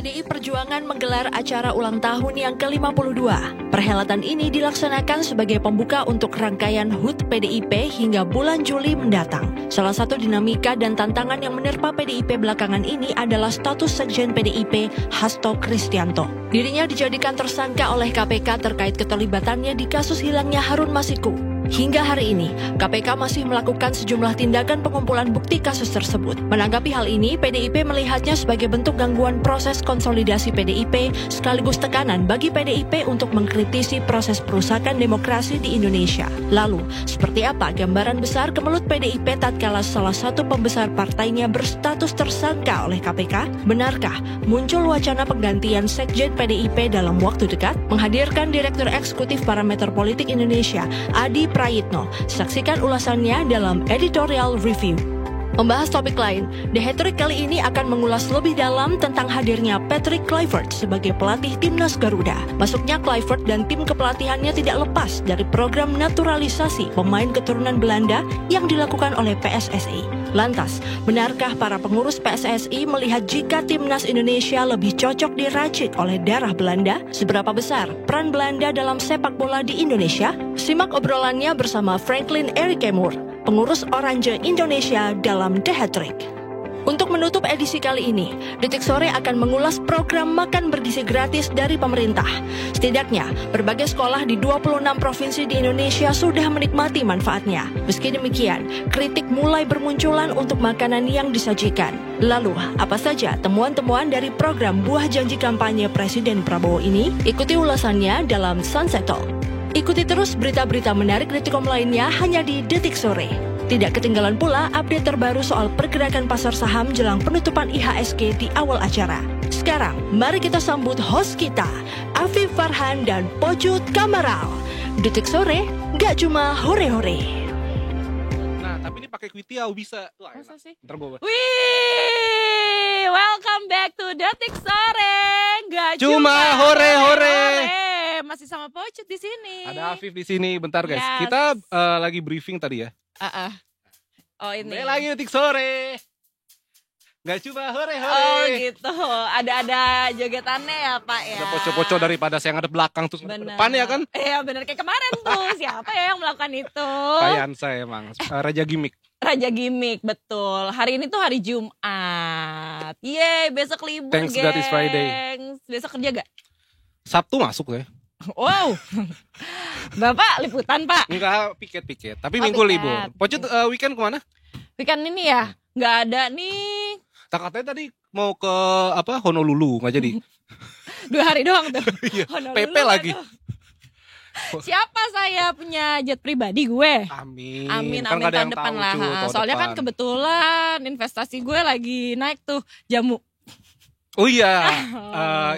PDI Perjuangan menggelar acara ulang tahun yang ke-52. Perhelatan ini dilaksanakan sebagai pembuka untuk rangkaian HUT PDIP hingga bulan Juli mendatang. Salah satu dinamika dan tantangan yang menerpa PDIP belakangan ini adalah status Sekjen PDIP Hasto Kristianto. Dirinya dijadikan tersangka oleh KPK terkait keterlibatannya di kasus hilangnya Harun Masiku. Hingga hari ini, KPK masih melakukan sejumlah tindakan pengumpulan bukti kasus tersebut. Menanggapi hal ini, PDIP melihatnya sebagai bentuk gangguan proses konsolidasi PDIP sekaligus tekanan bagi PDIP untuk mengkritisi proses perusakan demokrasi di Indonesia. Lalu, seperti apa gambaran besar kemelut PDIP tatkala salah satu pembesar partainya berstatus tersangka oleh KPK? Benarkah muncul wacana penggantian Sekjen PDIP dalam waktu dekat? Menghadirkan Direktur Eksekutif Parameter Politik Indonesia, Adi Prayitno. Saksikan ulasannya dalam Editorial Review. Membahas topik lain, The Hat-Trick kali ini akan mengulas lebih dalam tentang hadirnya Patrick Kluivert sebagai pelatih timnas Garuda. Masuknya Kluivert dan tim kepelatihannya tidak lepas dari program naturalisasi pemain keturunan Belanda yang dilakukan oleh PSSI. Lantas, benarkah para pengurus PSSI melihat jika timnas Indonesia lebih cocok diracik oleh darah Belanda? Seberapa besar peran Belanda dalam sepak bola di Indonesia? Simak obrolannya bersama Franklin Erikemur, pengurus Oranje Indonesia dalam The Hat-Trick. Untuk menutup edisi kali ini, Detik Sore akan mengulas program makan bergizi gratis dari pemerintah. Setidaknya, berbagai sekolah di 26 provinsi di Indonesia sudah menikmati manfaatnya. Meski demikian, kritik mulai bermunculan untuk makanan yang disajikan. Lalu, apa saja temuan-temuan dari program Buah Janji Kampanye Presiden Prabowo ini? Ikuti ulasannya dalam Sunset Talk. Ikuti terus berita-berita menarik Detikom lainnya hanya di Detik Sore. Tidak ketinggalan pula update terbaru soal pergerakan pasar saham jelang penutupan IHSG di awal acara. Sekarang, mari kita sambut host kita, Afif Farhan dan Pocut Kamaral. Detik Sore, gak cuma hore-hore. Nah, tapi ini pakai kuitiau bisa. Masa sih? Ntar gua. Wih, welcome back to Detik Sore. Gak Cuma hore-hore. Masih sama Pocut di sini. Ada Afif di sini. Bentar guys. Yes. Kita lagi briefing tadi ya. Oh ini. Kembali lagi Detik Sore. Gak cuma hore-hore. Oh gitu. Ada jogetannya ya Pak ya. Ada poco-poco daripada saya ngadep belakang terus ngadep depan ya kan? Iya bener kayak kemarin tuh. Siapa ya yang melakukan itu? Kayan saya emang. Raja gimmick. Raja gimmick, betul. Hari ini tuh hari Jumat. Yeay, besok libur, Thanks, gengs. gratis Friday. Besok kerja gak? Sabtu masuk ya? Wow. Bapak liputan, Pak? Enggak, piket. Tapi Oh, minggu piket. libur. Pocut weekend kemana? Weekend ini ya? Gak ada nih. Tak katanya tadi mau ke Honolulu, nggak jadi. 2 hari doang tuh. Iya, Honolulu PP lagi. tuh. Siapa saya punya jet pribadi gue? Amin. Amin, Kan nggak ada tahun yang depan tahu, lah. Cu, tahun Soalnya kan depan. kebetulan investasi gue lagi naik tuh, jamu. Oh iya,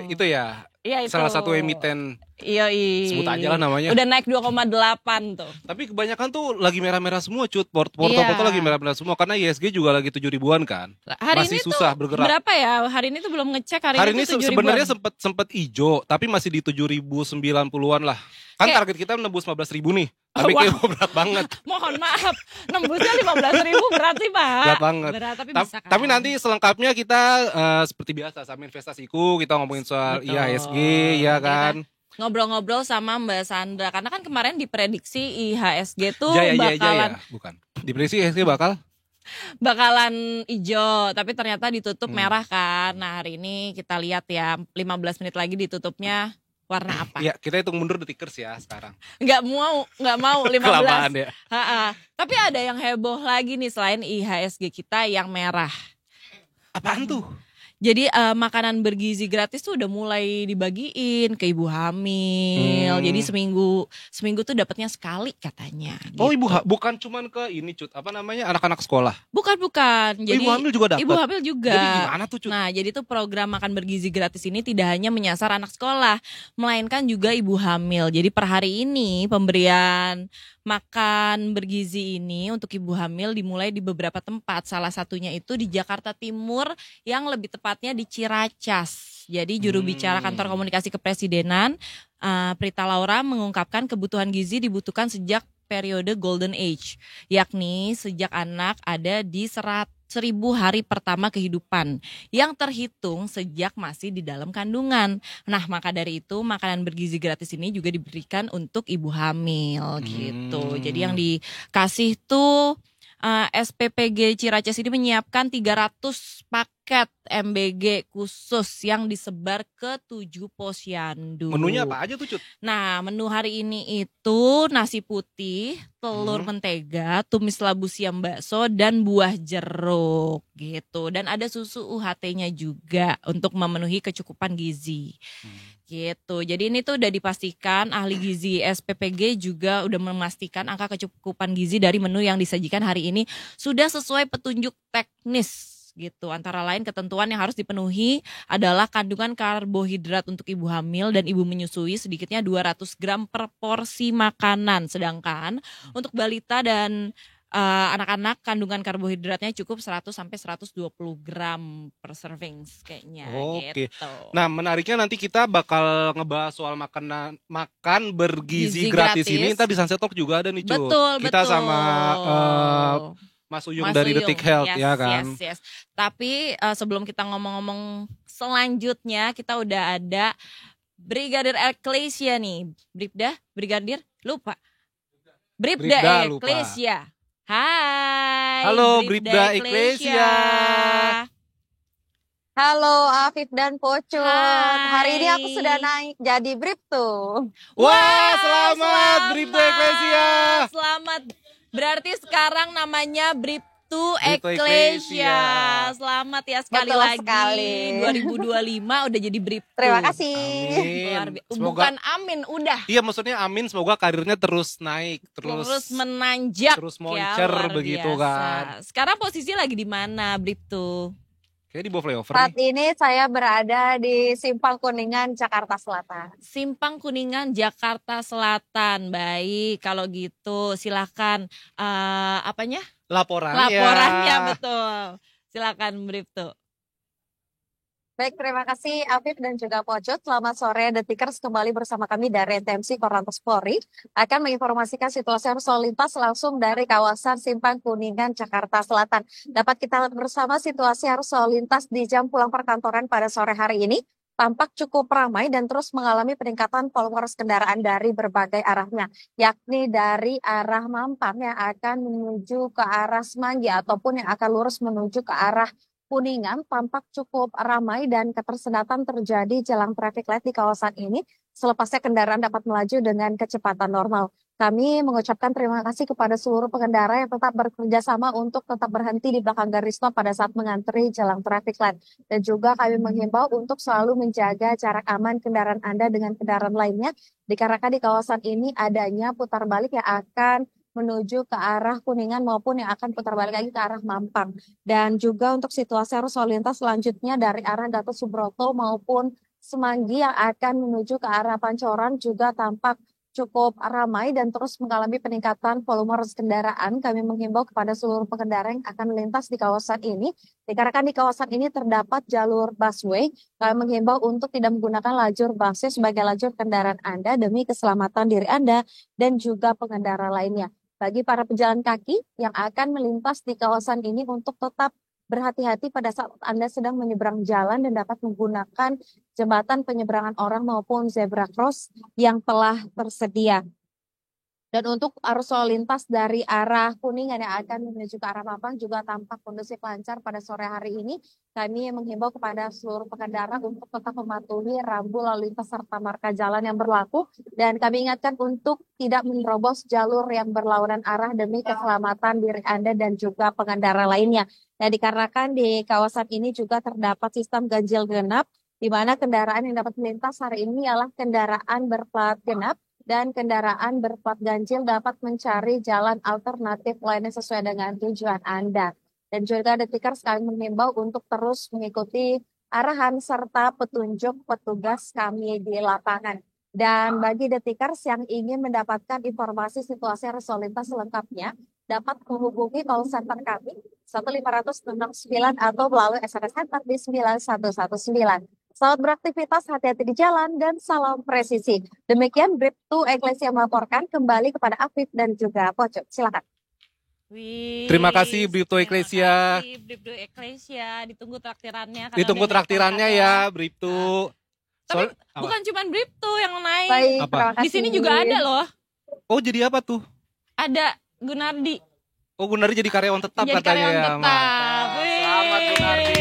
itu ya. Iya itu. Salah satu emiten, Iya. sebut aja lah namanya. Udah naik 2,8 tuh. Tapi kebanyakan tuh lagi merah-merah semua cut. Porto Iya. lagi merah-merah semua. Karena ISG juga lagi 7 ribuan kan. Hari Masih ini susah tuh bergerak. berapa ya? Hari ini tuh belum ngecek. Hari ini tuh 7 sebenarnya ribuan. sempat hijau. Tapi masih di 7.090-an lah. Kan Kayak- target kita nembus 15.000 nih. Tapi kayak berat banget. Mohon maaf, nembusnya 15.000 berat sih Pak. Berat banget. Berat tapi Ta- bisa kan. Tapi nanti selengkapnya kita seperti biasa sama investasiku. Kita ngomongin soal Betul. IHSG ya Nanti kan. ngobrol-ngobrol sama Mbak Sandra. Karena kan kemarin diprediksi IHSG tuh Jaya. Bukan. Diprediksi IHSG bakalan hijau, tapi ternyata ditutup merah kan. Nah hari ini kita lihat ya 15 menit lagi ditutupnya warna apa? Ya kita hitung mundur detikers ya sekarang. Nggak mau 15. Kelamaan ya. Ha-ha. Tapi ada yang heboh lagi nih selain IHSG kita yang merah. Apaan tuh? Jadi makanan bergizi gratis tuh udah mulai dibagiin ke ibu hamil. Jadi seminggu tuh dapatnya sekali katanya. Oh gitu. bukan cuman ke ini cut. Apa namanya anak-anak sekolah. Bukan. Jadi ibu hamil juga dapat. Ibu hamil juga. Jadi gimana tuh cut? Nah, jadi tuh program makan bergizi gratis ini tidak hanya menyasar anak sekolah, melainkan juga ibu hamil. Jadi per hari ini pemberian makan bergizi ini untuk ibu hamil dimulai di beberapa tempat. Salah satunya itu di Jakarta Timur yang lebih tepatnya di Ciracas. Jadi juru bicara kantor komunikasi kepresidenan Prita Laura mengungkapkan kebutuhan gizi dibutuhkan sejak periode Golden Age, yakni sejak anak ada di 1000 hari pertama kehidupan yang terhitung sejak masih di dalam kandungan. Nah, maka dari itu makanan bergizi gratis ini juga diberikan untuk ibu hamil gitu. Jadi yang dikasih tuh SPPG Ciracas ini menyiapkan 300 paket MBG khusus yang disebar ke 7 posyandu. Menunya apa aja tuh, Cut? Nah, menu hari ini itu nasi putih, telur mentega, tumis labu siam bakso, dan buah jeruk gitu. Dan ada susu UHT-nya juga untuk memenuhi kecukupan gizi. Gitu. Jadi ini tuh udah dipastikan ahli gizi SPPG juga udah memastikan angka kecukupan gizi dari menu yang disajikan hari ini sudah sesuai petunjuk teknis gitu. Antara lain ketentuan yang harus dipenuhi adalah kandungan karbohidrat untuk ibu hamil dan ibu menyusui sedikitnya 200 gram per porsi makanan. Sedangkan untuk balita dan anak-anak kandungan karbohidratnya cukup 100 sampai 120 gram per serving kayaknya. Oke. Gitu. Nah, menariknya nanti kita bakal ngebahas soal makan bergizi Gizi gratis gratis. ini. Ntar di Sunset Talk juga ada nih, Cut. Betul, Kita betul. sama Mas Uyung Mas dari Uyung. Detik Health, Yes, ya kan? Yes. Tapi sebelum kita ngomong-ngomong selanjutnya, kita udah ada Brigadir Ecclesia nih. Brigadir? Lupa. Bribda, Bribda lupa. Ecclesia. Hai. Halo, Bribda Ecclesia. Halo Afif dan Pocot. Hai. Hari ini aku sudah naik jadi Bribtu. Wah, selamat Bribda Ecclesia. Selamat. Berarti sekarang namanya Bribtu Bribtu Ecclesia. Ecclesia. Selamat ya sekali Betul lagi. sekali. 2025 udah jadi Bribtu. Terima kasih. Luar Amin. biasa. Semoga, Bukan amin, udah. iya maksudnya amin, semoga karirnya terus naik, Terus menanjak terus ya, moncer luar begitu biasa. kan. Sekarang posisi lagi di mana, Bribtu? Kayak di bawah flyover Saat nih. ini saya berada di Simpang Kuningan, Jakarta Selatan. Simpang Kuningan, Jakarta Selatan. Baik, kalau gitu silakan apanya? Laporannya, betul. Silakan Bribtu. Baik, terima kasih Afif dan juga Pocot. Selamat sore, Detikers kembali bersama kami dari NTMC Korlantas Polri akan menginformasikan situasi arus lalu lintas langsung dari kawasan Simpang Kuningan, Jakarta Selatan. Dapat kita lihat bersama situasi arus lalu lintas di jam pulang perkantoran pada sore hari ini tampak cukup ramai dan terus mengalami peningkatan volume arus kendaraan dari berbagai arahnya, yakni dari arah Mampang yang akan menuju ke arah Semanggi ataupun yang akan lurus menuju ke arah Kuningan tampak cukup ramai dan ketersendatan terjadi jelang traffic light di kawasan ini. Selepasnya kendaraan dapat melaju dengan kecepatan normal. Kami mengucapkan terima kasih kepada seluruh pengendara yang tetap bekerja sama untuk tetap berhenti di belakang garis stop pada saat mengantri jelang traffic light. Dan juga kami menghimbau untuk selalu menjaga jarak aman kendaraan Anda dengan kendaraan lainnya. Dikarenakan di kawasan ini adanya putar balik yang akan menuju ke arah Kuningan maupun yang akan putar balik lagi ke arah Mampang. Dan juga untuk situasi arus lalu lintas selanjutnya dari arah Gatot Subroto maupun Semanggi yang akan menuju ke arah Pancoran juga tampak cukup ramai dan terus mengalami peningkatan volume arus kendaraan. Kami menghimbau kepada seluruh pengendara yang akan melintas di kawasan ini. Dikarenakan di kawasan ini terdapat jalur busway, kami menghimbau untuk tidak menggunakan lajur busway sebagai lajur kendaraan Anda demi keselamatan diri Anda dan juga pengendara lainnya. Bagi para pejalan kaki yang akan melintas di kawasan ini untuk tetap berhati-hati pada saat Anda sedang menyeberang jalan dan dapat menggunakan jembatan penyeberangan orang maupun zebra cross yang telah tersedia. Dan untuk arus lalu lintas dari arah Kuningan yang akan menuju ke arah Mampang juga tampak kondusif lancar pada sore hari ini. Kami menghimbau kepada seluruh pengendara untuk tetap mematuhi rambu lalu lintas serta marka jalan yang berlaku. Dan kami ingatkan untuk tidak menerobos jalur yang berlawanan arah demi keselamatan diri Anda dan juga pengendara lainnya. Nah, dikarenakan di kawasan ini juga terdapat sistem ganjil genap, di mana kendaraan yang dapat melintas hari ini ialah kendaraan berplat genap, dan kendaraan berplat ganjil dapat mencari jalan alternatif lainnya sesuai dengan tujuan Anda. Dan juga Detikers kami menghimbau untuk terus mengikuti arahan serta petunjuk petugas kami di lapangan. Dan bagi Detikers yang ingin mendapatkan informasi situasi arus lalu lintas selengkapnya, dapat menghubungi call center kami 1569 atau melalui SMS center di 9119. Selamat beraktivitas, hati-hati di jalan, dan salam presisi. Demikian Bribtu Ecclesia melaporkan, kembali kepada Afif dan juga Pocot. Silakan. Wih, Terima kasih Bripto Ecclesia. Terima kasih Bripto Ecclesia. Ditunggu traktirannya. karena Ditunggu udah naik traktirannya PHK. ya, Bripto. Tapi Apa? bukan cuma Bripto yang naik. Baik, Apa? terima kasih. Di sini juga ada loh. Oh, jadi apa tuh? Ada Gunardi. Oh, Gunardi jadi karyawan tetap Jadi katanya karyawan ya. tetap. Mantap. Wih. Selamat Gunardi.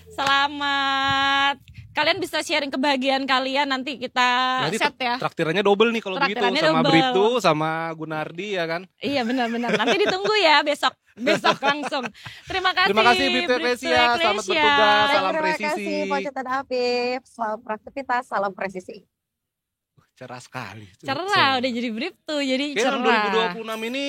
Selamat. Kalian bisa sharing kebahagiaan kalian, nanti kita Jadi set ya. traktirannya double nih kalau begitu, Traktirannya sama double. Bripto sama Gunardi ya kan. Iya benar-benar. Nanti ditunggu ya besok langsung. Terima kasih. Terima kasih Bripto Ecclesia. Selamat bertugas. Dan Salam terima presisi. kasih Pocot dan Afif. Selamat beraktivitas, salam presisi. Cerah sekali. Cerah, udah jadi Bripto, jadi Kayaknya cerah. 2026 ini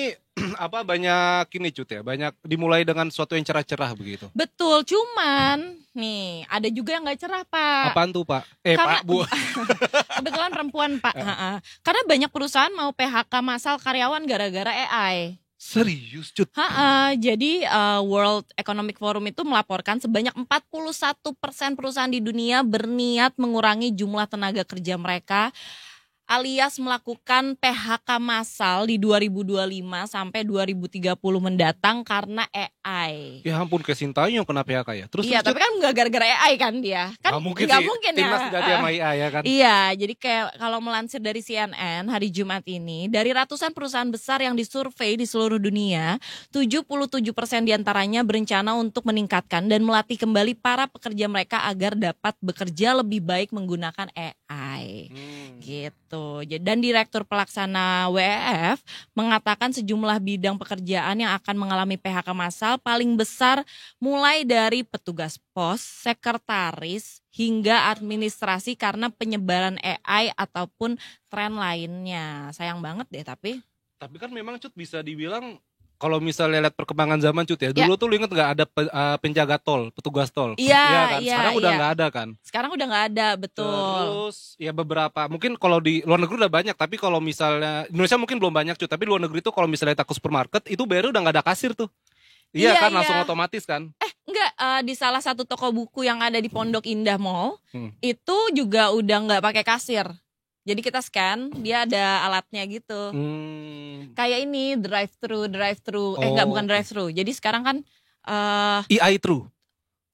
apa banyak ini Cut ya, banyak dimulai dengan sesuatu yang cerah-cerah begitu. Betul, cuman nih ada juga yang nggak cerah Pak. Apaan tuh Pak? Karena- Pak Bu. Kebetulan perempuan Pak. Karena banyak perusahaan mau PHK massal karyawan gara-gara AI. Serius Cut? Jadi World Economic Forum itu melaporkan sebanyak 41% perusahaan di dunia berniat mengurangi jumlah tenaga kerja mereka alias melakukan PHK massal di 2025 sampai 2030 mendatang karena AI. Ya ampun, kayak Sintayong yang kena PHK ya. Terus Iya, terus, tapi kan nggak gara-gara AI kan dia. Kan nggak mungkin nggak sih. mungkin Timnas ya. tidak sama IA ya kan. Iya, jadi kayak kalau melansir dari CNN hari Jumat ini, dari ratusan perusahaan besar yang disurvei di seluruh dunia, 77% diantaranya berencana untuk meningkatkan dan melatih kembali para pekerja mereka agar dapat bekerja lebih baik menggunakan AI. Gitu. Dan Direktur Pelaksana WEF mengatakan sejumlah bidang pekerjaan yang akan mengalami PHK massal paling besar mulai dari petugas pos, sekretaris, hingga administrasi karena penyebaran AI ataupun tren lainnya. Sayang banget deh tapi. Tapi kan memang Cut bisa dibilang kalau misalnya lihat perkembangan zaman Cut ya, dulu tuh lu inget nggak ada penjaga tol, petugas tol? Iya, kan? iya, Sekarang udah iya. nggak ada kan? Sekarang udah nggak ada, betul. Terus ya beberapa, mungkin kalau di luar negeri udah banyak, tapi kalau misalnya Indonesia mungkin belum banyak Cut, tapi di luar negeri tuh kalau misalnya kita ke supermarket itu bayarnya udah nggak ada kasir tuh. Iya Iya, kan, iya. langsung otomatis kan? Enggak, di salah satu toko buku yang ada di Pondok Indah Mall, itu itu juga udah nggak pakai kasir. Jadi kita scan, dia ada alatnya gitu. Kayak ini drive-thru. Enggak, bukan drive-thru. Jadi sekarang kan EI True.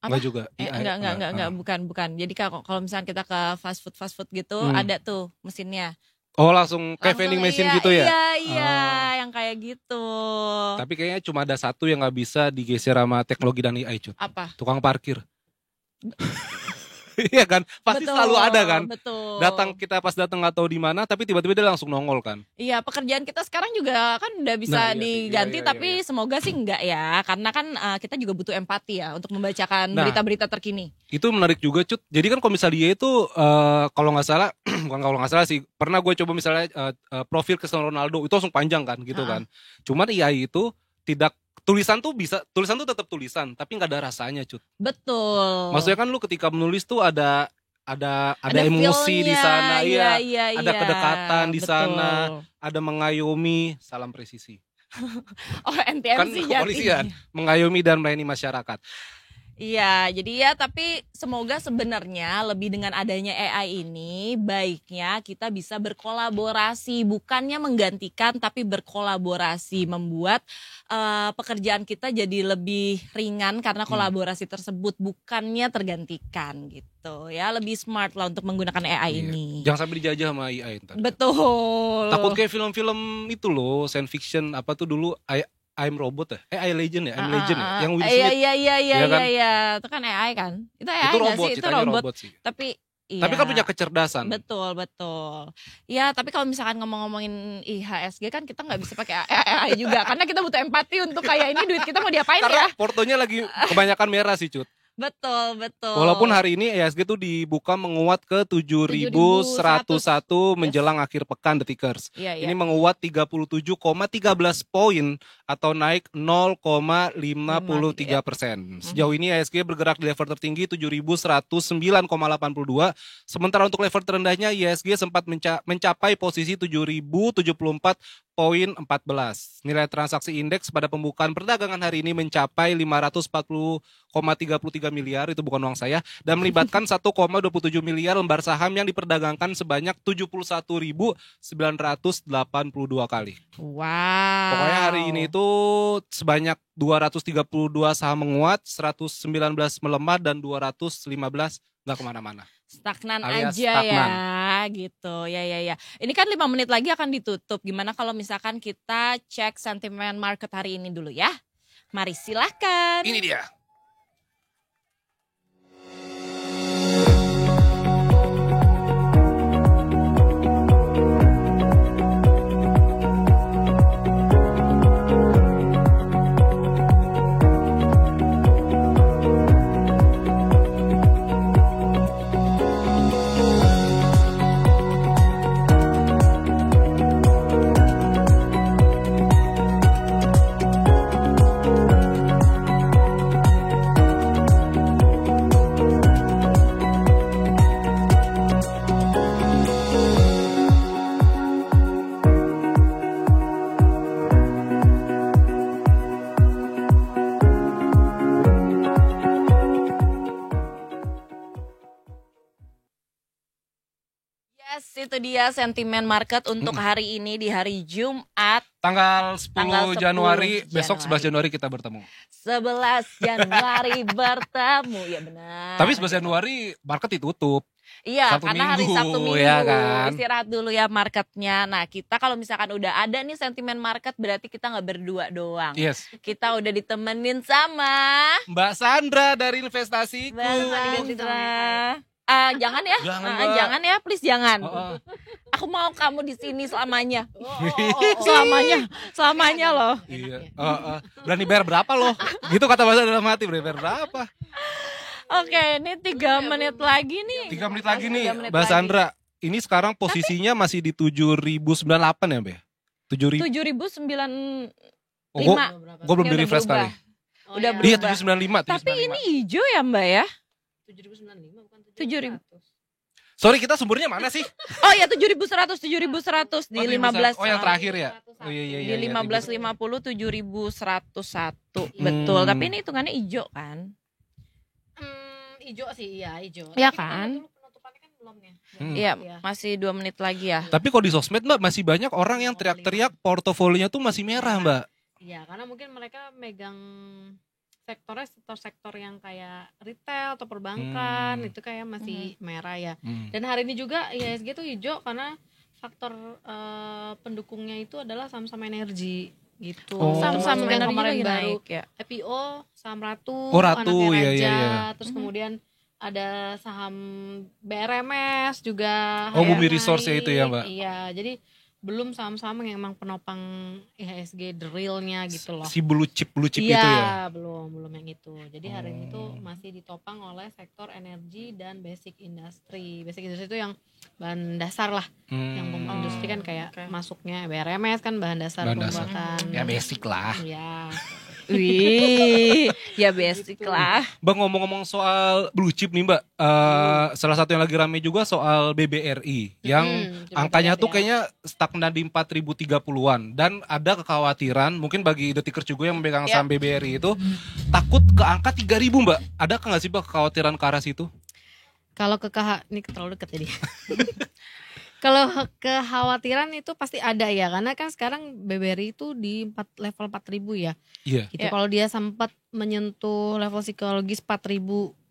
Apa? Enggak juga. enggak, bukan. Jadi kalau misalnya kita ke fast food gitu, ada tuh mesinnya. Oh, langsung kayak vending machine gitu ya? Iya, yang kayak gitu. Tapi kayaknya cuma ada satu yang nggak bisa digeser sama teknologi dan AI Cut. Apa? Tukang parkir. Iya kan? Pasti Betul, selalu ada kan? Betul. Kita pas datang nggak tahu di mana, tapi tiba-tiba dia langsung nongol kan? Iya, pekerjaan kita sekarang juga kan udah bisa Nah, iya sih. diganti, Iya, tapi semoga sih enggak ya, karena kan kita juga butuh empati ya untuk membacakan Nah. berita-berita terkini. Itu menarik juga Cut. Jadi kan kalau misalnya dia itu kalau nggak salah, bukan kalau nggak salah sih, pernah gue coba misalnya profil Cristiano Ronaldo itu langsung panjang kan gitu kan. Cuman AI itu tidak, tulisan tuh tetap tulisan, tapi nggak ada rasanya Cut. Betul. Maksudnya kan lu ketika menulis tuh ada emosi di feel-nya, sana, iya. iya. Ada kedekatan di Betul. sana. Ada mengayomi, salam presisi. Oh, NTMC Kan jadi. kepolisian, mengayomi dan melayani masyarakat. Iya, jadi ya tapi semoga sebenarnya lebih dengan adanya AI ini baiknya kita bisa berkolaborasi, bukannya menggantikan tapi berkolaborasi, membuat pekerjaan kita jadi lebih ringan karena kolaborasi tersebut, bukannya tergantikan gitu ya. Lebih smart lah untuk menggunakan AI Iya. ini. Jangan sampai dijajah sama AI ntar. Betul. Takut kayak film-film itu loh, science fiction apa tuh dulu I'm Robot ya? I Legend ya? I'm Legend ya? Yang Will Smith. Iya kan? Itu kan AI kan? Itu AI Itu nggak robot, sih? Itu ceritanya robot. robot sih. Tapi Tapi kan punya kecerdasan. Betul. Ya, tapi kalau misalkan ngomongin IHSG kan kita nggak bisa pakai AI juga karena kita butuh empati untuk kayak ini duit kita mau diapain Karena ya? portonya lagi kebanyakan merah sih Cut. Betul. Walaupun hari ini IHSG tuh dibuka menguat ke 7.101 menjelang akhir pekan Detikers. Iya. Ini menguat 37,13 poin atau naik 0,53%. Sejauh ini IHSG bergerak di level tertinggi 7.109,82. Sementara untuk level terendahnya IHSG sempat mencapai posisi 7.074,82 1,14. Nilai transaksi indeks pada pembukaan perdagangan hari ini mencapai 540,33 miliar, itu bukan uang saya, dan melibatkan 1,27 miliar lembar saham yang diperdagangkan sebanyak 71.982 kali. Wow. Pokoknya hari ini itu sebanyak 232 saham menguat, 119 melemah, dan 215 nggak kemana-mana. Stagnan Alias aja stagnan. ya gitu ya. Ini kan 5 menit lagi akan ditutup. Gimana kalau misalkan kita cek sentimen market hari ini dulu ya? Mari silahkan. Ini dia. Yes, itu dia sentimen market untuk hari ini di hari Jumat Tanggal 10 Tanggal 10 Januari, besok Januari. 11 Januari kita bertemu. 11 Januari bertemu. Ya benar. Tapi 11 Januari market ditutup. Iya, Sabtu karena hari Minggu, Sabtu Minggu ya kan? istirahat dulu ya marketnya. Nah, kita kalau misalkan udah ada nih sentimen market berarti kita nggak berdua doang. Yes. Kita udah ditemenin sama Mbak Sandra dari investasiku. Mbak Sandra. Jangan ya, Jangan, Mbak. jangan ya, please jangan. Oh. Aku mau kamu di sini selamanya, Oh. selamanya loh. Iya. Berani bayar berapa loh? Gitu kata bahasa dalam hati, berani bayar berapa? Oke, ini 3 menit lagi nih. 3 menit lagi nih, 3 menit Mbak lagi. Sandra. Ini sekarang posisinya masih di 7.098 ya, Mbak? 7.000. 7.009 Oh, lima. gue belum Ini di udah refresh berubah. kali. Udah Iya, berubah. 795. Tapi ini hijau ya Mbak ya? 7.095 bukan 7.000. Sorry, kita sumbernya mana sih? Oh ya 7.100 di 15. Oh, yang terakhir ya? Oh iya. Di 1550 7.101. Betul, tapi ini hitungannya hijau kan? Ijo sih, iya ijo. Iya Tapi kan? dulu penutupannya kan belum ya. Iya, Iya. masih 2 menit lagi ya. Tapi kalau di sosmed, Mbak, masih banyak orang yang teriak-teriak portofolionya tuh masih merah, Mbak. Iya, karena mungkin mereka megang sektornya sektor-sektor yang kayak retail atau perbankan itu kayak masih merah ya. Dan hari ini juga IHSG tuh hijau karena faktor pendukungnya itu adalah saham-saham energi gitu. Oh. Saham-saham Termasuk yang energi kemarin lagi baru naik ya. IPO saham Ratu, Oh, Ratu, anaknya iya, Raja, iya. terus kemudian ada saham BRMS juga. Oh, Bumi naik. Resource ya itu ya, Mbak? Iya, jadi belum saham-saham yang emang penopang IHSG the real-nya gitu loh. Si blue chip Iya, itu ya. belum yang itu. Jadi hari ini tuh masih ditopang oleh sektor energi dan basic industry. Basic industry itu yang bahan dasar lah. Yang industri kan kayak masuknya BRMS kan bahan dasar Bahan dasar. pembuatan. Ya basic lah. Iya. Wih, ya basic lah. Mbak, ngomong-ngomong soal blue chip nih, Mbak, salah satu yang lagi rame juga soal BBRI yang coba angkanya dilihat tuh ya. kayaknya stagnan di 4.030-an dan ada kekhawatiran mungkin bagi detikers juga yang memegang saham BBRI itu takut ke angka 3.000, Mbak. Ada nggak sih, Mbak, kekhawatiran ke arah situ? Kalau ini terlalu dekat jadi. Kalau kekhawatiran itu pasti ada ya, karena kan sekarang BBRI itu di level 4.000 ya. Iya. Gitu. Ya. Kalau dia sempat menyentuh level psikologis 4.000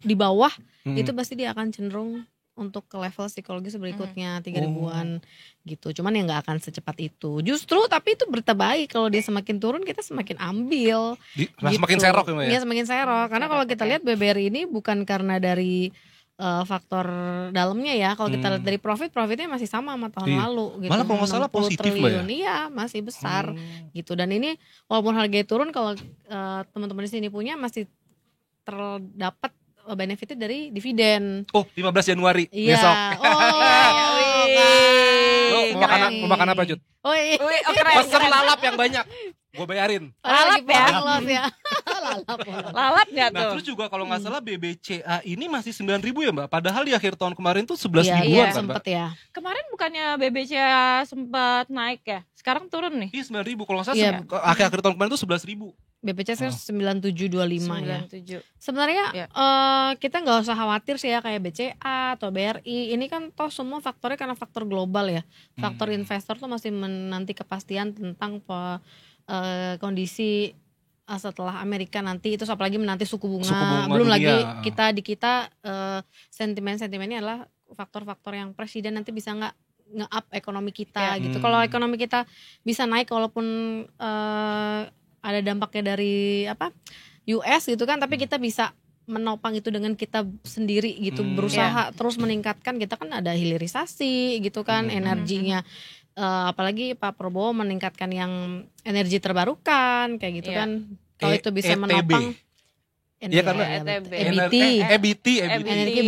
di bawah, itu pasti dia akan cenderung untuk ke level psikologis berikutnya 3.000-an gitu. Cuman ya nggak akan secepat itu. Justru tapi itu berita baik, kalau dia semakin turun kita semakin ambil. Semakin serok ya, Mbak ya? Iya, semakin serok. Karena kalau kita lihat BBRI ini bukan karena dari faktor dalamnya ya. Kalau kita lihat dari profitnya masih sama sama tahun Iya. lalu gitu. Malah kalau nggak salah 60 positif, Mbak ya? triliun. Iya, masih besar gitu. Dan ini walaupun harganya turun, kalau teman-teman di sini punya masih terdapat benefitnya dari dividen. Oh, 15 Januari Iya. besok. Lo mau makan apa, Jut? Oh iya. Wih, oh, keren. Pesen lalap yang banyak. Gue bayarin. Lalap ya. ya. Lalat nggak Nah tuh? terus juga kalau nggak salah BBCA ini masih 9.000 ya Mbak. Padahal di akhir tahun kemarin tuh 11 Iya, ribuan kan Mbak. sempet ya. Kemarin bukannya BBCA sempat naik ya? Sekarang turun nih. Iya 9.000 kalau nggak salah Iya. akhir tahun kemarin tuh 11.000. BPJS kan 9725 ya. 97. Sebenarnya Ya. kita nggak usah khawatir sih ya kayak BCA atau BRI. Ini kan toh semua faktornya karena faktor global ya. Faktor investor tuh masih menanti kepastian tentang kondisi setelah Amerika nanti. Itu apalagi menanti suku bunga. Belum dunia. lagi kita sentimennya adalah faktor-faktor yang presiden nanti bisa nggak nge-up ekonomi kita gitu. Kalau ekonomi kita bisa naik walaupun ada dampaknya dari US gitu kan, tapi kita bisa menopang itu dengan kita sendiri gitu, berusaha terus meningkatkan. Kita kan ada hilirisasi gitu kan, energinya apalagi Pak Prabowo meningkatkan yang energi terbarukan kayak gitu kan. Kalau itu bisa ETB. menopang Iya kan Mbak? ETB. EBT. Energi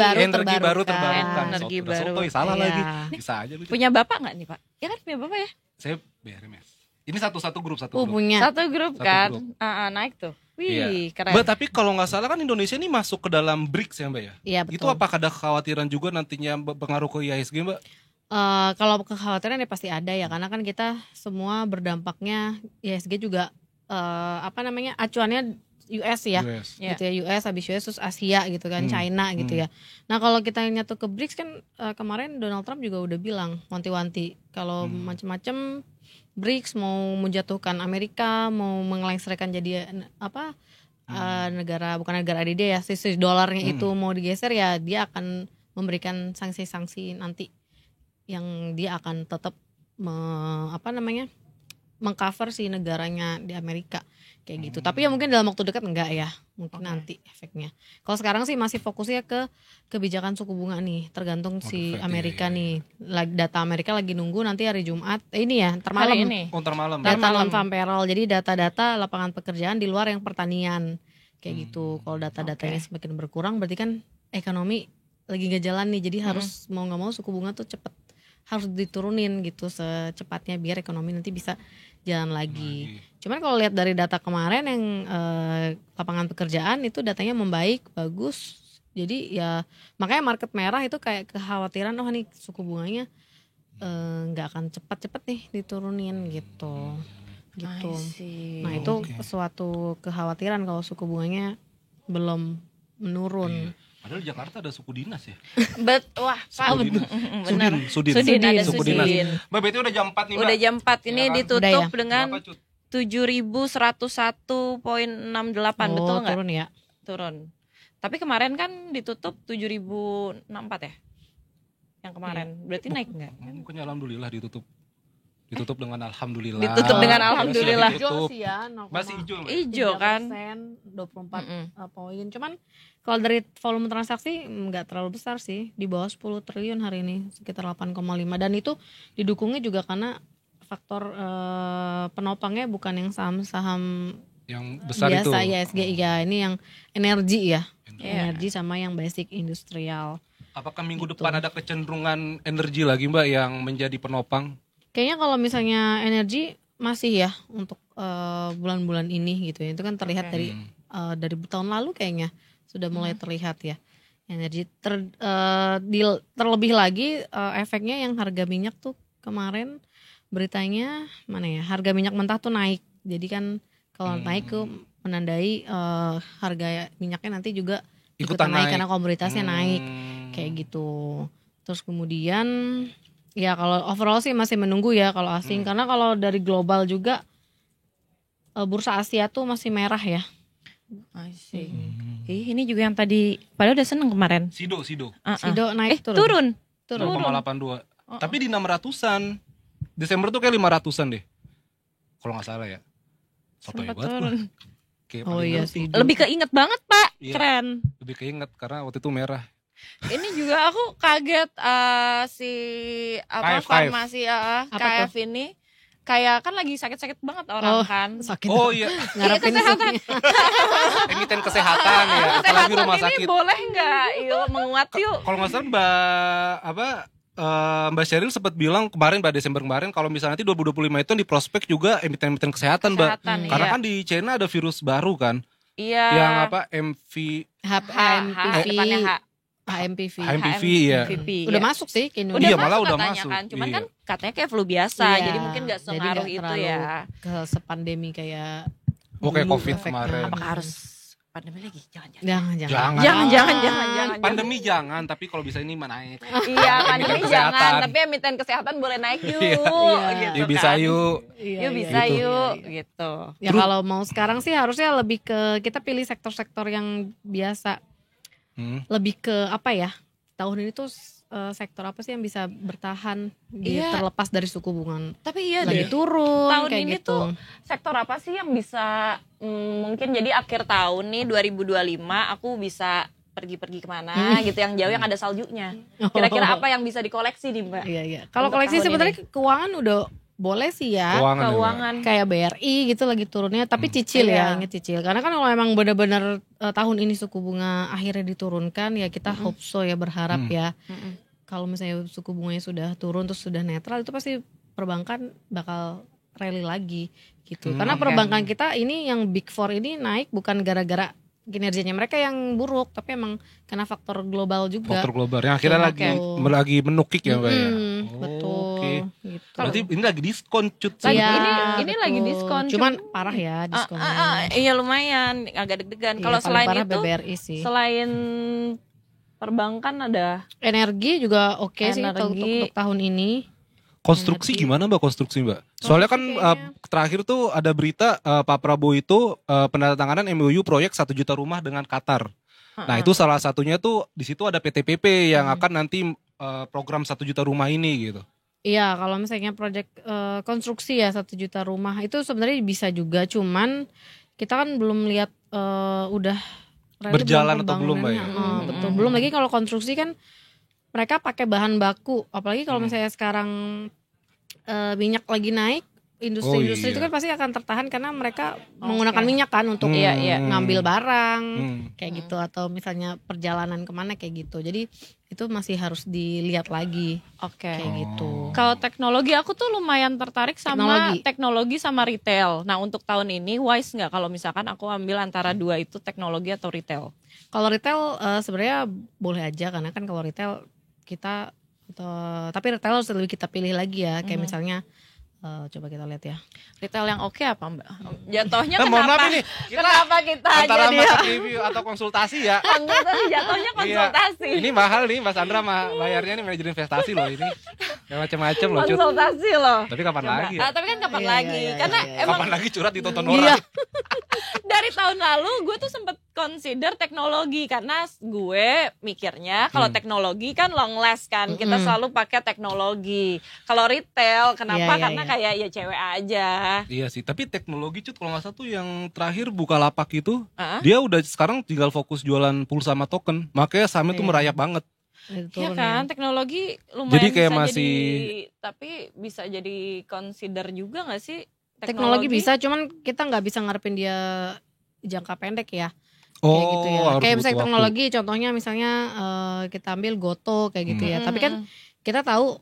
baru terbarukan. Energi baru. Salah Iya. lagi. Bisa aja lu. Punya bapak nggak nih Pak? Ya kan punya bapak ya? Saya BRMS. Ini satu grup. Punya. Satu grup kan? grup. Naik tuh. Wih, Iya. keren. Mbak, tapi kalau nggak salah kan Indonesia ini masuk ke dalam BRICS ya Mbak ya? Iya Itu betul. apakah ada kekhawatiran juga nantinya pengaruh ke IHSG Mbak? Kalau kekhawatiran ya pasti ada ya, karena kan kita semua berdampaknya IHSG juga acuannya US ya. US. Ya. Gitu ya, US habis US terus Asia gitu kan, China gitu ya. Nah kalau kita nyatu ke BRICS kan kemarin Donald Trump juga udah bilang wanti-wanti kalau macam-macam BRICS mau menjatuhkan Amerika, mau mengelengsrekan jadi negara bukan negara ADD ya, sisi dolarnya itu mau digeser ya, dia akan memberikan sanksi-sanksi nanti yang dia akan tetap mengcover si negaranya di Amerika kayak gitu. Tapi ya mungkin dalam waktu dekat enggak ya, mungkin nanti efeknya. Kalau sekarang sih masih fokusnya ke kebijakan suku bunga nih, tergantung si Fed, Amerika iya. nih. Data Amerika lagi nunggu nanti hari Jumat. Ini ya, ntar malam. Hari ini. Ntar malam. Data malam. non-farm payroll. Jadi data-data lapangan pekerjaan di luar yang pertanian kayak gitu. Kalau data-datanya semakin berkurang berarti kan ekonomi lagi gak jalan nih. Jadi harus mau nggak mau suku bunga tuh harus diturunin gitu secepatnya biar ekonomi nanti bisa jalan lagi. Cuman kalau lihat dari data kemarin yang lapangan pekerjaan itu datanya membaik, bagus. Jadi ya makanya market merah itu kayak kekhawatiran nih suku bunganya nggak akan cepat-cepat nih diturunin gitu. Gitu. Nah itu suatu kekhawatiran kalau suku bunganya belum menurun. Padahal di Jakarta ada suku dinas ya. Wah, Suku dinas. benar. Sudin. Sudin, ada Suku Sudin. dinas. Mbak Betty udah jam 4 nih Mbak. Udah jam 4 ini Ya kan? ditutup Udah ya? dengan Berapa, Cut? 7.101.68 betul nggak? Turun ya. Turun. Tapi kemarin kan ditutup 7.064 ya? Yang kemarin. Berarti naik nggak? Bukannya alhamdulillah ditutup. Ditutup dengan alhamdulillah. Ditutup dengan Terus alhamdulillah. ditutup. Hijau sih ya, Masih hijau Mbak. Hijau kan? 24 poin. Cuman kalau dari volume transaksi nggak terlalu besar sih, di bawah 10 triliun hari ini, sekitar 8,5. Dan itu didukungnya juga karena faktor penopangnya bukan yang saham-saham Yang besar biasa itu. IHSG ya, ini yang energi ya. Iya. Energi sama yang basic industrial. Apakah minggu depan ada kecenderungan energi lagi Mbak yang menjadi penopang? Kayaknya kalau misalnya energi masih ya untuk bulan-bulan ini gitu ya. Itu kan terlihat dari tahun lalu kayaknya sudah mulai terlihat ya. Energi terlebih lagi efeknya yang harga minyak tuh kemarin beritanya mana ya? Harga minyak mentah tuh naik. Jadi kan kalau naik tuh menandai harga minyaknya nanti juga ikutan naik karena komoditasnya naik kayak gitu. Terus kemudian ya kalau overall sih masih menunggu ya kalau asing, karena kalau dari global juga bursa Asia tuh masih merah ya. I see. Ini juga yang tadi padahal udah seneng kemarin. Sido. Sido naik Turun. 0,82. Tapi di 600-an. Desember tuh kayak 500-an deh. Kalau nggak salah ya. Sotoy Sempat banget turun. gua. Kayak Oh paling iya ngerti. Sido. Lebih keinget banget Pak. Iya. Keren. Lebih keinget karena waktu itu merah. Ini juga aku kaget si KF. farmasi Apa KF ini kayak kan lagi sakit-sakit banget orang kan. Sakit. Oh iya, Ngarepin kesehatan. emiten kesehatan ya, apalagi rumah Kesehatan sakit. ini boleh nggak? Yuk menguat yuk. Kalau nggak salah Mbak Sheryl sempat bilang kemarin Desember kemarin kalau misalnya nanti 2025 itu di prospek juga emiten-emiten kesehatan Mbak. Kesehatan, Karena iya. kan di China ada virus baru kan. Iya. Yang apa MV Depannya H. HMPV. HMPV ya. Udah masuk sih ke Udah Indonesia. Iya, malah udah katanya masuk. kan. Cuman Iya. kan katanya kayak flu biasa. Iya, Jadi mungkin gak jadi sengaruh nggak itu terlalu ya. ke sepandemi kayak Oke, dulu COVID efeknya. kemarin. Apakah harus pandemi lagi? Jangan. Jangan. Jangan. Pandemi jangan, tapi kalau bisa ini naik. Iya, pandemi Emiten jangan. kesehatan. Tapi emiten kesehatan boleh naik yuk. Iya. Gitu Yuk bisa kan. yuk. Iya, Yuk iya, bisa iya, yuk. iya. Gitu. Ya kalau mau sekarang sih harusnya lebih ke kita pilih sektor-sektor yang biasa. Lebih ke apa ya? Tahun ini tuh sektor apa sih yang bisa bertahan Iya. terlepas dari suku bunga Tapi iya lagi deh. turun Tahun kayak ini gitu. tuh sektor apa sih yang bisa mungkin jadi akhir tahun nih 2025 aku bisa pergi-pergi kemana gitu yang jauh yang ada saljunya. Kira-kira apa yang bisa dikoleksi nih Mbak? Iya iya. Kalau Untuk koleksi tahun sebenarnya keuangan udah boleh sih ya. Keuangan. Kayak BRI gitu lagi turunnya, tapi cicil Iya. ya, inget cicil. Karena kan kalau emang benar-benar tahun ini suku bunga akhirnya diturunkan, ya kita hope so ya, berharap ya. Kalau misalnya suku bunganya sudah turun terus sudah netral, itu pasti perbankan bakal rally lagi gitu. Karena perbankan kita ini yang Big Four ini naik bukan gara-gara kinerjanya mereka yang buruk, tapi emang karena faktor global juga. Faktor global yang akhirnya lagi menukik ya Mbak ya. Betul. Oke. Gitu. Berarti ini lagi diskon cut. Lagi- Iya, ini lagi diskon. Cuman parah ya diskonnya. Iya lumayan, agak deg-degan. Iya, Kalau paling selain parah itu, BBRI sih. selain perbankan ada Energi juga oke sih untuk tahun ini. Konstruksi gimana Mbak, konstruksi Mbak? Soalnya kan terakhir tuh ada berita Pak Prabowo itu penandatanganan MOU proyek 1 juta rumah dengan Qatar. Nah itu salah satunya tuh di situ ada PTPP yang akan nanti program 1 juta rumah ini gitu. Iya, kalau misalnya proyek konstruksi ya 1 juta rumah itu sebenarnya bisa juga, cuman kita kan belum lihat udah rally Berjalan atau belum, Mbak ya? Betul, belum lagi kalau konstruksi kan mereka pakai bahan baku, apalagi kalau misalnya sekarang minyak lagi naik, industri-industri itu kan pasti akan tertahan karena mereka menggunakan minyak kan untuk ngambil barang kayak gitu, atau misalnya perjalanan kemana kayak gitu. Jadi itu masih harus dilihat lagi. Kayak gitu. Kalau teknologi aku tuh lumayan tertarik sama teknologi sama retail. Nah untuk tahun ini wise nggak kalau misalkan aku ambil antara dua itu, teknologi atau retail? Kalau retail sebenarnya boleh aja, karena kan kalau retail kita tapi retail harus lebih kita pilih lagi ya, kayak misalnya coba kita lihat ya. Retail yang oke apa Mbak? Jatuhnya Mohon maaf kenapa? ini, Kenapa kita antara jadi market review atau konsultasi ya. konsultasi, jatuhnya konsultasi. Iya. Ini mahal nih Mas Andra bayarnya nih manajer investasi loh ini. Kayak macam-macam loh Cut. Konsultasi loh. Tapi kapan lagi ya? Tapi kan kapan Iya, lagi? iya, Karena iya, emang Kapan lagi curhat ditonton orang? dari tahun lalu gue tuh sempet consider teknologi, karena gue mikirnya kalau teknologi kan long last kan, kita selalu pakai teknologi. Kalau retail kenapa? Iya, Karena iya. kayak ya cewek aja. Iya sih, tapi teknologi Cut kalau nggak salah tuh yang terakhir Bukalapak itu, dia udah sekarang tinggal fokus jualan pulsa sama token, makanya sahamnya tuh merayap banget. Iya kan, teknologi lumayan Jadi kayak bisa masih tapi bisa jadi consider juga nggak sih? Teknologi bisa, cuman kita nggak bisa ngarepin dia jangka pendek ya. Kayak Oh, gitu ya. harus Kayak butuh misalnya waktu. teknologi, contohnya misalnya kita ambil Goto kayak gitu ya. Tapi kan kita tahu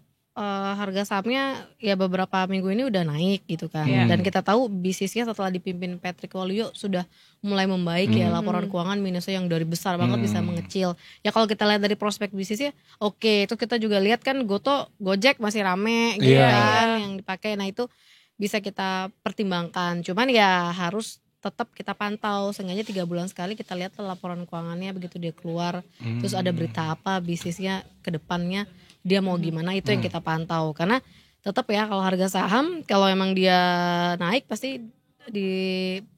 harga sahamnya ya beberapa minggu ini udah naik gitu kan. Dan kita tahu bisnisnya setelah dipimpin Patrick Waluyo sudah mulai membaik ya, laporan keuangan minusnya yang dari besar banget bisa mengecil. Ya kalau kita lihat dari prospek bisnisnya oke, itu kita juga lihat kan Gojek masih rame gitu kan yang dipakai. Nah itu bisa kita pertimbangkan. Cuman ya harus tetap kita pantau, seenggaknya 3 bulan sekali kita lihat laporan keuangannya begitu dia keluar. Terus ada berita apa bisnisnya ke depannya, dia mau gimana, itu yang kita pantau. Karena tetap ya kalau harga saham kalau emang dia naik pasti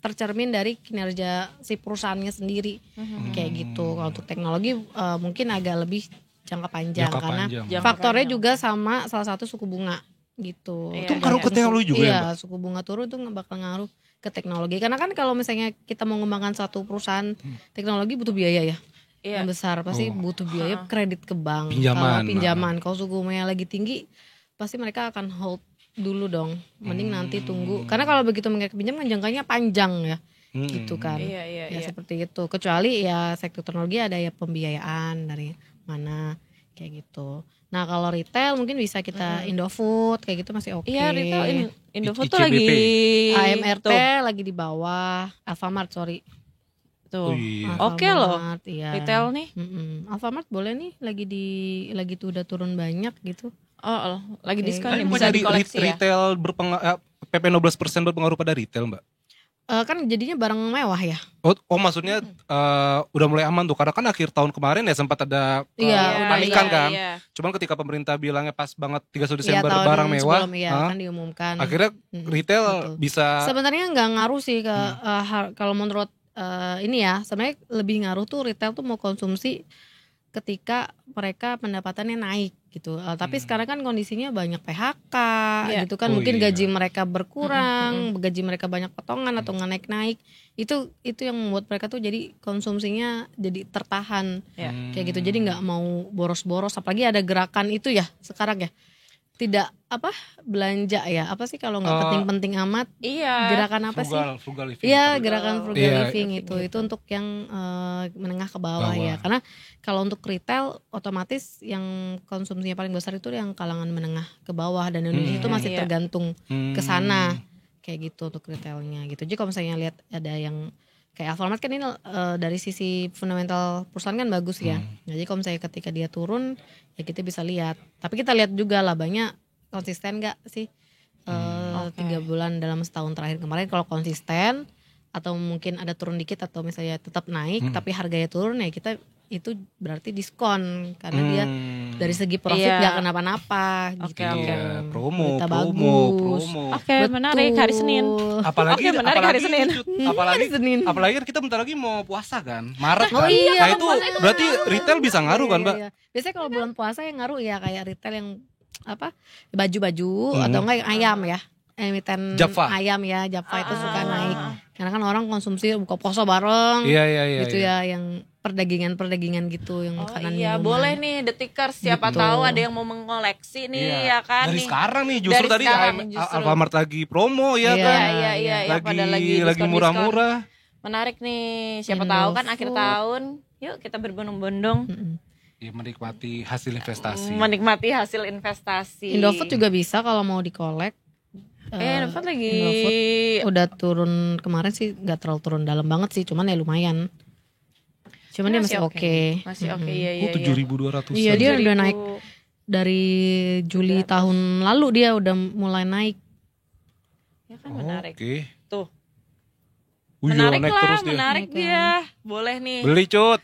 tercermin dari kinerja si perusahaannya sendiri. Kayak gitu. Kalau untuk teknologi mungkin agak lebih jangka panjang karena faktornya juga sama salah satu suku bunga gitu. Itu ngaruh ke teknologi juga ya, Iya, suku bunga turun tuh bakal ngaruh ke teknologi. Karena kan kalau misalnya kita mau mengembangkan satu perusahaan teknologi butuh biaya ya. Yang besar pasti butuh biaya kredit ke bank. Pinjaman. Kalau suku bunganya lagi tinggi pasti mereka akan hold dulu dong. Mending nanti tunggu. Karena kalau begitu mereka pinjam kan jangkanya panjang ya. Gitu kan. Ya seperti itu. Kecuali ya sektor teknologi ada ya pembiayaan dari mana kayak gitu. Nah kalau retail mungkin bisa kita Indofood kayak gitu masih oke. Iya retail Indofood tuh ICBP. lagi AMRT lagi di bawah, Alfamart sorry. Tuh. iya. Oke loh. Alfamart, iya. Retail nih. Alfamart boleh nih lagi tuh udah turun banyak gitu. Oh, lagi Oke. diskon Tapi nih, bukan bisa dari dikoleksi ya. retail PP 16% berpengaruh pada retail, Mbak. Kan jadinya barang mewah ya. Oh maksudnya udah mulai aman tuh karena kan akhir tahun kemarin ya sempat ada Iya, udah panikan iya, kan. Iya. Cuman ketika pemerintah bilangnya pas banget 31 Iya, Desember tahun barang mewah, sebelum ya kan diumumkan. akhirnya retail Betul. bisa Sebenarnya nggak ngaruh sih ke kalau menurut ini ya, sebenarnya lebih ngaruh tuh retail tuh mau konsumsi ketika mereka pendapatannya naik gitu. Tapi sekarang kan kondisinya banyak PHK Iya. gitu kan, Oh, mungkin iya. gaji mereka berkurang, gaji mereka banyak potongan atau nggak naik-naik. Itu yang membuat mereka tuh jadi konsumsinya jadi tertahan Ya. kayak gitu. Jadi nggak mau boros-boros. Apalagi ada gerakan itu ya sekarang ya. Tidak belanja ya. Apa sih kalau nggak penting-penting amat? Iya. Gerakan apa sih? frugal living. Iya, gerakan frugal Iya. living itu untuk yang menengah ke bawah Bawah. ya. Karena kalau untuk retail otomatis yang konsumsinya paling besar itu yang kalangan menengah ke bawah dan Indonesia itu masih Iya. tergantung ke sana kayak gitu untuk retailnya gitu. Jadi kalau misalnya lihat ada yang kayak Alfamart kan ini dari sisi fundamental perusahaan kan bagus ya. Jadi kalau misalnya ketika dia turun ya kita bisa lihat. Tapi kita lihat juga labanya konsisten nggak sih 3 bulan dalam setahun terakhir kemarin. Kalau konsisten atau mungkin ada turun dikit atau misalnya tetap naik tapi harganya turun ya kita itu berarti diskon karena dia dari segi profit Iya. nggak kenapa-napa Oke. gitu. Promo, Berita promo. Oke, menarik hari Senin. Apalagi Oke, menarik hari Senin. apalagi kan kita bentar lagi mau puasa kan, Maret Oh kan. iya, Nah itu puasa itu berarti ngaruh. retail bisa ngaruh kan, Iya, Mbak? iya. Biasanya kalau bulan puasa yang ngaruh ya kayak retail yang baju-baju atau enggak yang ayam ya. Emiten Jaffa. ayam ya, Jaffa itu suka naik. Karena kan orang konsumsi buka puasa bareng. Iya. Gitu ya, yang perdagingan gitu, yang makanan Iya, minuman. boleh nih Detikers, siapa Gitu. tahu ada yang mau mengoleksi nih ya kan Dari nih. sekarang nih justru Dari tadi sekarang justru. Alfamart lagi promo ya Iya. kan. Iya, pada Lagi diskon-diskon. murah-murah. Menarik nih, siapa tahu kan Indofood. akhir tahun. Yuk kita berbondong-bondong Ya, menikmati hasil investasi. menikmati hasil investasi. Indofood juga bisa kalau mau dikolek. Indofood lagi Indofood udah turun kemarin sih, nggak terlalu turun dalam banget sih, cuman ya lumayan. Cuman dia masih oke. Masih oke, iya. 7.200. Iya, dia udah 7.000. naik dari Juli tahun lalu dia udah mulai naik. Ya kan menarik. Oke. Tuh. Iya, Menarik naik lah, terus dia. menarik dia. Boleh nih. Beli cut.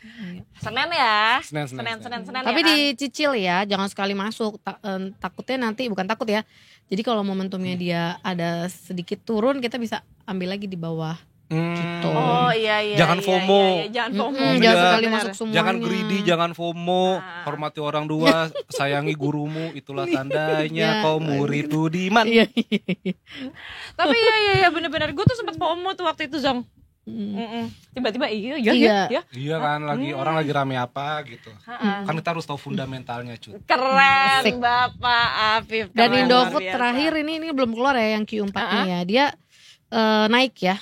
Senin ya. Senin. Senin Tapi ya kan? dicicil ya, jangan sekali masuk. Takutnya nanti, bukan takut ya. Jadi kalau momentumnya dia ada sedikit turun, kita bisa ambil lagi di bawah. Gitu. Oh iya. Jangan FOMO. Iya. Jangan FOMO. Iya. Jangan sekali Benar. masuk semuanya. Jangan greedy, janan FOMO, hormati orang tua, sayangi gurumu, itulah tandanya Ya. kau murid budiman. Iya. Tapi iya benar-benar gue tuh sempat FOMO tuh waktu itu Zong. Tiba-tiba iya. Iya kan, orang lagi rame apa gitu. Kan kita harus tahu fundamentalnya, cut. Keren Asik. Bapak Afif. Dan keren, Indofood luar biasa. terakhir ini belum keluar ya yang Q4-nya ya. Dia naik ya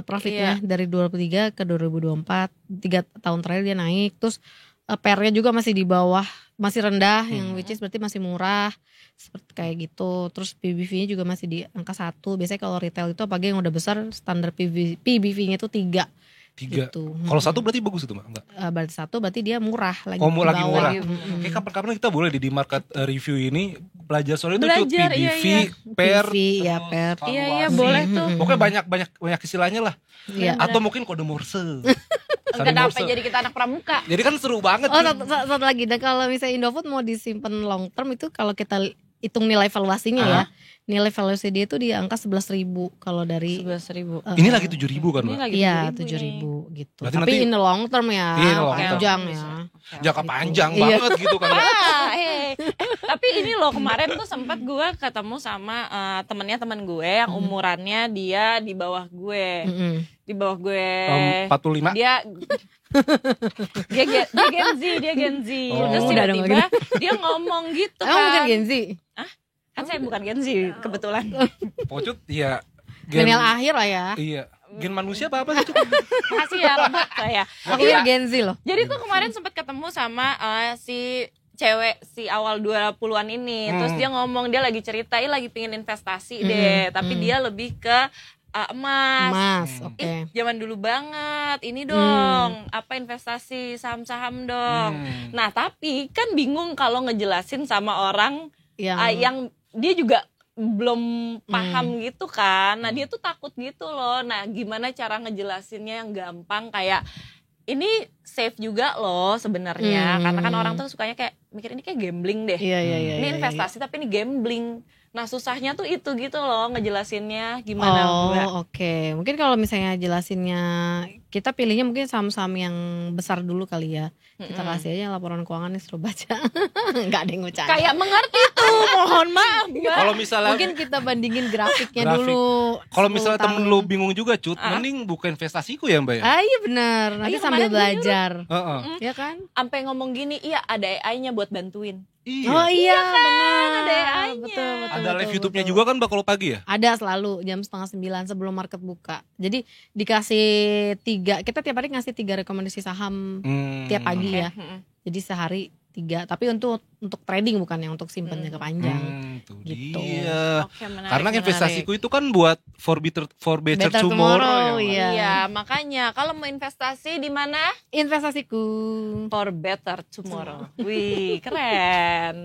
profitnya dari 2023 ke 2024. 3 tahun terakhir dia naik. Terus PR-nya juga masih di bawah, masih rendah, yang which is berarti masih murah. Seperti kayak gitu. Terus PBV-nya juga masih di angka 1. Biasanya kalau retail itu apalagi yang udah besar, standar PBV-nya itu 3. 3. Gitu. Kalau 1 berarti bagus itu, Mbak? Enggak. Berarti 1 berarti dia murah lagi. Oh, di lagi bawah. murah. Oke, kapan-kapan kita boleh di market review ini belajar soal itu, cut. Belajar, PBV, iya. PER, PV, ya, PER. Iya, valuasi. boleh tuh. Pokoknya banyak istilahnya lah. Iya. Atau mungkin kode Morse. Kenapa jadi kita anak pramuka? Jadi kan seru banget. Oh, Cut. satu lagi. Dan kalau misalnya Indofood mau disimpan long term itu kalau kita hitung nilai valuasinya ya. Nilai valuasi dia itu di angka 11.000 kalau dari 11.000. Ini lagi 7.000 kan, Ini Mbak? lagi Iya 7.000 7.000 gitu. Berarti Tapi nanti- ini long term ya. Iya, long term. Panjang ya. Jangka panjang Iya. banget gitu kan. Tapi ini loh kemarin tuh sempat gue ketemu sama temen gue yang umurannya dia di bawah gue. Di bawah gue. 45. Dia Gen Z. Oh. Terus Udah dong, tiba-tiba dia ngomong gitu Emang bukan kan. Gen Z? Kan saya bukan Gen Z kebetulan. Pocut ya. Milenial akhir lah ya. Iya. Gen manusia apa sih? Cut? Makasih ya rebut saya. Aku Iya. Gen Z loh. Jadi tuh kemarin sempat ketemu sama si cewek si awal 20-an ini. Terus dia ngomong dia lagi cerita, lagi pingin investasi deh, tapi dia lebih ke emas. Emas, oke. Zaman dulu banget, ini dong, apa investasi saham-saham dong. Nah tapi kan bingung kalau ngejelasin sama orang yang dia juga belum paham gitu kan. Nah dia tuh takut gitu loh. Nah gimana cara ngejelasinnya yang gampang, kayak ini safe juga loh sebenarnya. Karena kan orang tuh sukanya kayak mikir ini kayak gambling deh. Ini investasi tapi ini gambling. Nah susahnya tuh itu gitu loh ngejelasinnya gimana Mbak? Oke. Mungkin kalau misalnya jelasinnya, kita pilihnya mungkin saham-saham yang besar dulu kali ya. Kita kasih aja laporan keuangannya, suruh baca. Enggak ada yang ngucapin. Kayak mengerti tuh, mohon maaf Mbak. Kalau misalnya Mungkin kita bandingin grafiknya dulu. Kalau misalnya 10 temen tahun. lu bingung juga Cut, mending buka investasiku ya Mbak ya. Iya benar. Nanti Iya, sambil kemarin gue belajar. Heeh. Ya kan? Sampai ngomong gini, iya ada AI-nya buat bantuin. Iya. Oh iya benar. ada AI-nya. Betul. Ada live YouTube-nya juga kan Mbak kalau pagi ya? Ada selalu jam 8:30 sebelum market buka. Jadi dikasih 3, kita tiap hari ngasih 3 rekomendasi saham tiap pagi ya. Jadi sehari 3, tapi untuk trading bukan yang untuk simpennya ke panjang. Tuh Gitu. dia. Oke, menarik, Karena menarik. investasiku itu kan buat for better Better tomorrow, tomorrow, ya. Mbak. Iya, makanya kalau mau investasi di mana? Investasiku. For better tomorrow. Wih, keren.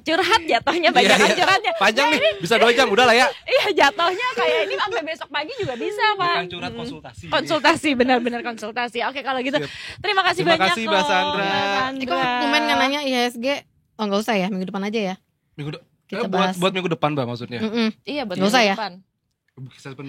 Curhat jatuhnya, banyak Iya. curhatnya. Panjang nih, bisa 2 jam udah lah ya. Iya, jatuhnya kayak ini sampai besok pagi juga bisa, Pak. Bukan curhat, konsultasi. Konsultasi, benar-benar konsultasi. Oke, kalau gitu. Siap. Terima kasih Terima banyak kasih, kok, Mbak Sandra. Mbak Sandra. Kok Kumen nggak nanya IHSG? Oh nggak usah ya, minggu depan aja ya. Kita Kita bahas. buat minggu depan Mbak maksudnya. Iya, betul. Nggak usah ya?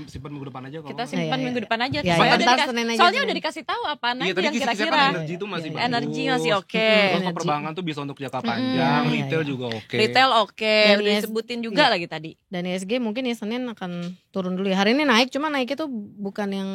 Simpan minggu depan aja kalau Kita mau. simpan Iya, minggu iya. depan aja. Ya, Soalnya, ya, udah ntar dikasih, Senin aja, soalnya Senin. udah dikasih tahu apa Iya, aja tadi yang kisi-kisinya kira-kira. kan energi itu masih bagus. Energi masih oke. Terus Energi. perbankan tuh bisa untuk jangka panjang, Iya, retail iya. juga oke. Retail oke, Dan udah IS disebutin juga iya. lagi tadi. Dan IHSG mungkin ya Senin akan turun dulu ya. Hari ini naik, cuma naiknya tuh bukan yang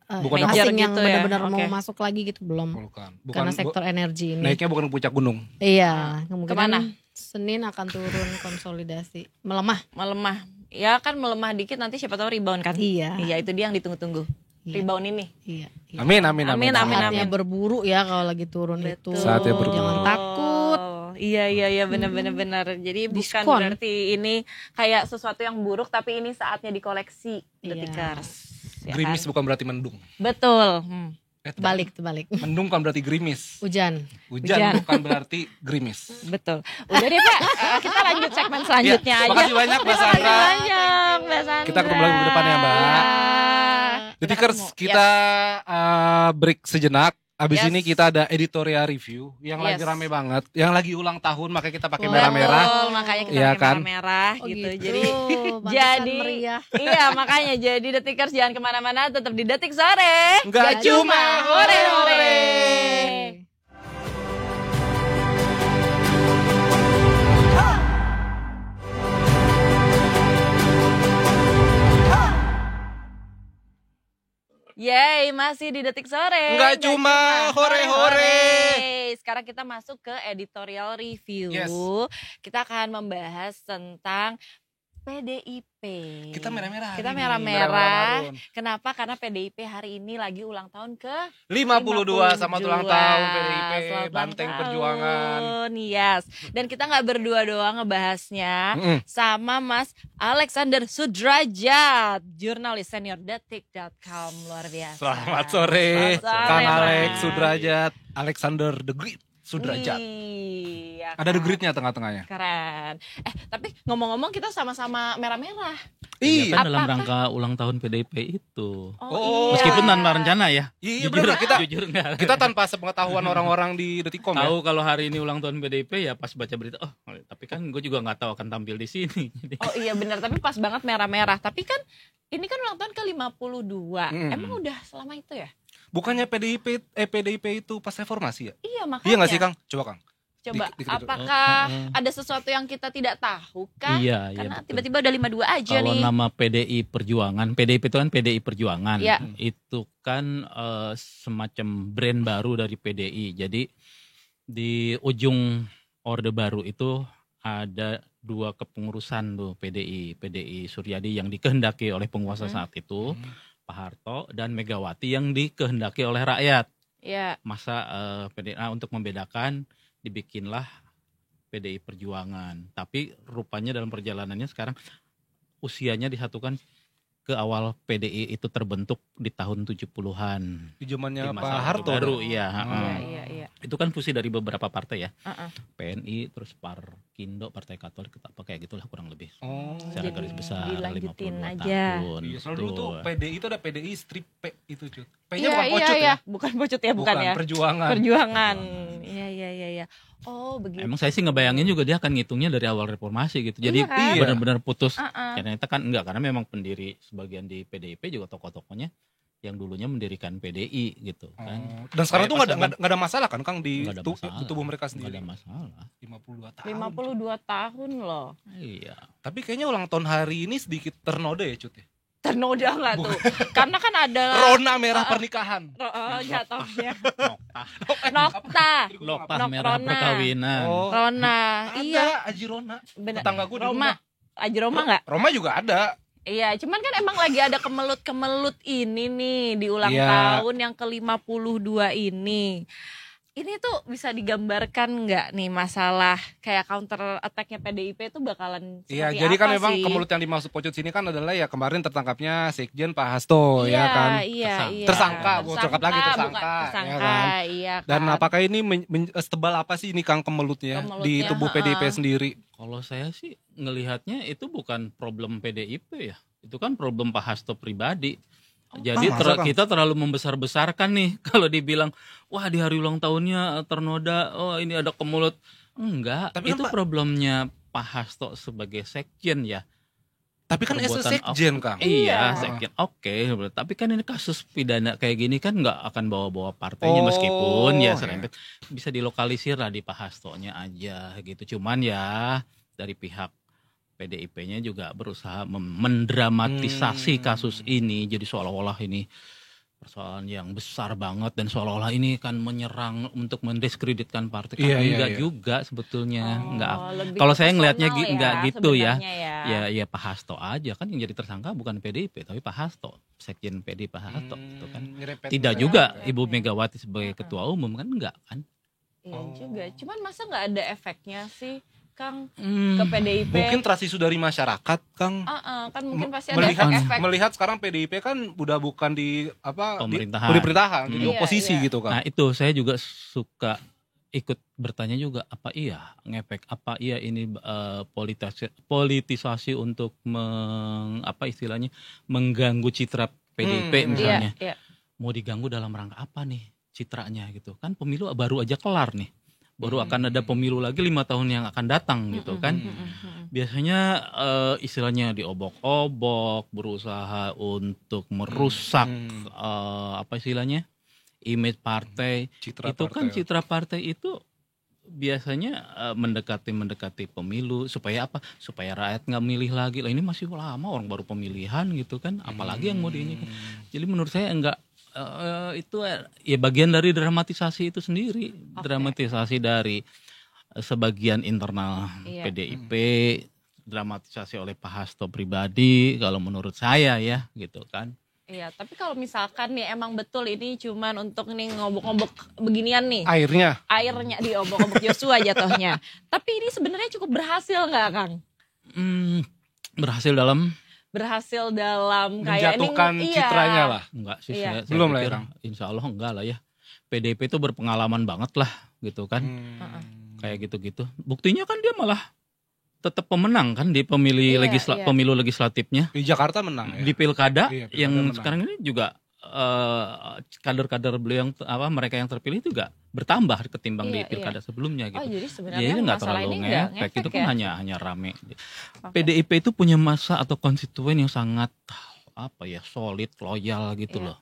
Bukan yang asing yang gitu ya, benar-benar mau oke. masuk lagi gitu, belum. Bukan. Karena sektor energi ini. Naiknya bukan ke puncak gunung. Iya, kemungkinan Kemana? Senin akan turun konsolidasi, melemah. Melemah. Ya kan melemah dikit nanti siapa tahu rebound kan. Iya. Iya, itu dia yang ditunggu-tunggu. Iya. Rebound ini. Iya. iya. Amin amin Amin, amin. amin, Saatnya amin. berburu ya kalau lagi turun itu. Saatnya berburu. Jangan takut. Iya benar. Jadi bukan Diskon. berarti ini kayak sesuatu yang buruk, tapi ini saatnya dikoleksi, Iya. detikers. Ya Gerimis kan? bukan berarti mendung. Betul. Terbalik. Mendung bukan berarti gerimis. Hujan. Hujan bukan berarti gerimis. Betul. Udah deh Pak, kita lanjut segmen selanjutnya Iya, aja. makasih banyak, Mbak Terima kasih Sandra. banyak Mbak Sandra. Kita ketemu lagi minggu depan ya, Mbak. Ya. Detikers, ketemu. kita break sejenak. Abis Yes. ini kita ada editorial review yang lagi Yes. rame banget, yang lagi ulang tahun makanya kita pakai Wah. merah-merah. Betul, makanya kita Iya pakai kan? merah-merah Oh gitu. gitu. Jadi Pantesan jadi meriah. iya makanya jadi Detikers jangan kemana-mana, tetap di Detik Sore. Nggak cuma hore-hore. Yeay, masih di Detik Sore. Nggak cuma hore-hore. Sekarang kita masuk ke editorial review. Yes. Kita akan membahas tentang PDIP. Kita merah-merah. Kita hari ini, merah-merah. marun. Kenapa? Karena PDIP hari ini lagi ulang tahun ke 52 sama ulang tahun PDIP, Selamat Banteng ulang Perjuangan. tahun, yes. Dan kita nggak berdua doang ngebahasnya Mm-mm. sama Mas Alexander Sudrajat, jurnalis senior detik.com, luar biasa. Selamat sore, Selamat sore, Kang Mas. Alex Sudrajat, Alexander the Great Sudrajat. Iya, Ada the kan? Great-nya tengah-tengahnya. Keren. Tapi ngomong-ngomong kita sama-sama merah-merah. Iya. Kan dalam rangka ulang tahun PDIP itu. Oh. iya. Meskipun tanpa rencana ya. Iya Jujur, benar, kita jujur enggak. kita tanpa sepengetahuan orang-orang di Detikcom ya. Tahu kalau hari ini ulang tahun PDIP ya pas baca berita. Oh, tapi kan gue juga nggak tahu akan tampil di sini. Jadi, Oh iya benar, tapi pas banget merah-merah. Tapi kan ini kan ulang tahun ke-52. Emang udah selama itu ya? Bukannya PDIP itu pas reformasi ya? Iya makanya. Iya nggak sih Kang? Coba Kang. Coba Dikit. apakah ada sesuatu yang kita tidak tahu kan? Iya, Karena betul. tiba-tiba udah 52 aja kalau nih. nama PDI Perjuangan, PDIP itu kan PDI Perjuangan. Iya. Itu kan semacam brand baru dari PDI. Jadi di ujung Orde Baru itu ada 2 kepengurusan tuh PDI Suryadi yang dikehendaki oleh penguasa saat itu, Pak Harto, dan Megawati yang dikehendaki oleh rakyat. Iya. Masa PDI untuk membedakan dibikinlah PDI Perjuangan. Tapi rupanya dalam perjalanannya sekarang usianya disatukan ke awal PDI itu terbentuk di tahun 70-an. Di zamannya Di Pak masa Harto. Orde Baru, iya. Iya. Itu kan fusi dari beberapa partai ya. Heeh. PNI, terus Parkindo, Partai Katolik, apa kayak gitulah kurang lebih. Oh. Secara Jadi garis besar dilanjutin 52 aja. tahun. Iya, soalnya dulu tuh Betul. PDI itu ada PDI strip P itu, Cut. P-nya Iya, bukan pocut ya. Bukan pocut ya, bukan ya. Perjuangan. Perjuangan. Iya. Oh, begitu. Emang saya sih ngebayangin juga dia akan ngitungnya dari awal reformasi gitu. Jadi Iya kan? benar-benar putus. Heeh. Ternyata kan enggak, karena memang pendiri sebagian di PDIP juga tokoh-tokohnya yang dulunya mendirikan PDI gitu kan. Oh. Dan sekarang tuh Kayak nggak ada masalah kan, Kang, di Nggak ada masalah. di tubuh mereka Nggak sendiri. ada masalah. 52 tahun. 52 tahun loh. Iya. Tapi kayaknya ulang tahun hari ini sedikit ternoda ya, Cut ya. Ternoda nggak tuh? Karena kan ada Rona merah pernikahan. jatuhnya. Nokta. Nokta. Nokta Nok- merah Rona. perkawinan. Oh. Rona. Ada Iya. Aji Rona. Bener. Tetangga gue di Roma. rumah. Aji Roma nggak? Roma juga ada. Iya, cuman kan emang lagi ada kemelut-kemelut ini nih di ulang Iya. tahun yang ke-52 ini. Ini tuh bisa digambarkan nggak nih masalah kayak counter attack-nya PDIP itu bakalan Iya, seperti jadi kan apa memang sih? kemelut yang dimaksud Pocut sini kan adalah ya kemarin tertangkapnya Sekjen Pak Hasto ya kan. Iya. Tersangka, gua cakap lagi tersangka, bukan tersangka, ya kan? iya kan. Dan apakah ini setebal apa sih ini Kang kemelutnya di Kemelutnya, tubuh PDIP heeh. sendiri? Kalau saya sih ngelihatnya itu bukan problem PDIP ya. Itu kan problem Pak Hasto pribadi. Jadi masa, Kang? kita terlalu membesar-besarkan nih kalau dibilang wah di hari ulang tahunnya ternoda, oh ini ada kemulut. Enggak, Tapi kan, itu Pak- problemnya Pak Hasto sebagai sekjen ya. Tapi kan Perbuatan Sekjen Kang. Iya, Iya. sekjen. Oke, tapi kan ini kasus pidana kayak gini kan nggak akan bawa-bawa partainya meskipun ya iya. serempet bisa dilokalisir lah di Pak Hastonya aja gitu. Cuman ya dari pihak PDIP-nya juga berusaha mendramatisasi kasus ini jadi seolah-olah ini persoalan yang besar banget dan seolah-olah ini kan menyerang untuk mendiskreditkan partai. Kan Iya, iya, enggak iya. juga sebetulnya, enggak. lebih Kalau ke saya ngelihatnya personal enggak gitu ya. sebenarnya Ya Pak Hasto aja kan yang jadi tersangka bukan PDIP tapi Pak Hasto, Sekjen PD Pak Hasto gitu kan. Tidak juga Ibu Megawati sebagai ketua umum kan enggak kan. Iya juga. Cuman masa nggak ada efeknya sih, Kang, Hmm. ke PDIP? Mungkin transisi dari masyarakat, Kang. kan mungkin pasti ada melihat efek-efek. melihat sekarang PDIP kan udah bukan di apa Pemerintahan. di pemerintahan, jadi Iya, oposisi iya. gitu kan. Nah itu saya juga suka ikut bertanya juga apa iya ngefek, apa iya ini politisasi untuk apa istilahnya mengganggu citra PDIP misalnya. Iya. Mau diganggu dalam rangka apa nih citranya gitu kan, pemilu baru aja kelar nih, baru akan ada pemilu lagi 5 tahun yang akan datang gitu kan. Biasanya istilahnya diobok-obok, berusaha untuk merusak apa istilahnya image partai. Citra Itu kan partai. citra partai itu biasanya mendekati pemilu supaya apa? Supaya rakyat nggak milih lagi. Lah ini masih lama orang baru pemilihan gitu kan, apalagi yang mau ini kan. Jadi menurut saya enggak itu ya bagian dari dramatisasi itu sendiri, dramatisasi dari sebagian internal Iya. PDIP, dramatisasi oleh Pak Hasto pribadi kalau menurut saya ya gitu kan. Iya, tapi kalau misalkan nih emang betul ini cuman untuk nih ngobok-ngobok beginian nih, airnya diobok-obok Joshua jatuhnya. Tapi ini sebenarnya cukup berhasil nggak, Kang? Berhasil dalam kayak menjatuhkan ini, citranya lah. enggak sih Iya. saya Belum lah ya, pikir, Kang? insya Allah enggak lah ya. PDIP itu berpengalaman banget lah gitu kan. Kayak gitu-gitu. Buktinya kan dia malah tetap pemenang kan di Iya, iya. pemilu legislatifnya. Di Jakarta menang ya. Di pilkada Iya, pilkada yang menang. sekarang ini juga kader-kader beliau yang mereka yang terpilih itu juga bertambah ketimbang Iya, di pilkada sebelumnya gitu. Oh, jadi sebenarnya Jadi nggak masalah terlalu ini nggak ngefek, itu kan ya? hanya rame. Oke. PDIP itu punya massa atau konstituen yang sangat apa ya, solid, loyal gitu Iya. loh.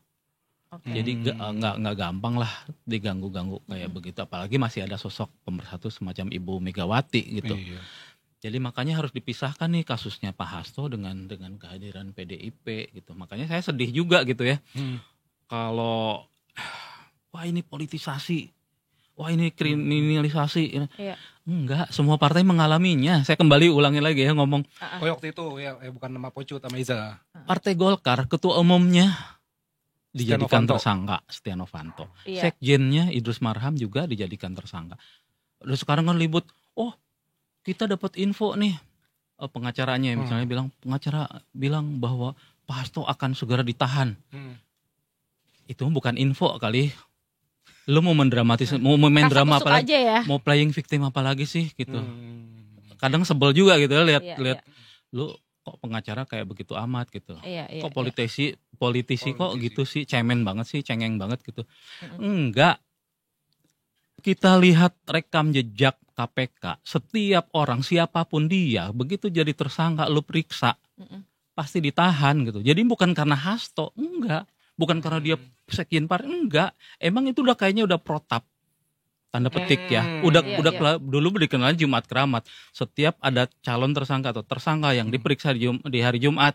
Oke. Jadi nggak gampang lah diganggu-ganggu kayak begitu. Apalagi masih ada sosok pemersatu semacam Ibu Megawati gitu. Iya. Jadi makanya harus dipisahkan nih kasusnya Pak Hasto dengan kehadiran PDIP gitu. Makanya saya sedih juga gitu ya. Kalau wah ini politisasi, wah ini kriminalisasi. Iya. Enggak, semua partai mengalaminya. Saya kembali ulangi lagi ya ngomong. Oh waktu itu ya bukan nama Pocut sama Iza. Partai Golkar, ketua umumnya dijadikan Novanto. tersangka Setia Novanto. Iya. Sekjennya Idrus Marham juga dijadikan tersangka. Udah sekarang kan ribut, oh kita dapat info nih, pengacaranya misalnya pengacara bilang bahwa Pak Hasto akan segera ditahan. Hmm. Itu bukan info kali. Lu mau mendramatis, mau main drama Kasak-kusuk apa lagi? aja ya. Mau playing victim apa lagi sih gitu. Hmm. Kadang sebel juga gitu ya lihat Iya. lu kok pengacara kayak begitu amat gitu. Iya, iya, Kok iya. politisi kok Politisi. gitu sih, cemen banget sih, cengeng banget gitu. Enggak. Kita lihat rekam jejak KPK, setiap orang siapapun dia, begitu jadi tersangka lu periksa, pasti ditahan gitu. Jadi bukan karena Hasto, enggak. Bukan karena dia sekian par, enggak. Emang itu udah kayaknya udah protap. Tanda petik ya. Udah Iya. dulu dikenal Jumat Keramat. Setiap ada calon tersangka atau tersangka yang diperiksa di hari Jumat,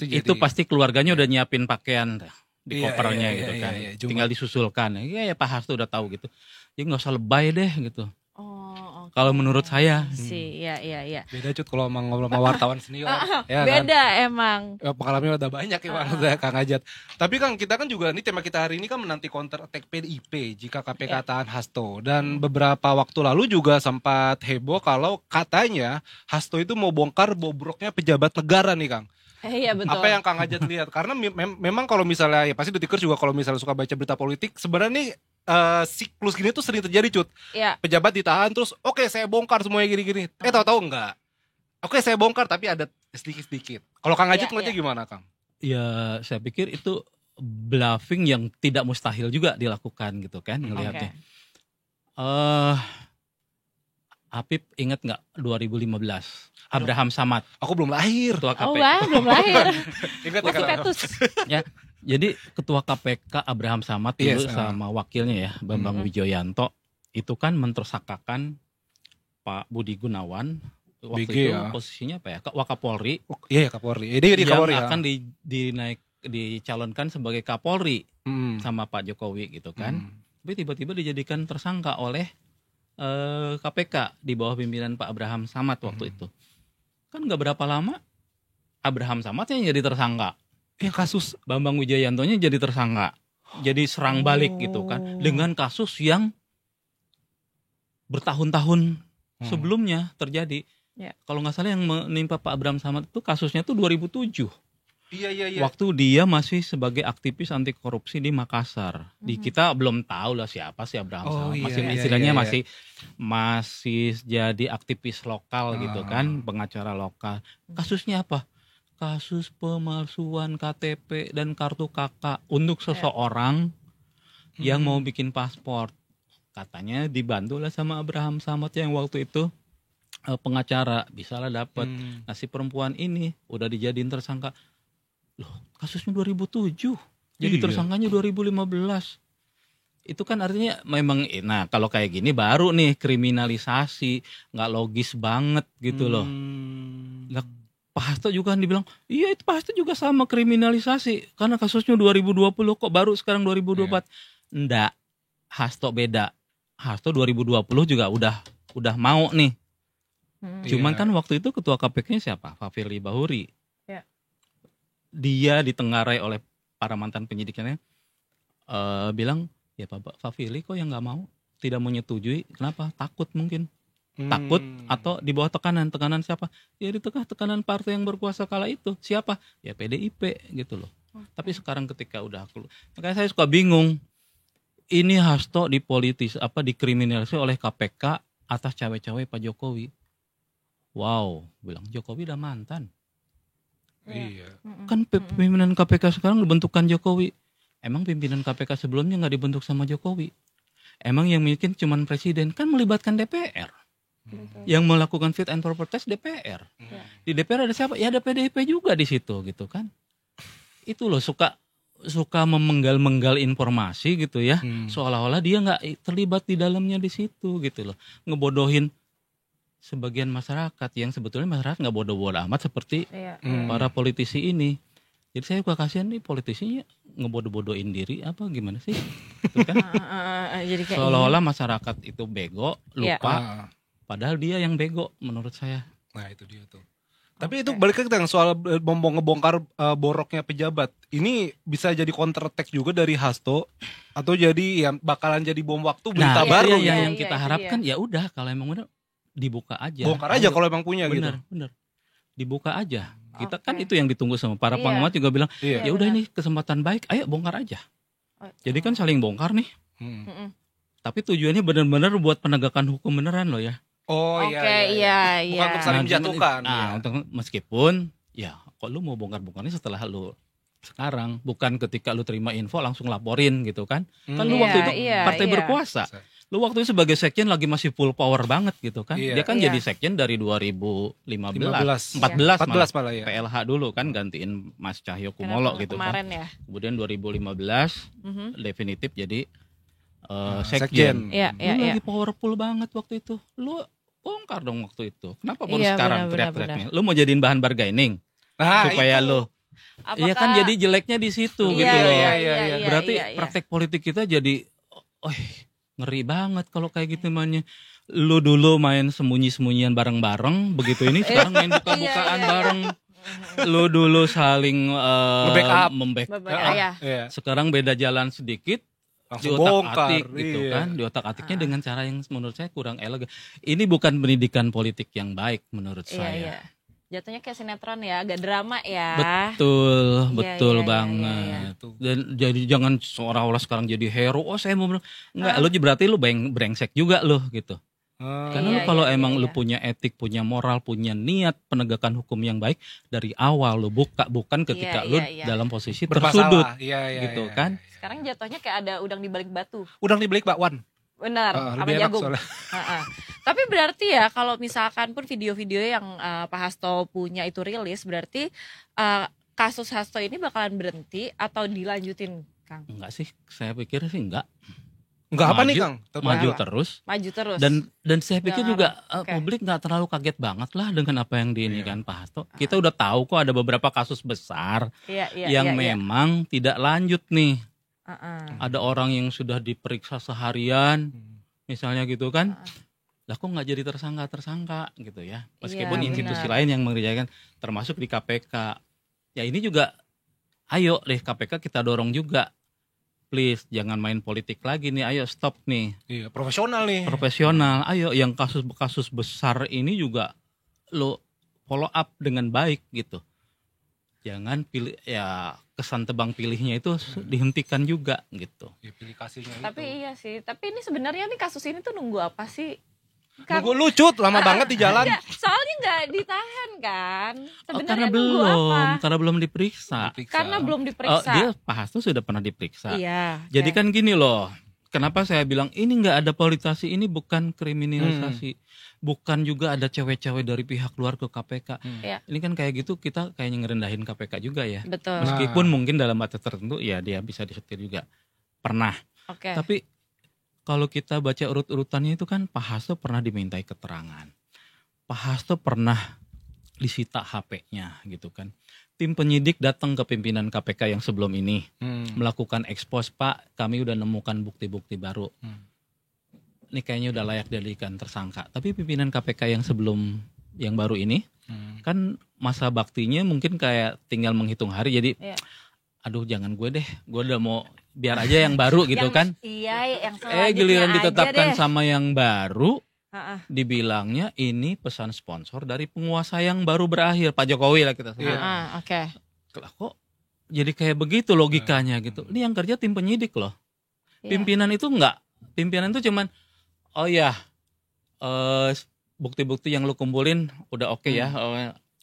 itu pasti keluarganya udah nyiapin pakaian di Iya, kopernya iya, gitu iya, kan. iya, Jumat. Tinggal disusulkan. Ya Pak Hasto udah tahu gitu. Jadi nggak usah lebay deh gitu. Oh, Kalau menurut saya. sih, iya. Beda Cut kalau ngobrol sama wartawan senior. Ya kan? Beda emang. Pengalamannya udah banyak ya Bang saya Kang Ajat. Tapi Kang kita kan juga ini tema kita hari ini kan menanti counter attack PDIP jika KPK tahan Hasto dan beberapa waktu lalu juga sempat heboh kalau katanya Hasto itu mau bongkar bobroknya pejabat negara nih Kang. Iya betul. Apa yang Kang Ajat lihat? Karena memang kalau misalnya ya pasti Detikers juga kalau misalnya suka baca berita politik sebenarnya nih siklus gini tuh sering terjadi Cut. Iya. Pejabat ditahan terus oke saya bongkar semuanya gini-gini. Tahu-tahu enggak. Oke saya bongkar tapi ada sedikit-sedikit. Kalau Kang Ajat ngeliatnya gimana Kang? Ya saya pikir itu bluffing yang tidak mustahil juga dilakukan gitu kan ngelihatnya. Apip ingat nggak 2015 Abraham Samad Aku belum lahir. ketua KPK. Oh wah, belum lahir. Ingat Masih Kang? fetus. Jadi ketua KPK Abraham Samad dulu Yes, sama wakilnya ya Bambang Wijoyanto itu kan mentersangkakan Pak Budi Gunawan waktu BG itu ya. posisinya apa ya Wakapolri Iya Kapolri. Ini di yang Kapolri ya. akan dicalonkan sebagai Kapolri Hmm. sama Pak Jokowi gitu kan. Hmm. Tapi tiba-tiba dijadikan tersangka oleh KPK di bawah pimpinan Pak Abraham Samad waktu itu. Kan nggak berapa lama Abraham Samad yang jadi tersangka. Ya kasus Bambang Wijoyantonya jadi tersangka. Jadi serang balik gitu kan. Dengan kasus yang bertahun-tahun sebelumnya terjadi. Ya. Kalau nggak salah yang menimpa Pak Abraham Samad itu kasusnya tuh 2007. Iya. Waktu dia masih sebagai aktivis anti korupsi di Makassar. Di kita belum tahu lah siapa sih Abraham Oh, Samad. iya, Masih iya, istilahnya iya. masih jadi aktivis lokal gitu kan, pengacara lokal. Kasusnya apa? Kasus pemalsuan KTP dan kartu KK untuk seseorang yang mau bikin paspor. Katanya dibantu lah sama Abraham Samad yang waktu itu pengacara, bisalah dapat. Nah si perempuan ini udah dijadiin tersangka. Loh, kasusnya 2007. Jadi Iya. tersangkanya 2015. Itu kan artinya memang, nah kalau kayak gini baru nih kriminalisasi, nggak logis banget gitu loh. Lah, Pak Hasto juga kan dibilang, iya itu Pak Hasto juga sama kriminalisasi karena kasusnya 2020 kok baru sekarang 2024. Enggak, Hasto beda. Hasto 2020 juga udah mau nih. Cuman kan waktu itu ketua KPK-nya siapa? Pak Firly Bahuri. Ya. Dia ditengarai oleh para mantan penyidiknya bilang, ya Pak Firly kok yang nggak mau, tidak menyetujui, kenapa? Takut mungkin. Takut atau di bawah tekanan siapa? Ya di tengah tekanan partai yang berkuasa kala itu. Siapa? Ya PDIP gitu loh. Tapi sekarang ketika udah makanya saya suka bingung. Ini Hasto dikriminalisasi oleh KPK atas cawe-cawe Pak Jokowi. Wow, bilang Jokowi udah mantan. Iya. Kan pimpinan KPK sekarang dibentukkan Jokowi. Emang pimpinan KPK sebelumnya nggak dibentuk sama Jokowi? Emang yang bikin cuman presiden? Kan melibatkan DPR. Yang melakukan fit and proper test DPR. Di DPR ada siapa? Ya ada PDIP juga di situ gitu kan. Itu loh suka memenggal-menggal informasi gitu ya. Seolah-olah dia nggak terlibat di dalamnya di situ gitu loh. Ngebodohin sebagian masyarakat yang sebetulnya masyarakat nggak bodoh-bodoh amat seperti para politisi ini. Jadi saya juga kasihan nih politisinya ngebodoh-bodohin diri apa gimana sih? Gitu kan? Jadi kayak Seolah-olah masyarakat itu bego, Iya. lupa. Padahal dia yang bego menurut saya. Nah itu dia tuh. Tapi itu balik lagi yang soal ngebongkar boroknya pejabat. Ini bisa jadi counter attack juga dari Hasto atau jadi yang bakalan jadi bom waktu berita Nah, baru. itu Ya. yang Iya, kita itu harapkan ya udah kalau emang udah dibuka aja. Bongkar aja kalau emang punya bener, gitu. bener. Dibuka aja. Kita Oke. kan itu yang ditunggu sama para Iya. pengamat juga bilang, Iya. ya udah benar. ini kesempatan baik, ayo bongkar aja. Oh, Jadi kan saling bongkar nih. Hmm. mm-mm. Tapi tujuannya benar-benar buat penegakan hukum beneran loh ya. Oh Oke, iya. iya. Bukan untuk saling Nah, menjatuhkan. Nah, Iya. untuk meskipun ya kok lu mau bongkar-bongkarnya setelah lu sekarang, bukan ketika lu terima info langsung laporin gitu kan. Kan lu Iya, waktu itu iya, partai iya. berkuasa. Lu waktu itu sebagai sekjen lagi masih full power banget gitu kan. Iya. Dia kan Iya. jadi sekjen dari 2015. 14 14 malah ya. PLH dulu kan gantiin Mas Cahyo Kumolo Kenapa gitu kan. kemarin ya. Kemudian 2015 Mhm. definitif jadi sekjen. sekjen. Iya, Lu iya, iya. lagi powerful banget waktu itu. Lu bongkar dong waktu itu. Kenapa baru Iya, sekarang benar, teriak-teriaknya? Lu mau jadiin bahan bargaining Nah, supaya itu. lu. Iya kan Apakah- jadi jeleknya di situ Iya, gitu loh. iya, Iya, iya. Berarti iya, iya. praktek politik kita jadi ngeri banget kalau kayak gitu mainnya. Lu dulu main sembunyi-sembunyian bareng-bareng, begitu ini sekarang main buka-bukaan Iya, iya. bareng. Lu dulu saling Nge-backup. Iya. Iya. Sekarang beda jalan sedikit, Langsung diotak-atik bongkar gitu iya. kan, diotak-atiknya dengan cara yang menurut saya kurang elegan. Ini bukan pendidikan politik yang baik menurut Iya, saya. iya. Jatuhnya kayak sinetron ya, agak drama ya. Betul, Iya, betul iya, iya, banget. Itu. Dan jadi jangan seolah-olah sekarang jadi hero. Oh saya mau enggak, lu berarti lu brengsek juga lu gitu. Karena Iya, lu kalau iya, emang iya, lu iya. punya etik, punya moral, punya niat penegakan hukum yang baik dari awal lu bukan ketika Iya, lu iya, iya. dalam posisi tersudut bermasalah. Iya, iya, gitu iya. kan. Sekarang jatuhnya kayak ada udang di balik batu. Udang di balik bakwan. Benar, sama lebih enak jagung. soalnya. Heeh. Tapi berarti ya kalau misalkan pun video-video yang Pak Hasto punya itu rilis, berarti kasus Hasto ini bakalan berhenti atau dilanjutin, Kang? Enggak sih, saya pikir sih enggak. Enggak apa Maju- nih, Kang? Tetap Maju apa? terus. Maju terus. Dan saya pikir Nggak juga Oke. publik nggak terlalu kaget banget lah dengan apa yang diinikan Iya. Pak Hasto. Kita udah tahu kok ada beberapa kasus besar iya, iya, yang iya, iya. memang tidak lanjut nih. Heeh. Ada orang yang sudah diperiksa seharian, misalnya gitu kan. Lah kok nggak jadi tersangka gitu ya. Meskipun Iya, institusi benar. lain yang mengerjakan, termasuk di KPK. Ya ini juga, ayo deh KPK kita dorong juga. Please jangan main politik lagi nih, ayo stop nih. Iya, profesional nih. Profesional, ayo yang kasus-kasus besar ini juga lo follow up dengan baik gitu. Jangan pilih ya kesan tebang pilihnya itu dihentikan juga gitu. Ya, pilih kasihnya Tapi itu. iya sih, tapi ini sebenarnya nih kasus ini tuh nunggu apa sih? Kang? Nunggu lucut lama banget di jalan. Enggak, soalnya nggak ditahan kan? Oh, Sebenarnya nunggu apa? karena belum diperiksa. Diperiksa. Karena belum Oh, diperiksa. dia Pak Hasto sudah pernah diperiksa. Iya. Jadi oke. kan gini loh, kenapa saya bilang ini nggak ada politisasi, ini bukan kriminalisasi, bukan juga ada cewek-cewek dari pihak luar ke KPK. Iya. Ini kan kayak gitu kita kayaknya ngerendahin KPK juga ya. Betul. Meskipun mungkin dalam batas tertentu ya dia bisa disetir juga. Pernah. Oke. Tapi kalau kita baca urut-urutannya itu kan Pak Hasto pernah dimintai keterangan. Pak Hasto pernah disita HP-nya gitu kan. Tim penyidik datang ke pimpinan KPK yang sebelum ini melakukan ekspos, Pak, kami udah nemukan bukti-bukti baru. Ini kayaknya udah layak dijadikan tersangka. Tapi pimpinan KPK yang sebelum yang baru ini kan masa baktinya mungkin kayak tinggal menghitung hari. Jadi Iya. aduh jangan gue deh, gue udah mau biar aja yang baru gitu Yang- kan. Iya, yang selanjutnya Giliran aja ditetapkan deh. sama yang baru, Heeh. dibilangnya ini pesan sponsor dari penguasa yang baru berakhir, Pak Jokowi lah kita sebut. Heeh, oke. Lah kok jadi kayak begitu logikanya gitu. Ini yang kerja tim penyidik loh. Iya. Pimpinan itu enggak. Pimpinan itu cuman oh ya bukti-bukti yang lu kumpulin udah oke ya.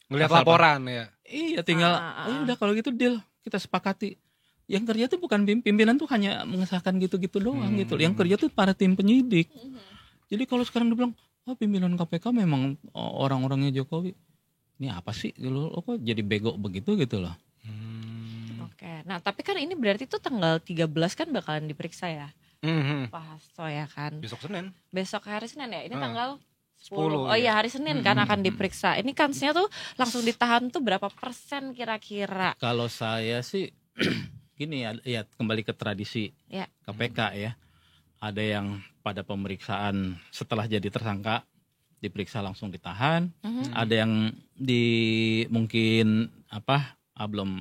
Ngelihat Asal laporan ya. Iya tinggal oh, udah kalau gitu deal kita sepakati. Yang kerja tuh bukan pimpinan tuh hanya mengesahkan gitu-gitu doang gitu. Yang kerja tuh para tim penyidik. Jadi kalau sekarang dibilang oh pimpinan KPK memang orang-orangnya Jokowi. Ini apa sih? Lo kok jadi bego begitu gitu loh. Oke. Nah, tapi kan ini berarti tuh tanggal 13 kan bakalan diperiksa ya. Pak Hasto ya kan. Besok Senin. Besok hari Senin ya. Ini Ah. tanggal 10, 10. Oh ya. iya, hari Senin kan akan diperiksa. Ini kansnya tuh langsung ditahan tuh berapa persen kira-kira? Kalau saya sih gini ya kembali ke tradisi Ya. KPK ya. Ada yang pada pemeriksaan setelah jadi tersangka diperiksa langsung ditahan. Ada yang mungkin belum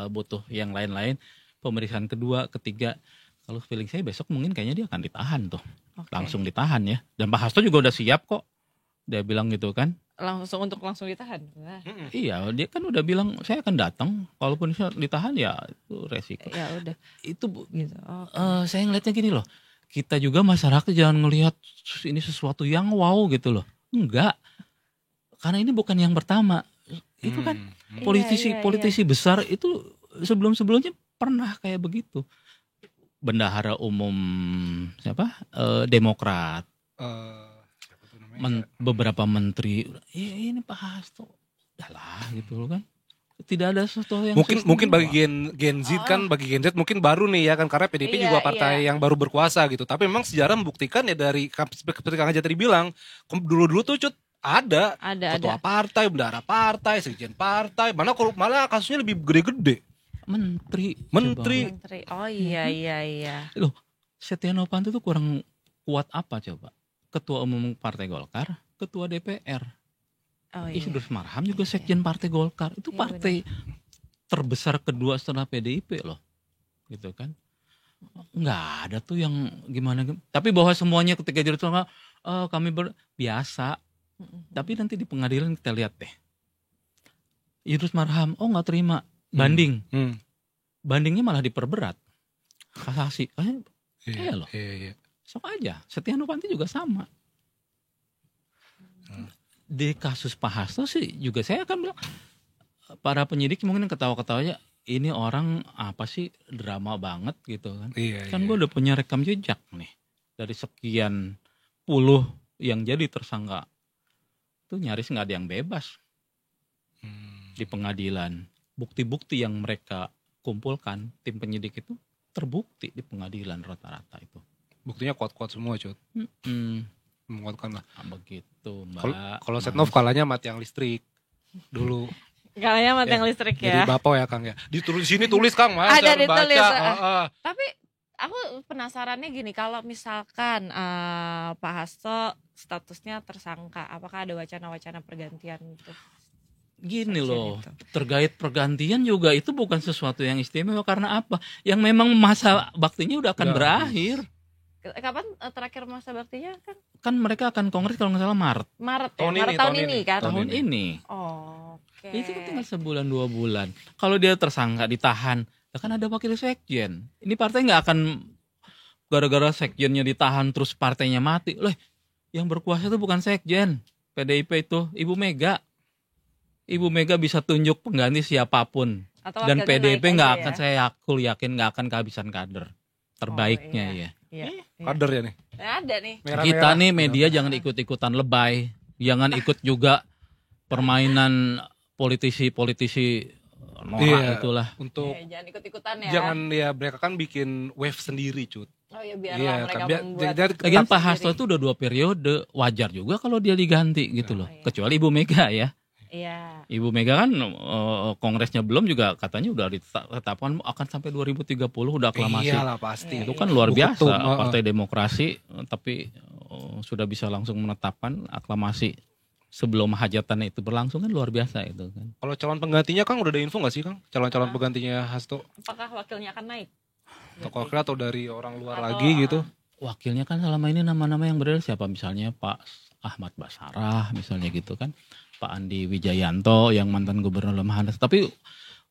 butuh yang lain-lain, pemeriksaan kedua, ketiga. Kalau feeling saya besok mungkin kayaknya dia akan ditahan tuh. Oke. Langsung ditahan ya. Dan Pak Hasto juga udah siap kok. Dia bilang gitu kan. langsung ditahan. Wah. Iya, dia kan udah bilang saya akan datang, kalaupun saya ditahan ya itu resiko. Ya udah Itu gitu. saya ngelihatnya gini loh, kita juga masyarakat jangan ngelihat ini sesuatu yang wow gitu loh. Enggak, karena ini bukan yang pertama. Itu kan politisi besar itu sebelum-sebelumnya pernah kayak begitu. Bendahara umum siapa? Demokrat. Siapa tuh namanya? Beberapa menteri, ini Pak Hasto, udahlah gitu loh kan. Tidak ada sesuatu yang Mungkin bagi Gen Z kan, bagi Gen Z mungkin baru nih ya kan, karena PDIP Iya, juga partai yang baru berkuasa gitu. Tapi memang sejarah membuktikan ya, dari seperti Kang Aja tadi bilang, dulu tuh ada ketua partai, bendahara partai, sekjen partai, malah kasusnya lebih gede-gede. menteri. Menteri. Oh iya. Loh, Setia Novanto itu kurang kuat apa coba? Ketua umum Partai Golkar, ketua DPR. Oh iya. Idrus Marham juga sekjen Partai Golkar. Itu Iya, partai terbesar kedua setelah PDIP loh. Gitu kan. Nggak ada tuh yang gimana. Tapi bahwa semuanya ketika jadi tersangka, kami biasa. Tapi nanti di pengadilan kita lihat deh. Idrus Marham, nggak terima. Banding. Bandingnya malah diperberat. Kasasi. Iya loh. Iya. Sok aja. Setia Novanto juga sama. Di kasus Pak Hasto sih juga saya akan bilang, para penyidik mungkin ketawa-ketawanya, ini orang apa sih, drama banget gitu kan. Iya. Kan gue udah punya rekam jejak nih. Dari sekian puluh yang jadi tersangka. Itu nyaris gak ada yang bebas di pengadilan. Bukti-bukti yang mereka kumpulkan, tim penyidik itu terbukti di pengadilan rata-rata itu. Buktinya kuat-kuat semua, Cut. Menguatkan lah. Begitu, Mbak. Kalau Setnov kalahnya mati yang listrik dulu. Kalahnya mati yang listrik ya. Jadi Bapak ya, Kang ya. Di sini tulis, Kang, Mas. Ada jangan ditulis. baca. Tapi aku penasarannya gini, kalau misalkan Pak Hasto statusnya tersangka, apakah ada wacana-wacana pergantian itu? Gini loh, Itu. terkait pergantian juga itu bukan sesuatu yang istimewa. Karena apa? Yang memang masa baktinya udah akan berakhir. Kapan terakhir masa baktinya kan? Kan mereka akan kongres kalau nggak salah Maret Tahun ini kan? tahun ini. Oh, oke. Itu kan tinggal sebulan 2 bulan. Kalau dia tersangka ditahan, ya kan ada wakil sekjen. Ini partai nggak akan gara-gara sekjennya ditahan terus partainya mati. Loh, yang berkuasa itu bukan sekjen. PDIP itu Ibu Mega. Ibu Mega bisa tunjuk pengganti siapapun. Atau Dan wakilnya PDIP naik nggak aja akan, ya? saya yakin nggak akan kehabisan kader terbaiknya ya. Iya. Kader ya nih. Ada nih. Kita nih media jangan ikut-ikutan lebay, jangan ikut juga permainan politisi norak itulah. Untuk Jangan ikut-ikutan ya. jangan ya, mereka kan bikin wave sendiri, Cut. Oh ya biarlah Iya, mereka kan. membuat. Lagian Pak Hasto itu udah 2 periode, wajar juga kalau dia diganti gitu loh. iya. Kecuali Ibu Mega ya. Iya. Ibu Mega kan kongresnya belum juga katanya udah ditetapkan akan sampai 2030 udah aklamasi. Iyalah pasti. Itu kan luar Bu biasa. Ketum, Partai Demokrasi tapi sudah bisa langsung menetapkan aklamasi sebelum hajatan itu berlangsung, kan luar biasa itu kan. Kalau calon penggantinya, Kang, udah ada info nggak sih, Kang? Calon-calon penggantinya Hasto? Apakah wakilnya akan naik? Tokoh wakil atau dari orang luar Atau, lagi gitu? Wakilnya kan selama ini nama-nama yang beredar siapa, misalnya Pak Ahmad Basarah misalnya gitu kan. Pak Andi Wijayanto yang mantan gubernur Lemhanas. Tapi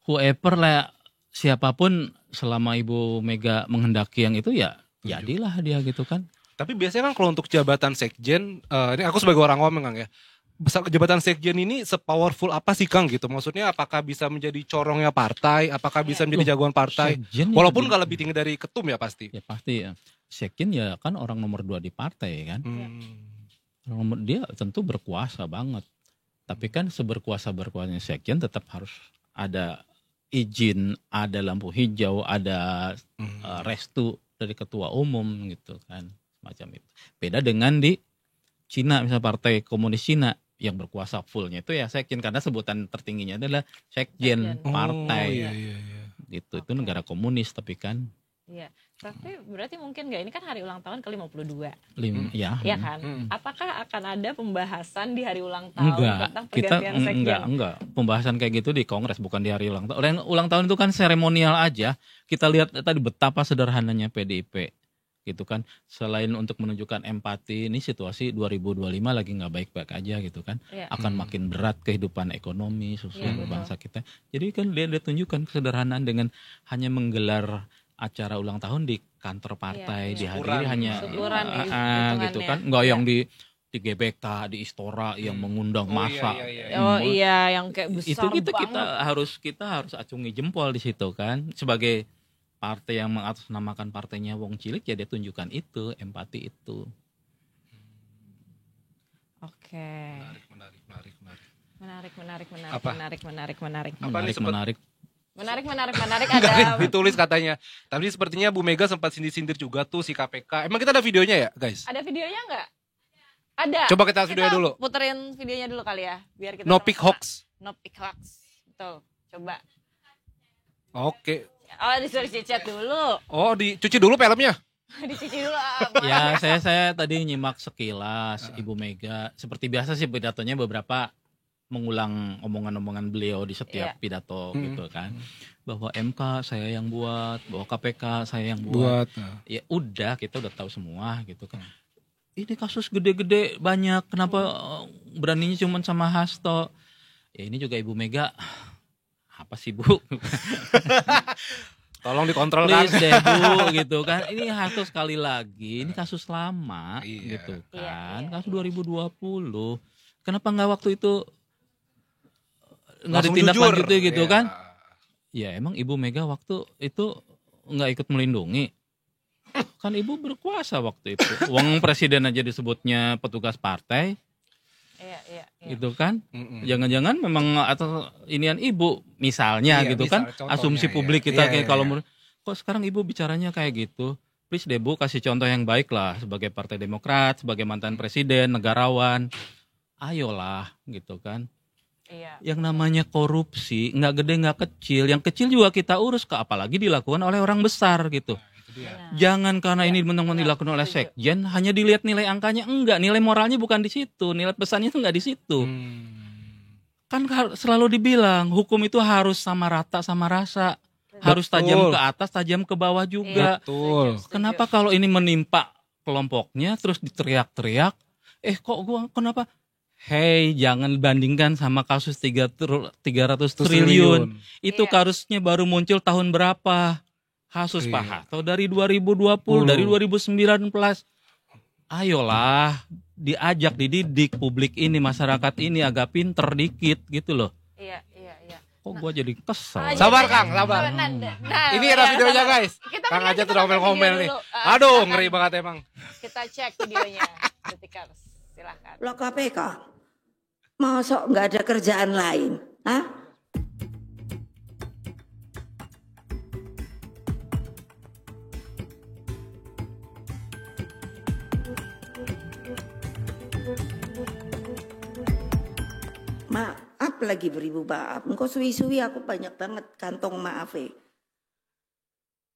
whoever lah, siapapun selama Ibu Mega menghendaki yang itu ya jadilah dia gitu kan. Tapi biasanya kan kalau untuk jabatan sekjen, ini aku sebagai orang awam, Kang ya, jabatan sekjen ini sepowerful apa sih, Kang gitu? Maksudnya apakah bisa menjadi corongnya partai? Apakah bisa menjadi jagoan partai? Sekjen Walaupun ya, nggak lebih tinggi dari ketum ya pasti. ya pasti ya. Sekjen ya kan orang nomor 2 di partai kan. Dia tentu berkuasa banget. Tapi kan seberkuasa-berkuasanya sekjen tetap harus ada izin, ada lampu hijau, ada restu dari ketua umum gitu kan, macam itu. Beda dengan di Cina, misalnya Partai Komunis Cina yang berkuasa fullnya itu ya sekjen, karena sebutan tertingginya adalah sekjen partai. Iya. Gitu. Itu negara komunis tapi kan. Iya. Tapi berarti mungkin nggak, ini kan hari ulang tahun ke-52. Ya. Iya kan? Apakah akan ada pembahasan di hari ulang tahun tentang pergantian sekjen? Enggak. Pembahasan kayak gitu di Kongres, bukan di hari ulang tahun. Ulang tahun itu kan seremonial aja. Kita lihat tadi betapa sederhananya PDIP gitu kan. Selain untuk menunjukkan empati, ini situasi 2025 lagi nggak baik-baik aja gitu kan. Iya. Akan makin berat kehidupan ekonomi sosial Iya, betul. bangsa kita. Jadi kan dia tunjukkan kesederhanaan dengan hanya menggelar acara ulang tahun di kantor partai, Iya. dihadiri hanya Syukuran di gitu hitungannya. kan, nggak Iya. yang di GBK, di Istora yang mengundang Oh, massa. iya. Oh iya, yang kayak besar Itu banget. kita harus acungi jempol di situ kan, sebagai partai yang mengatasnamakan partainya Wong Cilik, ya dia tunjukkan itu, empati itu. Oke. Menarik. Apa? Menarik. Ada. Ditulis katanya. Tapi sepertinya Bu Mega sempat sindir-sindir juga tuh si KPK. Emang kita ada videonya ya, guys? Ada videonya nggak? Ada. Coba kita videonya dulu. Puterin videonya dulu kali ya, biar kita No pick sama-sama. hoax. No pick hoax. Betul. Coba. Oke. Oh, disuruh cicet dulu. Oh, dicuci dulu filmnya. Dicuci dulu. Ya, saya tadi nyimak sekilas Ibu Mega. Seperti biasa sih pidatonya beberapa mengulang omongan-omongan beliau di setiap Iya. pidato gitu kan. Bahwa MK saya yang buat, bahwa KPK saya yang buat. Ya udah, kita udah tahu semua gitu kan. Ini kasus gede-gede banyak, kenapa beraninya cuma sama Hasto? Ya ini juga Ibu Mega, apa sih Bu? Tolong dikontrol kan. Please deh Bu, gitu kan. Ini Hasto sekali lagi, ini kasus lama Iya. gitu Iya. kan. Kasus 2020. Kenapa nggak waktu itu nggak Langsung ditindaklanjuti jujur. gitu Iya. kan? Ya emang Ibu Mega waktu itu nggak ikut melindungi. Kan Ibu berkuasa waktu itu. Wong presiden aja disebutnya petugas partai, Iya. gitu kan? Mm-mm. Jangan-jangan memang atau inian Ibu misalnya Iya, gitu misal, kan? contohnya, Asumsi iya. publik kita Iya, kayak iya, kalau iya. kok sekarang Ibu bicaranya kayak gitu? Please deh Bu, kasih contoh yang baik lah sebagai Partai Demokrat, sebagai mantan presiden, negarawan. Ayolah gitu kan. Iya. Yang namanya korupsi nggak gede nggak kecil, yang kecil juga kita urus, apalagi dilakukan oleh orang besar gitu. Benar. Jangan karena ini benar-benar benar, dilakukan oleh setuju. sekjen hanya dilihat nilai angkanya, enggak, nilai moralnya bukan di situ, nilai pesannya itu enggak di situ. Kan selalu dibilang hukum itu harus sama rata sama rasa, harus tajam ke atas, tajam ke bawah juga. Betul. Setuju. Kenapa kalau ini menimpa kelompoknya terus diteriak-teriak, kok gua kenapa? Hey, jangan bandingkan sama kasus 300 triliun. Itu Iya. kasusnya baru muncul tahun berapa? Kasus Iya. Pak Hasto dari 2020, dari 2019. Ayolah, diajak, dididik publik ini, masyarakat ini agak pinter dikit gitu loh. Iya. Kok gua jadi kesel. Sabar Kang, sabar. Ini ada videonya guys. Kita Kang mendingan aja kita tuh nonton ngomel video nih. dulu. Aduh, Silakan. ngeri banget emang. Kita cek videonya. Detikers, silahkan. Lo KPK, masuk nggak ada kerjaan lain? Hah? Maaf lagi beribu maaf. Engkau suwi-suwi aku banyak banget kantong maaf.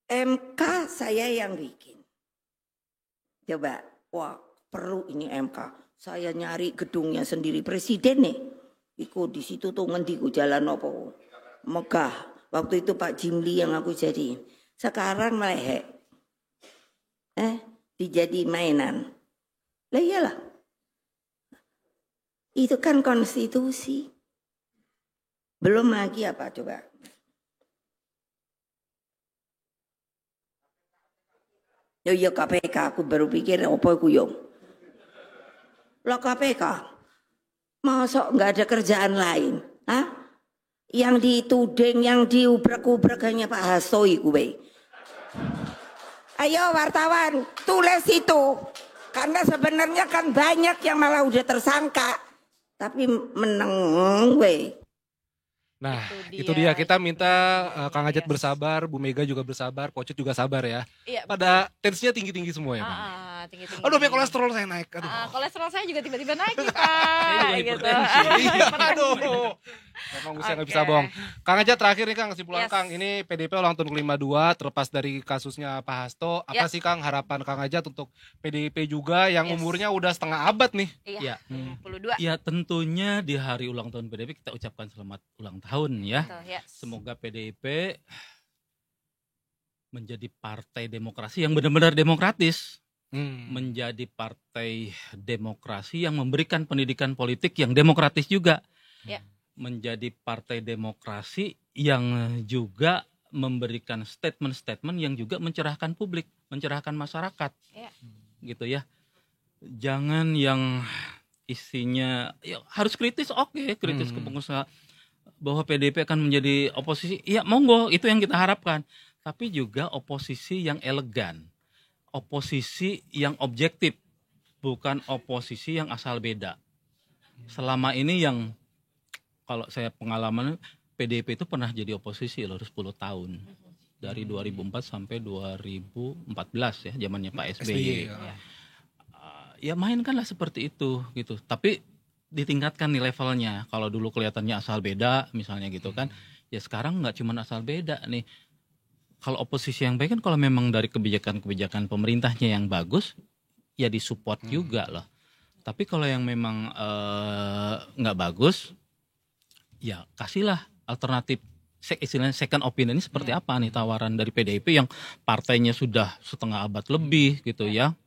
MK saya yang bikin. Coba, wah perlu ini MK. Saya nyari gedungnya sendiri presiden nih. Iku di situ tuh ngendiku jalan opo. Megah. Waktu itu Pak Jimli yang aku jadi. Sekarang melehek. Dijadi mainan. Lah iyalah. Itu kan konstitusi. Belum lagi apa coba. Ya KPK aku baru pikir apa iku yo. Lah KPK. Masa nggak ada kerjaan lain? Hah? Yang dituding, yang diubrek-ubrek hanya Pak Hasto iku we. Ayo wartawan, tulis itu. Karena sebenarnya kan banyak yang malah udah tersangka. Tapi meneng we. Nah, Itu itu dia. dia. Kita minta Kang Ajat Yes. bersabar, Bu Mega juga bersabar, Pocut juga sabar ya. Iya. Pada tensinya tinggi-tinggi semua ya, Bang. Tinggi-tinggi. Aduh, sampai kolesterol saya naik. Aduh. Kolesterol saya juga tiba-tiba naik nih, Pak. juga gitu. hipertensi. Aduh. Emang usia nggak Oke. bisa bohong. Kang Ajat terakhir nih Kang, kesimpulan Yes. Kang. Ini PDIP ulang tahun ke-52, terlepas dari kasusnya Pak Hasto. Apa Ya. sih Kang harapan Kang Ajat untuk PDIP juga yang Yes. umurnya udah setengah abad nih? Iya. Ya. 52. Ya tentunya di hari ulang tahun PDIP kita ucapkan selamat ulang tahun ya. Betul, yes. Semoga PDIP menjadi partai demokrasi yang benar-benar demokratis. Hmm. Menjadi partai demokrasi yang memberikan pendidikan politik yang demokratis juga. Ya. Menjadi partai demokrasi yang juga memberikan statement-statement yang juga mencerahkan publik, mencerahkan masyarakat. Ya. Gitu ya. Jangan yang isinya ya harus kritis, oke, kritis ke pengusaha bahwa PDIP akan menjadi oposisi. Ya monggo, itu yang kita harapkan. Tapi juga oposisi yang elegan. Oposisi yang objektif, bukan oposisi yang asal beda. Selama ini yang kalau saya pengalaman PDIP itu pernah jadi oposisi loh 10 tahun. Dari 2004 sampai 2014 ya, zamannya Pak SBY. Ya mainkanlah seperti itu gitu. Tapi ditingkatkan nih levelnya. Kalau dulu kelihatannya asal beda misalnya gitu kan. Ya sekarang nggak cuma asal beda nih. Kalau oposisi yang baik kan kalau memang dari kebijakan-kebijakan pemerintahnya yang bagus, ya disupport juga loh. Tapi kalau yang memang nggak bagus, ya kasihlah alternatif. Istilahnya second opinion ini seperti apa nih tawaran dari PDIP yang partainya sudah setengah abad lebih gitu ya.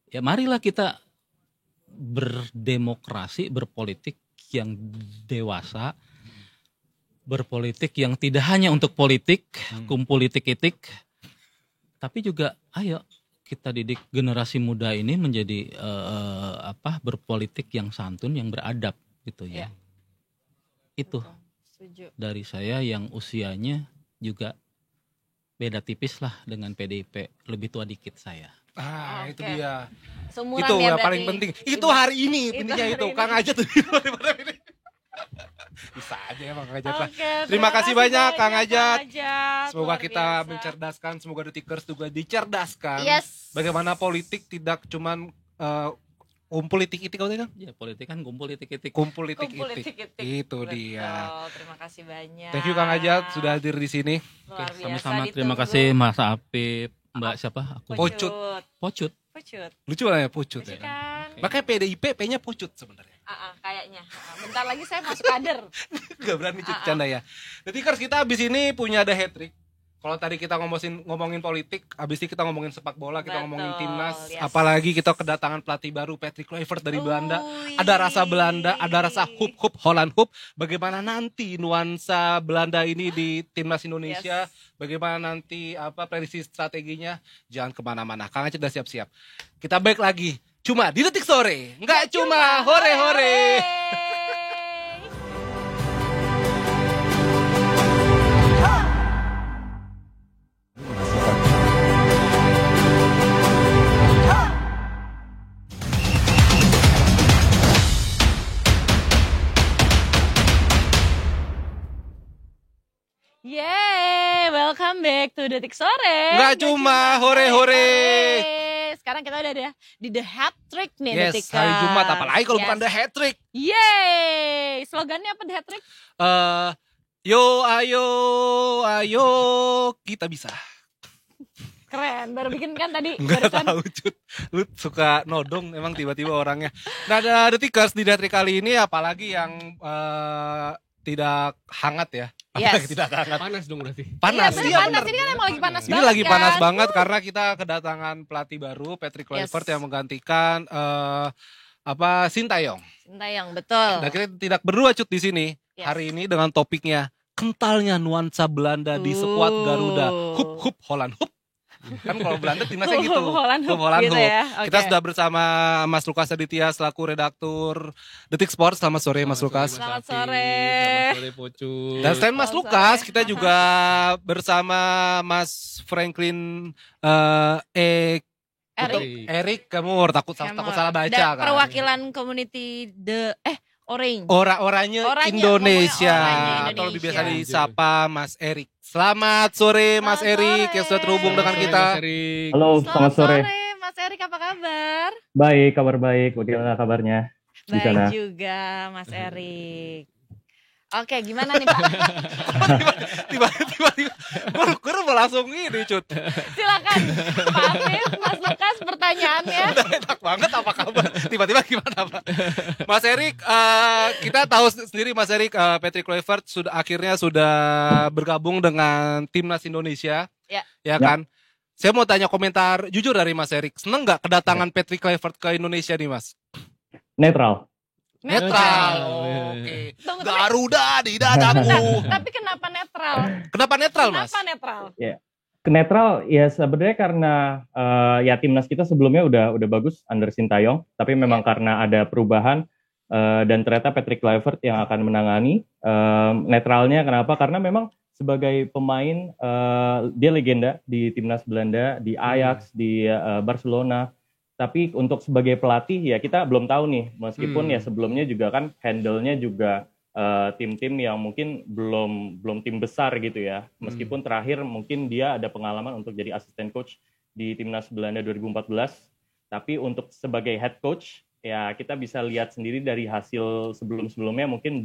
Ya marilah kita berdemokrasi, berpolitik yang dewasa. Berpolitik yang tidak hanya untuk politik, kumpulitik-itik, tapi juga ayo kita didik generasi muda ini menjadi berpolitik yang santun, yang beradab gitu ya. Itu Setuju. dari saya yang usianya juga beda tipis lah dengan PDIP, lebih tua dikit saya. Ah, itu Oke. dia. Seumuran Itu ya yang paling berarti. penting. Itu hari ini intinya hari itu. ini. Kang Ajat tuh daripada ini. Bisa aja emang Kang Ajat lah. Oke, Terima kasih banyak Kang Ajat. Semoga Luar kita biasa. mencerdaskan, semoga Detikers juga dicerdaskan. Yes. Bagaimana politik tidak cuman kumpul itik-itik kalau kan? Ya politik kan kumpul itik-itik. Kumpul Kumpul itik-itik. itik-itik. Itu dia. Betul, terima kasih banyak. Thank you Kang Ajat sudah hadir di sini. Luar biasa, Sama-sama terima ditunggu. kasih Mas Apip, Mbak siapa? Aku. Pucut. Pocut. Pucut. Lucu lah ya Pucut Lucu ya. kan? Makanya PDIP P-nya Pucut sebenarnya. Kayaknya. Bentar lagi saya masuk kader. Gak berani canda ya. Detikers kita abis ini punya ada hat-trick. Kalau tadi kita ngomongin politik, abis ini kita ngomongin sepak bola, kita Betul, ngomongin timnas, yes. apalagi kita kedatangan pelatih baru Patrick Kluivert dari Belanda. Ui. Ada rasa Belanda, ada rasa hup Holland hup. Bagaimana nanti nuansa Belanda ini di timnas Indonesia? Bagaimana nanti prediksi strateginya? Jangan kemana-mana. Kang Aceh udah siap-siap. Kita balik lagi. Cuma di Detik Sore, nggak cuma hore-hore. Yeay, welcome back to Detik Sore. Nggak cuma hore-hore. Sekarang kita udah ada di The Hat Trick nih, Yes, Detikers. hari Jumat apalagi kalau Yes. bukan the hat-trick. Yeay, slogannya apa The Hat Trick? Yo ayo kita bisa. Keren, baru bikin kan tadi. Enggak barusan. tahu Cut. Lu suka nodong emang tiba-tiba orangnya. Nah, ada Detikers di Detik kali ini apalagi yang tidak hangat ya. Apalagi Yes. tidak hangat. Panas dong berarti. Panas, Iya, iya panas. bener. Ini kan emang lagi panas Ini banget lagi kan? panas banget karena kita kedatangan pelatih baru Patrick Kluivert Yes. yang menggantikan Sintayong. Sintayong, betul. Dan kita tidak berdua Cut di sini Yes. hari ini dengan topiknya kentalnya nuansa Belanda di skuad Garuda. Hup Holland hup. Kan kalau Belanda timnasnya gitu. Holland Hup, Holland gitu hup. ya. Kita Oke. sudah bersama Mas Lukas Aditya selaku redaktur Detik Sport. Selamat sore Mas Lukas. Selamat sore. Selamat sore Pucut. Dan selain Mas Selamat Lukas, sore. kita juga bersama Mas Franklin Erik Kemur. Takut salah baca Dan kan. perwakilan community Orange. Oranye Oranye, Indonesia. ngomongnya Oranye Atau lebih biasa Indonesia. disapa Mas Erik. Selamat sore Mas Selamat Erik sore. yang sudah terhubung dengan Selamat kita. sore, Mas Erik. Halo, selamat sore. Mas Erik, apa kabar? Baik, kabar baik. Bagaimana kabarnya? Di sana. Baik juga, Mas Erik. Oke, gimana nih Pak? Tiba-tiba gue mau langsung ini Cut. Silakan, Pak Afif, Mas Lukas, pertanyaannya. Enak banget apa kabar? Tiba-tiba gimana Pak? Mas Erik, kita tahu sendiri Mas Erik, Patrick Kluivert akhirnya sudah bergabung dengan timnas Indonesia. Ya. ya kan? Saya mau tanya komentar jujur dari Mas Erik. Seneng nggak kedatangan Patrick Kluivert ke Indonesia nih, Mas? Netral. Netral. Oke. Garuda di dadaku. Tapi kenapa netral? Kenapa netral, Mas? Kenapa netral? Netral ya sebenarnya karena ya timnas kita sebelumnya udah bagus under Sintayong, tapi memang karena ada perubahan dan ternyata Patrick Kluivert yang akan menangani. Netralnya kenapa? Karena memang sebagai pemain dia legenda di timnas Belanda, di Ajax, di Barcelona. Tapi untuk sebagai pelatih ya kita belum tahu nih, meskipun ya sebelumnya juga kan handle-nya juga tim-tim yang mungkin belum tim besar gitu ya. Meskipun terakhir mungkin dia ada pengalaman untuk jadi asisten coach di timnas Belanda 2014. Tapi untuk sebagai head coach ya kita bisa lihat sendiri dari hasil sebelum-sebelumnya mungkin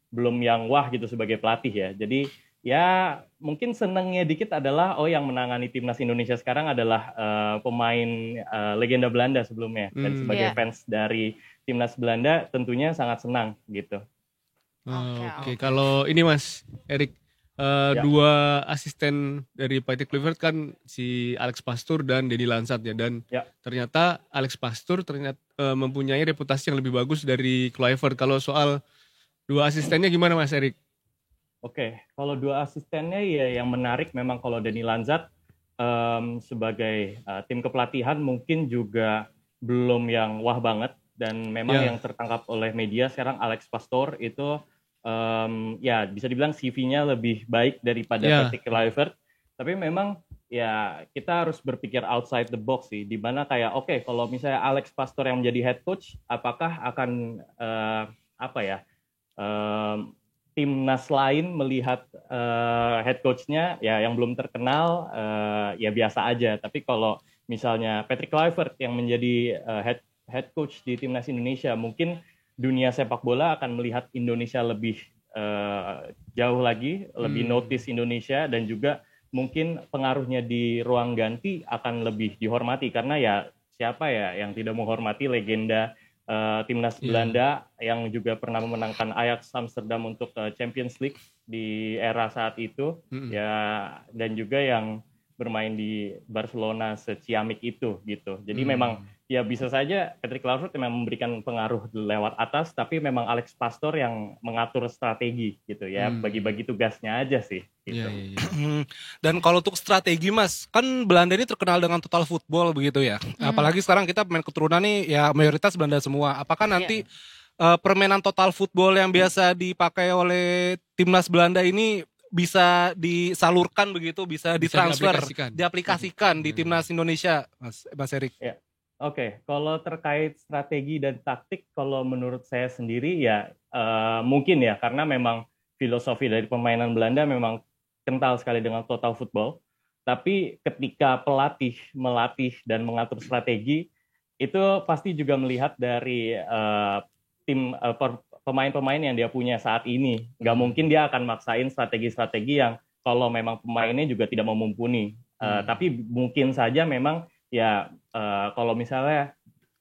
belum yang wah gitu sebagai pelatih ya. Jadi ya mungkin senangnya dikit adalah yang menangani timnas Indonesia sekarang adalah pemain legenda Belanda sebelumnya. Dan sebagai fans dari timnas Belanda tentunya sangat senang gitu. Oke. Kalau ini Mas Erik, dua asisten dari Patrick Kluivert kan si Alex Pastoor dan Denny Lansat ya, dan ternyata Alex Pastoor mempunyai reputasi yang lebih bagus dari Kluivert. Kalau soal dua asistennya gimana Mas Erik? Oke, kalau dua asistennya ya yang menarik memang kalau Denny Lansat sebagai tim kepelatihan mungkin juga belum yang wah banget, dan memang yang tertangkap oleh media sekarang Alex Pastoor itu ya bisa dibilang CV-nya lebih baik daripada Patrick Kluivert. Tapi memang ya kita harus berpikir outside the box sih, di mana kayak kalau misalnya Alex Pastoor yang menjadi head coach, apakah akan timnas lain melihat head coach-nya ya yang belum terkenal ya biasa aja. Tapi kalau misalnya Patrick Kluivert yang menjadi head coach di timnas Indonesia, mungkin dunia sepak bola akan melihat Indonesia lebih jauh lagi, lebih notice Indonesia, dan juga mungkin pengaruhnya di ruang ganti akan lebih dihormati, karena ya siapa ya yang tidak menghormati legenda timnas Belanda yang juga pernah memenangkan Ajax Amsterdam untuk Champions League di era saat itu ya, dan juga yang bermain di Barcelona seciamik itu gitu. Jadi memang ya bisa saja Patrick Kluivert memang memberikan pengaruh lewat atas, tapi memang Alex Pastoor yang mengatur strategi gitu ya, bagi-bagi tugasnya aja sih gitu. Dan kalau untuk strategi Mas, kan Belanda ini terkenal dengan total football begitu ya. Apalagi sekarang kita pemain keturunan nih ya mayoritas Belanda semua. Apakah nanti permainan total football yang biasa dipakai oleh timnas Belanda ini bisa disalurkan begitu, bisa ditransfer, diaplikasikan di timnas Indonesia, Mas Erik? Ya. Oke, kalau terkait strategi dan taktik, kalau menurut saya sendiri ya mungkin ya, karena memang filosofi dari permainan Belanda memang kental sekali dengan total football. Tapi ketika pelatih melatih dan mengatur strategi, itu pasti juga melihat dari pemain-pemain yang dia punya saat ini. Nggak mungkin dia akan maksain strategi-strategi yang kalau memang pemainnya juga tidak mumpuni. Tapi mungkin saja memang ya kalau misalnya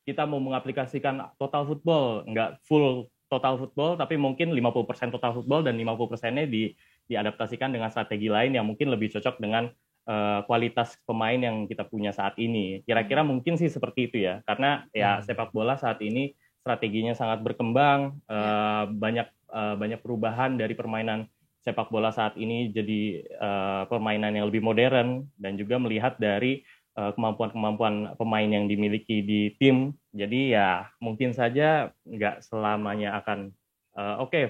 kita mau mengaplikasikan total football, nggak full total football, tapi mungkin 50% total football dan 50%-nya diadaptasikan dengan strategi lain yang mungkin lebih cocok dengan kualitas pemain yang kita punya saat ini. Kira-kira mungkin sih seperti itu ya, karena ya sepak bola saat ini strateginya sangat berkembang, banyak perubahan dari permainan sepak bola saat ini jadi permainan yang lebih modern, dan juga melihat dari kemampuan-kemampuan pemain yang dimiliki di tim. Jadi ya mungkin saja nggak selamanya akan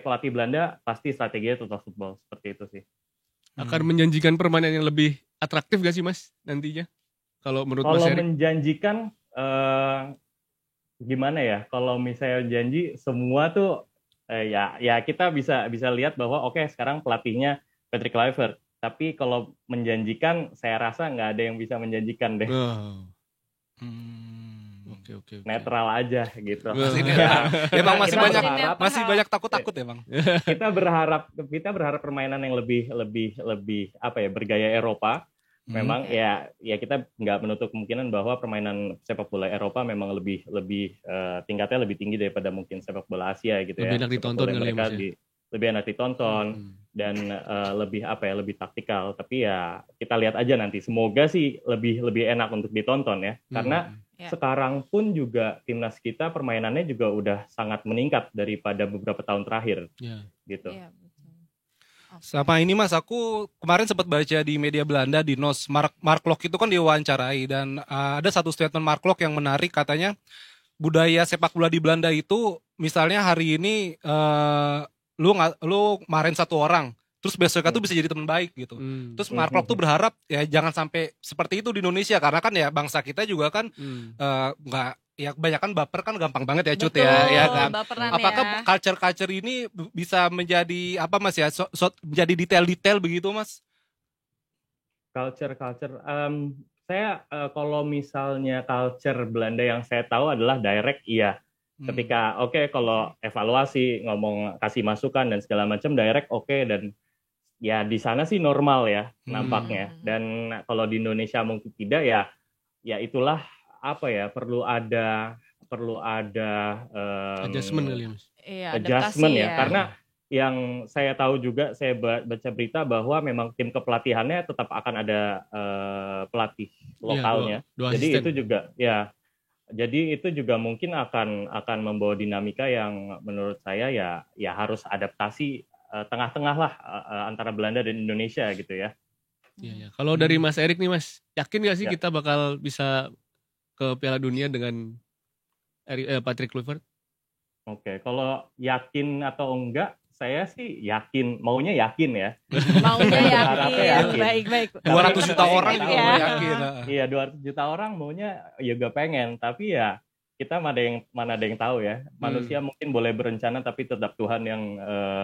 pelatih Belanda pasti strateginya total football, seperti itu sih. Akan menjanjikan permainan yang lebih atraktif gak sih Mas nantinya? Kalau menurut Mas Erik? Kalau menjanjikan gimana ya? Kalau misalnya janji semua tuh ya kita bisa lihat bahwa sekarang pelatihnya Patrick Kluivert. Tapi kalau menjanjikan, saya rasa nggak ada yang bisa menjanjikan deh. Oke. Netral aja gitu. Emang masih banyak takut-takut ya Bang. Kita berharap permainan yang lebih bergaya Eropa. Memang ya kita nggak menutup kemungkinan bahwa permainan sepak bola Eropa memang lebih tingkatnya lebih tinggi daripada mungkin sepak bola Asia gitu ya. Lebih enak ditonton kali ya Mas ya? Lebih enak ditonton. dan lebih lebih taktikal. Tapi ya kita lihat aja nanti. Semoga sih lebih enak untuk ditonton ya. Karena sekarang pun juga timnas kita permainannya juga udah sangat meningkat daripada beberapa tahun terakhir. Gitu. Sama ini Mas, aku kemarin sempat baca di media Belanda di NOS, Mark Klok itu kan diwawancarai dan ada satu statement Mark Klok yang menarik, katanya budaya sepak bola di Belanda itu misalnya hari ini lu marahin satu orang, terus besoknya tuh bisa jadi teman baik gitu. Terus Mark Klok tuh berharap ya jangan sampai seperti itu di Indonesia, karena kan ya bangsa kita juga kan nggak ya kebanyakan baper kan gampang banget ya Cut. Betul, ya kan. Apakah ya. culture ini bisa menjadi apa Mas ya, menjadi detail-detail begitu Mas? Culture, saya kalau misalnya culture Belanda yang saya tahu adalah direct, iya. Ketika kalau evaluasi, ngomong kasih masukan dan segala macam direct dan ya di sana sih normal ya nampaknya. Dan kalau di Indonesia mungkin tidak ya itulah perlu ada adjustment kali ya Mas. Adjustment ya. Karena yang saya tahu juga, saya baca berita bahwa memang tim kepelatihannya tetap akan ada pelatih lokalnya. Jadi itu juga mungkin akan membawa dinamika yang menurut saya ya harus adaptasi tengah-tengah lah antara Belanda dan Indonesia gitu ya. Iya. Kalau dari Mas Erik nih Mas, yakin gak sih kita bakal bisa ke Piala Dunia dengan Patrick Kluivert? Kalau yakin atau enggak, saya sih yakin, maunya yakin ya. Maunya yakin. Baik. 200 juta orang juga mau yakin. Iya, 200 juta orang maunya juga pengen, tapi ya kita mana ada yang tahu ya. Manusia mungkin boleh berencana, tapi tetap Tuhan yang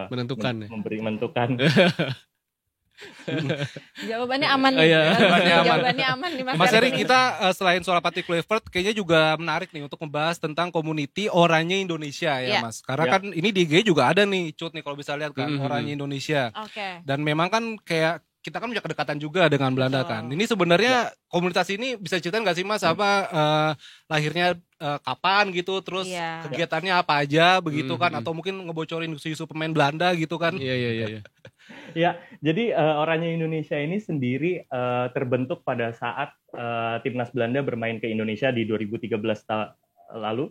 menentukan. menentukan. Jawabannya aman nih. Jawabannya aman nih Mas Eri, kita selain soal Patrick Kluivert kayaknya juga menarik nih untuk membahas tentang community oranye Indonesia ya Mas. Karena kan ini di IG juga ada nih Cut nih, kalau bisa lihat kan oranye Indonesia. Dan memang kan kayak kita kan punya kedekatan juga dengan Belanda kan. Ini sebenarnya komunitas ini bisa ceritain nggak sih Mas lahirnya kapan gitu, terus kegiatannya apa aja begitu kan, atau mungkin ngebocorin isu-isu pemain Belanda gitu kan? Iya. Ya, jadi oranye Indonesia ini sendiri terbentuk pada saat timnas Belanda bermain ke Indonesia di 2013 lalu.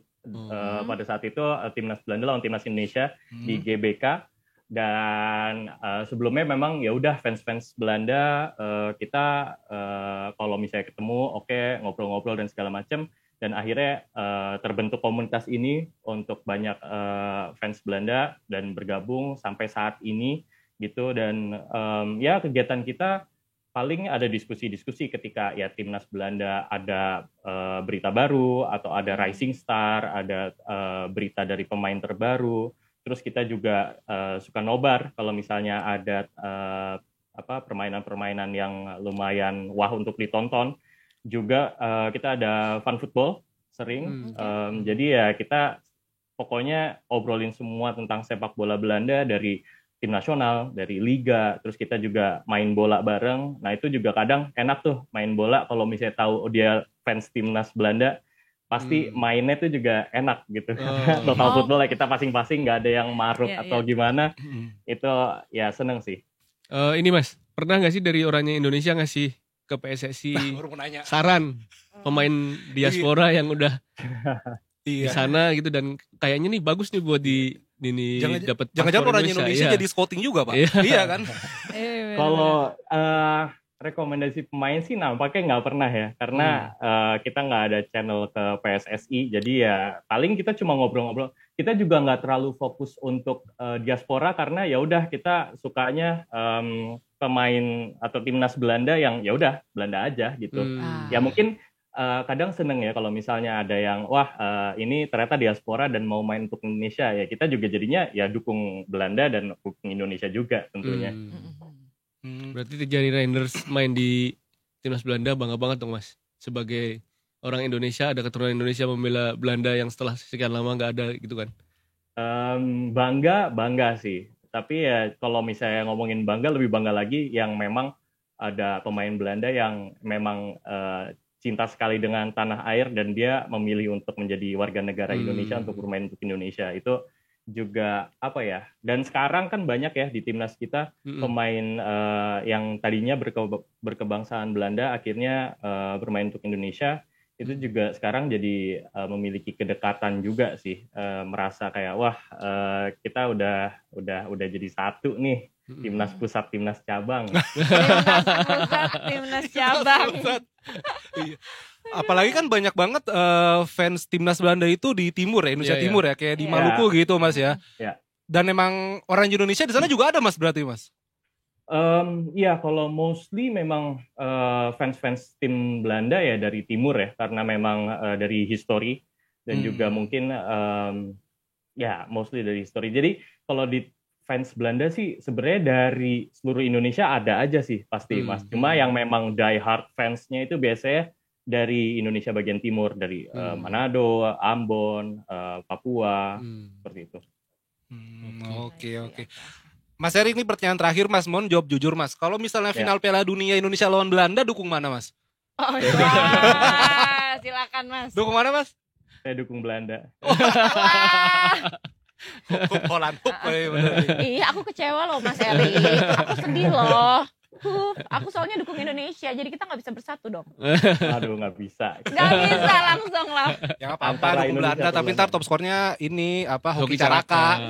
Pada saat itu timnas Belanda lawan timnas Indonesia di GBK. Dan sebelumnya memang ya udah fans Belanda kita kalau misalnya ketemu ngobrol-ngobrol dan segala macam, dan akhirnya terbentuk komunitas ini untuk banyak fans Belanda dan bergabung sampai saat ini gitu. Dan ya kegiatan kita paling ada diskusi-diskusi ketika ya timnas Belanda ada berita baru atau ada rising star, ada berita dari pemain terbaru. Terus kita juga suka nobar kalau misalnya ada permainan-permainan yang lumayan wah untuk ditonton. Juga kita ada fun football sering. Jadi ya kita pokoknya obrolin semua tentang sepak bola Belanda, dari tim nasional, dari liga. Terus kita juga main bola bareng. Nah itu juga kadang enak tuh main bola kalau misalnya tahu dia fans timnas Belanda. Pasti mainnya tuh juga enak gitu. Total football ya, kita pasing-pasing, nggak ada yang maruk atau gimana. Itu ya seneng sih. Ini Mas, pernah nggak sih dari orangnya Indonesia ngasih ke PSSI saran pemain diaspora yang udah di sana gitu, dan kayaknya nih bagus nih buat dapat jangan-jangan orangnya Indonesia jadi scouting juga Pak? Iya kan? Kalau rekomendasi pemain sih nampaknya nggak pernah ya, karena kita nggak ada channel ke PSSI, jadi ya paling kita cuma ngobrol-ngobrol. Kita juga nggak terlalu fokus untuk diaspora, karena ya udah kita sukanya pemain atau timnas Belanda yang ya udah Belanda aja gitu. Ya mungkin kadang seneng ya kalau misalnya ada yang ini ternyata diaspora dan mau main untuk Indonesia, ya kita juga jadinya ya dukung Belanda dan dukung Indonesia juga tentunya. Berarti Tijani Reinders main di timnas Belanda bangga banget dong Mas. Sebagai orang Indonesia, ada keturunan Indonesia membela Belanda yang setelah sekian lama nggak ada gitu kan? Bangga sih. Tapi ya kalau misalnya ngomongin bangga, lebih bangga lagi yang memang ada pemain Belanda yang memang cinta sekali dengan tanah air dan dia memilih untuk menjadi warga negara Indonesia untuk bermain untuk Indonesia. juga apa ya? Dan sekarang kan banyak ya di timnas kita pemain yang tadinya berkebangsaan Belanda akhirnya bermain untuk Indonesia. Itu juga sekarang jadi memiliki kedekatan juga sih, merasa kayak wah kita udah jadi satu nih, timnas pusat timnas cabang. Timnas cabang. Iya. Apalagi kan banyak banget fans timnas Belanda itu di timur ya, Indonesia Timur ya, kayak di Maluku gitu Mas ya. Dan emang orang Indonesia di sana juga ada Mas berarti Mas? Iya, kalau mostly memang fans-fans tim Belanda ya dari timur ya, karena memang dari history dan juga mungkin ya mostly dari history. Jadi kalau di fans Belanda sih sebenarnya dari seluruh Indonesia ada aja sih pasti Mas. Cuma yang memang die hard fansnya itu biasanya dari Indonesia bagian timur, dari Manado, Ambon, Papua, seperti itu. Oke. Mas Eri, ini pertanyaan terakhir Mas, mohon jawab jujur Mas. Kalau misalnya final Piala Dunia Indonesia lawan Belanda, dukung mana Mas? Oh iya, silakan Mas. Dukung mana Mas? Saya dukung Belanda. Holland Hoop. Iya, aku kecewa loh Mas Eri. Aku sedih loh. Aku soalnya dukung Indonesia, jadi kita nggak bisa bersatu dong. Aduh, nggak bisa. Nggak bisa langsung lah. Ya apa-apa dukung Belanda, tapi ntar top skornya ini apa Hoki Caraka.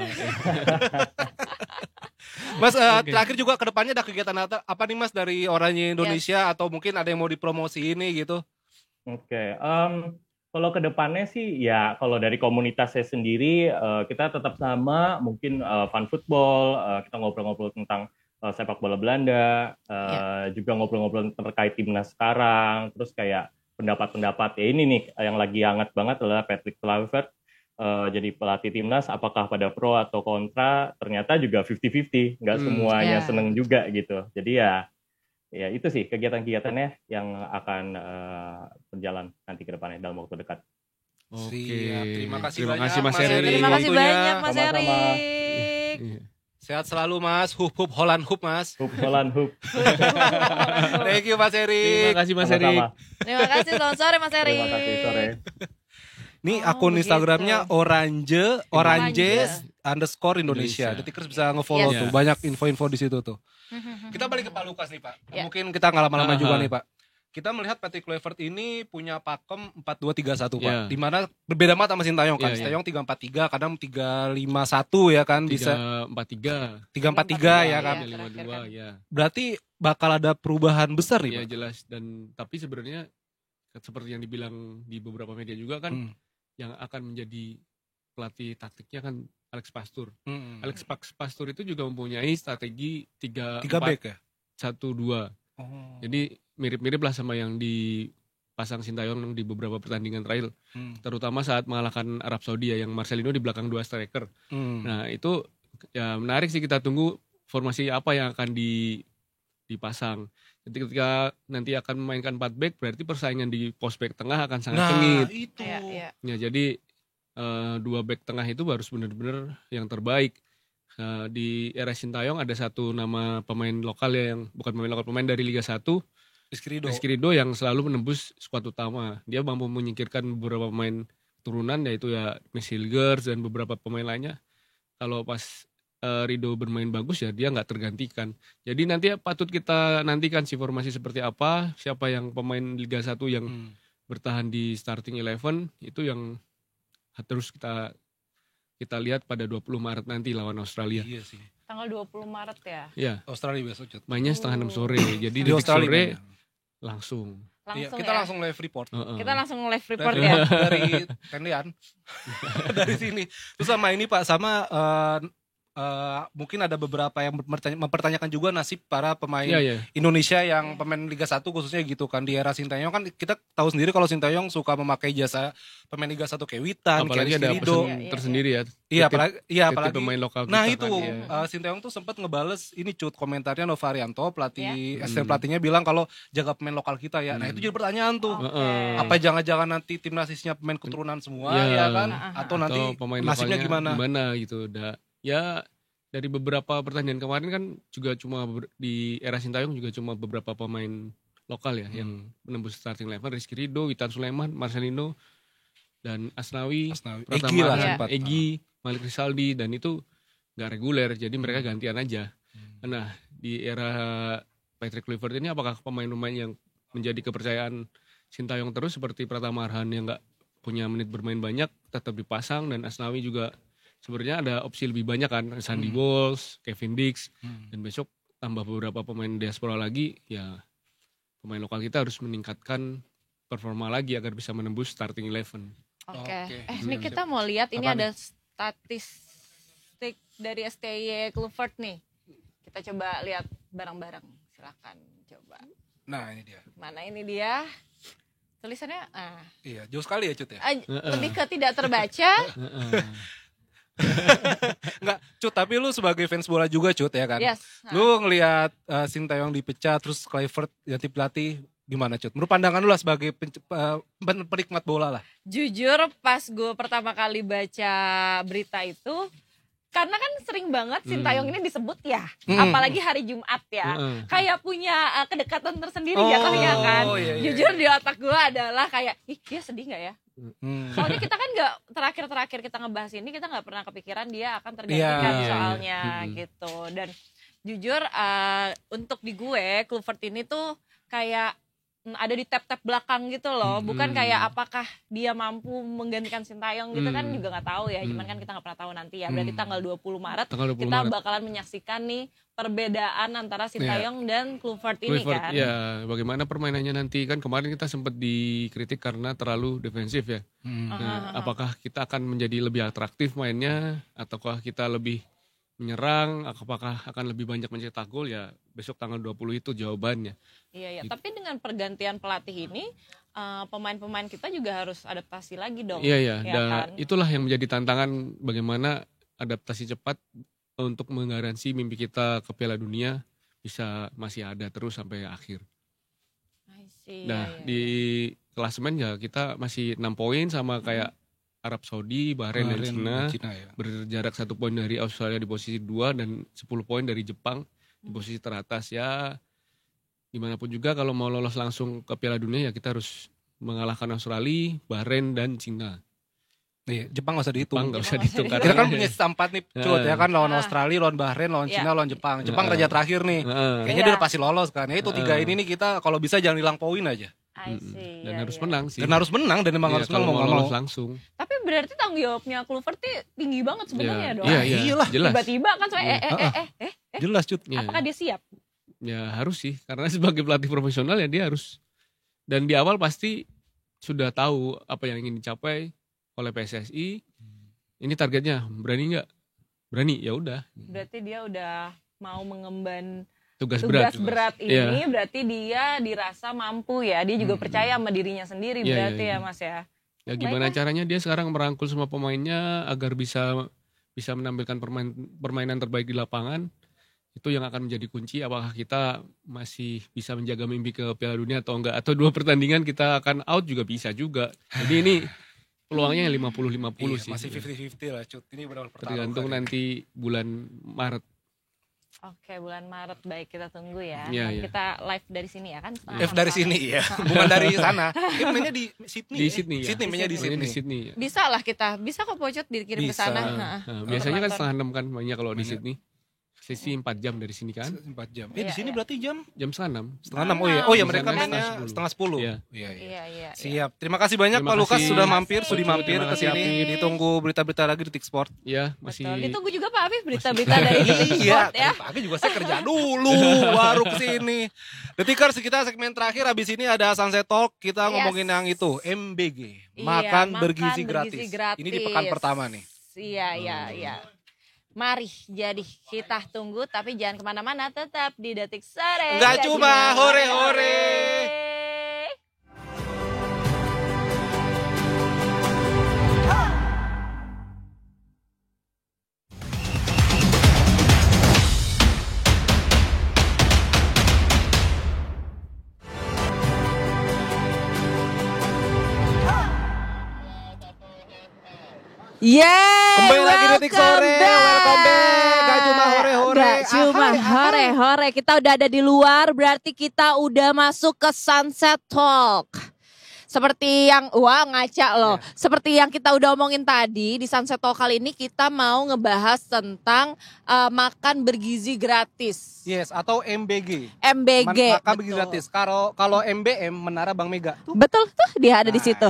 Mas, terakhir juga kedepannya ada kegiatan apa nih Mas dari Oranye Indonesia atau mungkin ada yang mau dipromosi ini gitu? Oke, kalau kedepannya sih ya kalau dari komunitas saya sendiri kita tetap sama, mungkin fun football, kita ngobrol-ngobrol tentang sepak bola Belanda, juga ngobrol-ngobrol terkait timnas sekarang, terus kayak pendapat-pendapat ya ini nih yang lagi hangat banget adalah Patrick Kluivert. Jadi pelatih timnas apakah pada pro atau kontra, ternyata juga 50-50, nggak semuanya seneng juga gitu. Jadi ya itu sih kegiatan-kegiatannya yang akan berjalan nanti ke depannya dalam waktu dekat. Siap. Terima kasih Mas Eri. Terima kasih banyak Mas Eri. Sehat selalu Mas, hup Holland Hoop Mas. Holland Hoop. Thank you Mas Eri. Terima kasih Mas Eri. Terima kasih, selamat sore Mas Eri. Terima kasih, sore. Ini akun Instagramnya orange_Indonesia. Detikers bisa ngefollow tuh, banyak info-info di situ tuh. Kita balik ke Pak Lukas nih Pak. Mungkin kita nggak lama-lama juga nih Pak. Kita melihat Patrick Kluivert ini punya pakem 4-2-3-1 Pak. Dimana berbeda banget sama Sintayong kan. Sintayong 3-4-3, kadang 3-5-1 ya kan. Bisa 3-4-3. 3-4-3 ya kan. 5-2 ya. Berarti bakal ada perubahan besar nih Pak. Ya jelas, dan tapi sebenarnya seperti yang dibilang di beberapa media juga kan, yang akan menjadi pelatih taktiknya kan Alex Pastur. Alex Pastur itu juga mempunyai strategi 3-4-1-2. Jadi mirip-mirip lah sama yang dipasang Sintayong di beberapa pertandingan terakhir. Terutama saat mengalahkan Arab Saudi ya, yang Marcelino di belakang 2 striker. Nah itu ya menarik sih, kita tunggu formasi apa yang akan dipasang. Jadi ketika nanti akan memainkan 4 back, berarti persaingan di pos back tengah akan sangat sengit. Itu. Ya, jadi 2 back tengah itu harus benar-benar yang terbaik. Di era Sintayong ada satu nama pemain lokal ya, yang bukan pemain lokal, pemain dari Liga 1, Rizky Ridho yang selalu menembus skuad utama. Dia mampu menyingkirkan beberapa pemain turunan, yaitu ya Miss Hilgers dan beberapa pemain lainnya. Kalau pas Ridho bermain bagus ya dia nggak tergantikan. Jadi nanti patut kita nantikan si formasi seperti apa, siapa yang pemain Liga 1 yang bertahan di starting 11, itu yang terus kita lihat pada 20 Maret nanti lawan Australia. Iya sih. Tanggal 20 Maret ya? Iya. Australia besok. Mainnya setengah 6 sore. Jadi di Australia sore langsung. Kita langsung live report. Kita langsung live report ya. Dari Tendian. Dari sini. Terus sama ini Pak, sama mungkin ada beberapa yang mempertanyakan juga nasib para pemain Indonesia yang pemain Liga 1 khususnya gitu kan. Di era Sintayong kan kita tahu sendiri kalau Sintayong suka memakai jasa pemain Liga 1 kayak Witan, apalagi ada pesan tersendiri ya. Apalagi pemain lokal. Nah itu Sintayong tuh sempat ngebales ini komentarnya Novarianto, pelatih asisten pelatihnya bilang kalau jaga pemain lokal kita ya. Nah itu jadi pertanyaan tuh. Apa jangan-jangan nanti tim nasisnya pemain keturunan semua ya kan? Atau nanti nasibnya gimana gitu. Ya dari beberapa pertandingan kemarin kan juga cuma di era Sintayong juga cuma beberapa pemain lokal ya yang menembus starting 11, Rizky Ridho, Witan Sulaiman, Marcelino, dan Asnawi. Egi lah sempat. Egi Malik Rizaldi, dan itu nggak reguler, jadi mereka gantian aja. Nah di era Patrick Kluivert ini apakah pemain-pemain yang menjadi kepercayaan Sintayong terus seperti Pratama Arhan yang nggak punya menit bermain banyak tetap dipasang, dan Asnawi juga sebenarnya ada opsi lebih banyak kan, Sandy Walsh, Kevin Dix, dan besok tambah beberapa pemain diaspora lagi, ya pemain lokal kita harus meningkatkan performa lagi agar bisa menembus starting 11. Oke. Ini kita mau lihat ini ada statistik dari STY Kluivert nih. Kita coba lihat bareng-bareng. Silakan coba. Nah, ini dia. Mana ini dia? Tulisannya Iya, jauh sekali ya Cut ya. Lebih ke tidak terbaca. Enggak, Cut, tapi lu sebagai fans bola juga Cut ya kan. Yes. Lu ngelihat Sintayong dipecat terus Kluivert ganti pelatih, gimana Cut? Menurut pandangan lu lah sebagai penikmat bola lah. Jujur pas gue pertama kali baca berita itu, karena kan sering banget Sintayong ini disebut ya, apalagi hari Jumat ya, kayak punya kedekatan tersendiri jatuhnya kan. Iya. Jujur di otak gue adalah kayak, ih dia sedih gak ya? Soalnya kita kan nggak terakhir kita ngebahas ini, kita nggak pernah kepikiran dia akan tergantikan soalnya gitu. Dan jujur untuk di gue Kluivert ini tuh kayak ada di tab-tab belakang gitu loh, bukan kayak apakah dia mampu menggantikan Sintayong gitu kan juga nggak tahu ya, cuman kan kita nggak pernah tahu nanti ya. Berarti tanggal 20 Maret kita bakalan menyaksikan nih perbedaan antara Sintayong dan Kluivert ini kan. Ya, bagaimana permainannya nanti, kan kemarin kita sempat dikritik karena terlalu defensif ya. Nah, apakah kita akan menjadi lebih atraktif mainnya, ataukah kita lebih menyerang, apakah akan lebih banyak mencetak gol, ya besok tanggal 20 itu jawabannya. Iya, gitu. Tapi dengan pergantian pelatih ini pemain-pemain kita juga harus adaptasi lagi dong. Iya, ya dan kan? itulah yang menjadi tantangan, bagaimana adaptasi cepat untuk menggaransi mimpi kita ke Piala Dunia bisa masih ada terus sampai akhir. Nah, di klasemen ya kita masih 6 poin sama kayak Arab Saudi, Bahrain dan Cina ya. Berjarak 1 poin dari Australia di posisi 2 dan 10 poin dari Jepang di posisi teratas. Ya gimana pun juga kalau mau lolos langsung ke Piala Dunia ya kita harus mengalahkan Australia, Bahrain dan Cina. Iya, Jepang gak usah dihitung. Kita kan punya sisa 4 nih Cut ya kan, lawan Australia, lawan Bahrain, lawan Cina, lawan Jepang. Jepang raja terakhir nih. Kayaknya dia udah pasti lolos kan. Ya itu 3 ini nih kita kalau bisa jangan hilang poin aja. Dan harus menang sih. Dan harus menang, dan emang harus menang mau lolos langsung. Tapi berarti tanggung jawabnya Kluivert tinggi banget sebenarnya dong. Iya lah, jelas. Tiba-tiba kan soalnya jelas Cut. Apakah dia siap? Ya harus sih, karena sebagai pelatih profesional ya dia harus. Dan di awal pasti sudah tahu apa yang ingin dicapai oleh PSSI. Ini targetnya, berani nggak? Berani, ya udah. Berarti dia udah mau mengemban tugas berat ini, berarti dia dirasa mampu ya. Dia juga percaya sama dirinya sendiri berarti ya Mas ya. Ya gimana caranya dia sekarang merangkul semua pemainnya agar bisa menampilkan permainan terbaik di lapangan. Itu yang akan menjadi kunci, apakah kita masih bisa menjaga mimpi ke Piala Dunia atau enggak. Atau 2 pertandingan kita akan out juga bisa juga. Jadi ini peluangnya 50-50 sih. Masih 50-50 lah Cut. Ini benar-benar pertarungan. Tergantung nanti bulan Maret. Oke, bulan Maret, baik, kita tunggu ya. Kita live dari sini ya kan? Live dari sini ya, bukan dari sana. Ini mainnya di Sydney. Di Sydney ya. Mainnya di Sydney. Bisa lah kita, bisa kok Pocot dikirim ke sana. Nah, biasanya kan 5:30 kan mainnya kalau di Sydney. Sisi 4 jam dari sini kan? 4 jam. Di sini berarti jam 5:30. 5:30. Oh iya, mereka mainnya 9:30. Iya. Siap. Terima kasih banyak Pak Lukas sudah mampir ke sini. Ditunggu berita-berita lagi di Detik Sport. Iya, masih. Betul. Ditunggu juga Pak Afif berita-berita dari Detik Sport ya. Pagi juga saya kerja dulu baru ke sini. Detikers, kita segmen terakhir, habis ini ada Sunset Talk, kita ngomongin yang itu, MBG, makan bergizi gratis. Ini di pekan pertama nih. Iya. Mari, jadi kita tunggu, tapi jangan kemana-mana, tetap di Detik Sore. Nggak cuma hore-hore. Kembali lagi di Detik Sore, welcome back. Gak cuma hore-hore. Kita udah ada di luar, berarti kita udah masuk ke Sunset Talk. seperti yang ngaca loh. Seperti yang kita udah omongin tadi di Sunset Talk kali ini kita mau ngebahas tentang makan bergizi gratis. Yes, atau MBG. MBG. Makan bergizi gratis. Kalau MBM Menara Bank Mega. Betul tuh dia ada di situ.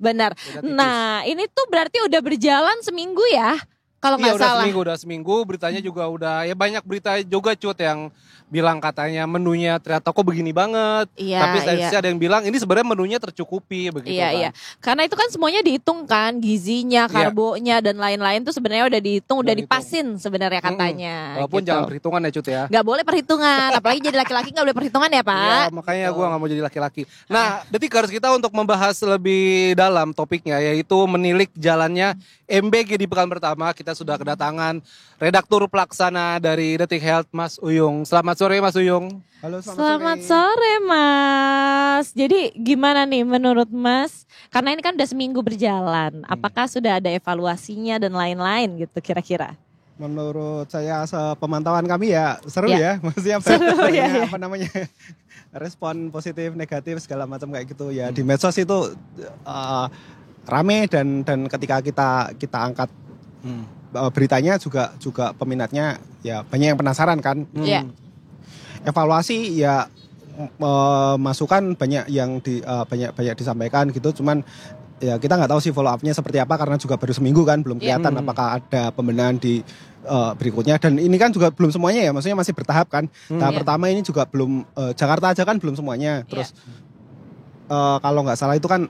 Benar. Nah, ini tuh berarti udah berjalan seminggu ya. Kalau nggak salah. Udah seminggu. Beritanya juga udah banyak berita juga Cut yang bilang katanya menunya ternyata kok begini banget. Iya, tapi ada yang bilang ini sebenarnya menunya tercukupi begitu kan. Iya. Karena itu kan semuanya dihitung kan, gizinya, karbonya dan lain-lain tuh sebenarnya udah dihitung, udah dipasin sebenarnya katanya. Walaupun gitu. jangan perhitungan ya Cut ya. Gak boleh perhitungan, apalagi jadi laki-laki gak boleh perhitungan ya Pak. Ya, makanya gue gak mau jadi laki-laki. Nah, Detikers kita untuk membahas lebih dalam topiknya yaitu menilik jalannya MBG di pekan pertama. Kita sudah kedatangan redaktur pelaksana dari Detik Health, Mas Uyung. Selamat sore Mas Uyung. Halo, Selamat sore Mas. Jadi gimana nih menurut Mas? Karena ini kan udah seminggu berjalan. Apakah sudah ada evaluasinya dan lain-lain gitu kira-kira? Menurut saya sepemantauan kami ya seru ya. Maksudnya apa namanya respon positif, negatif segala macam kayak gitu ya. Di medsos itu rame dan ketika kita angkat beritanya juga peminatnya ya banyak yang penasaran kan. Evaluasi ya masukan banyak yang banyak disampaikan gitu, cuman ya kita nggak tahu sih follow up-nya seperti apa karena juga baru seminggu kan, belum kelihatan apakah ada pembenahan di berikutnya, dan ini kan juga belum semuanya ya, maksudnya masih bertahap kan. Tahap pertama ini juga belum, Jakarta aja kan belum semuanya, terus kalau nggak salah itu kan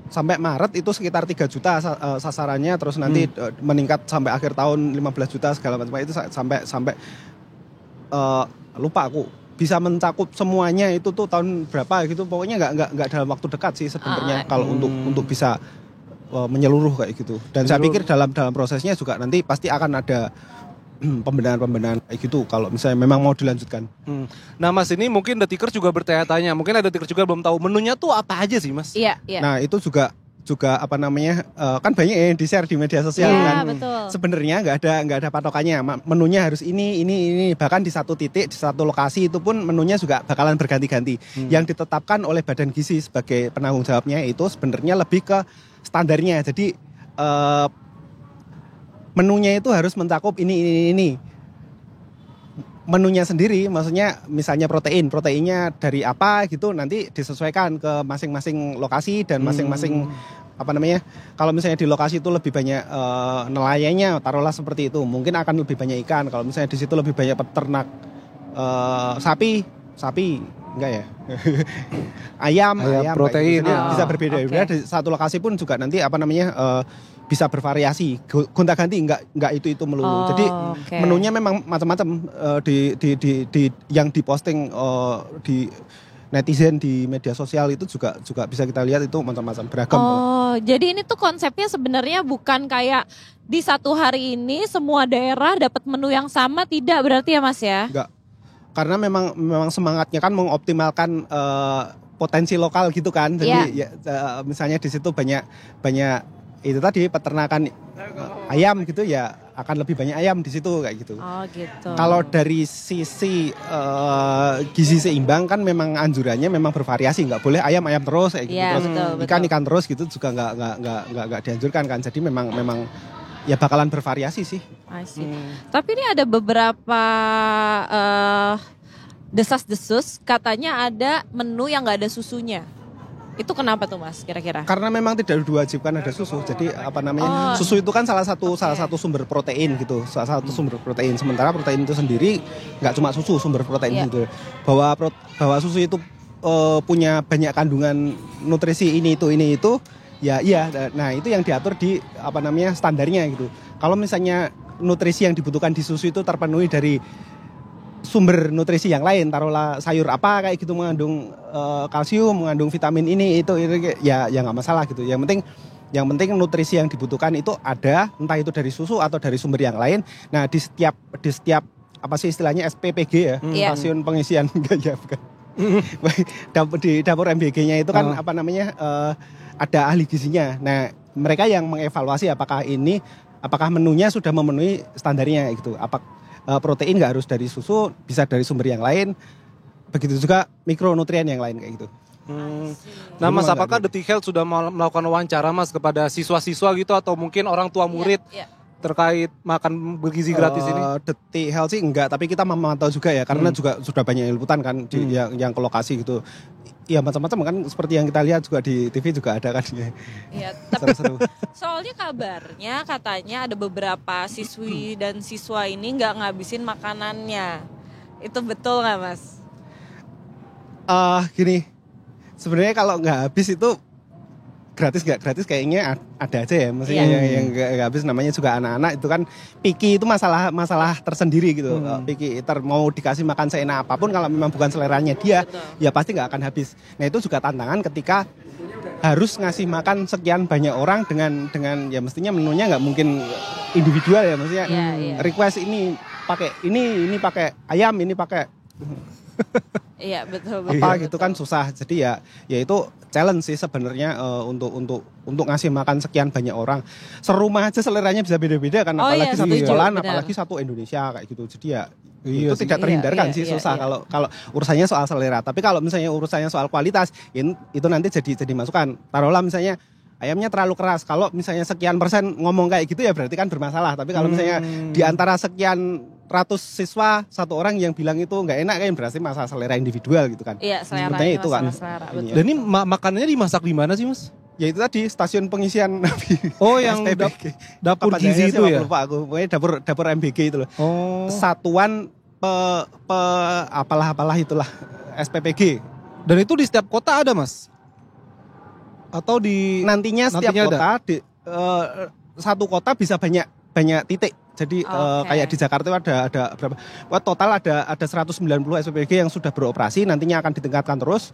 sampai Maret itu sekitar 3 juta sasarannya, terus nanti meningkat sampai akhir tahun 15 juta segala macam itu sampai lupa aku bisa mencakup semuanya itu tuh tahun berapa gitu, pokoknya nggak dalam waktu dekat sih sebenarnya kalau untuk bisa menyeluruh kayak gitu. Dan saya pikir dalam prosesnya juga nanti pasti akan ada pembenahan kayak gitu kalau misalnya memang mau dilanjutkan. Nah Mas, ini mungkin Detikers juga bertanya-tanya, mungkin ada Detikers juga belum tahu menunya tuh apa aja sih Mas? Iya. Nah itu juga apa namanya kan banyak ya di share di media sosial kan. Sebenarnya nggak ada patokannya, menunya harus ini bahkan di satu titik di satu lokasi itu pun menunya juga bakalan berganti-ganti. Yang ditetapkan oleh Badan Gizi sebagai penanggung jawabnya itu sebenarnya lebih ke standarnya, jadi menunya itu harus mencakup ini. Menunya sendiri maksudnya misalnya proteinnya dari apa gitu nanti disesuaikan ke masing-masing lokasi dan masing-masing apa namanya, kalau misalnya di lokasi itu lebih banyak nelayannya, taruhlah seperti itu, mungkin akan lebih banyak ikan. Kalau misalnya di situ lebih banyak peternak sapi enggak ya ayam protein gitu. Bisa berbeda-beda di satu lokasi pun juga nanti apa namanya bisa bervariasi, gonta-ganti, enggak itu melulu. Jadi menunya memang macam-macam di yang diposting di netizen di media sosial itu juga bisa kita lihat itu macam-macam, beragam. Jadi ini tuh konsepnya sebenarnya bukan kayak di satu hari ini semua daerah dapat menu yang sama, tidak berarti ya Mas ya? Enggak. Karena memang semangatnya kan mengoptimalkan potensi lokal gitu kan. Jadi misalnya di situ banyak itu tadi peternakan ayam gitu ya, akan lebih banyak ayam di situ kayak gitu. Gitu. Kalau dari sisi gizi seimbang kan memang anjurannya memang bervariasi, nggak boleh ayam terus kayak gitu. Terus betul. ikan terus gitu juga nggak dianjurkan kan. Jadi memang ya bakalan bervariasi sih. Tapi ini ada beberapa desas-desus katanya ada menu yang nggak ada susunya. Itu kenapa tuh Mas kira-kira? Karena memang tidak diwajibkan ada susu. Jadi apa namanya? Susu itu kan salah satu sumber protein gitu. Salah satu sumber protein. Sementara protein itu sendiri nggak cuma susu sumber protein gitu. Bahwa susu itu punya banyak kandungan nutrisi ini itu ya iya. Nah, itu yang diatur di apa namanya standarnya gitu. Kalau misalnya nutrisi yang dibutuhkan di susu itu terpenuhi dari sumber nutrisi yang lain, taruhlah sayur apa kayak gitu mengandung kalsium, mengandung vitamin ini itu ya nggak masalah gitu. Yang penting nutrisi yang dibutuhkan itu ada, entah itu dari susu atau dari sumber yang lain. Nah di setiap apa sih istilahnya SPPG ya, stasiun pengisian ya bukan. Di dapur MBG-nya itu kan apa namanya ada ahli gizinya. Nah mereka yang mengevaluasi apakah menunya sudah memenuhi standarnya gitu. Protein nggak harus dari susu, bisa dari sumber yang lain. begitu juga mikronutrien yang lain kayak gitu. Nah Mas, apakah Detik Health sudah melakukan wawancara Mas kepada siswa-siswa gitu atau mungkin orang tua murid terkait makan bergizi gratis ini? Detik Health sih enggak, tapi kita memantau juga ya karena juga sudah banyak liputan kan yang ke lokasi gitu. Ya macam-macam kan seperti yang kita lihat juga di TV juga ada kan. Iya, tapi soalnya kabarnya katanya ada beberapa siswi dan siswa ini nggak ngabisin makanannya. Itu betul nggak Mas? Gini, sebenarnya kalau nggak habis itu gratis nggak gratis kayaknya ada aja ya. Maksudnya yang nggak habis namanya juga anak-anak itu kan picky itu masalah tersendiri gitu. Picky mau dikasih makan seenak apapun kalau memang bukan seleranya dia, ya pasti nggak akan habis. Nah itu juga tantangan ketika harus ngasih makan sekian banyak orang dengan ya mestinya menunya nggak mungkin individual ya, maksudnya request ini pakai ini pakai ayam, ini pakai Iya betul. Apa gitu kan susah. Jadi ya itu challenge sih sebenarnya untuk ngasih makan sekian banyak orang. Serumah aja seleranya bisa beda-beda kan, apalagi satu sekolahan, apalagi satu Indonesia kayak gitu. Jadi ya itu tidak terhindarkan sih susah kalau urusannya soal selera. Tapi kalau misalnya urusannya soal kualitas, itu nanti jadi masukan. Taruhlah misalnya ayamnya terlalu keras. Kalau misalnya sekian persen ngomong kayak gitu ya berarti kan bermasalah. Tapi kalau misalnya di antara sekian ratus siswa satu orang yang bilang itu nggak enak kan berarti masalah selera individual gitu kan. Iya, selera itu kan. Betul. Dan ini makanannya dimasak di mana sih Mas? Ya itu tadi stasiun pengisian yang dapur gizi itu ya? Lupa aku. Pokoknya dapur MBG itu loh. Satuan apalah itulah SPPG. Dan itu di setiap kota ada Mas? Atau nantinya setiap kota satu kota bisa banyak titik. Jadi kayak di Jakarta ada berapa? Total ada 190 SPPG yang sudah beroperasi, nantinya akan ditingkatkan terus.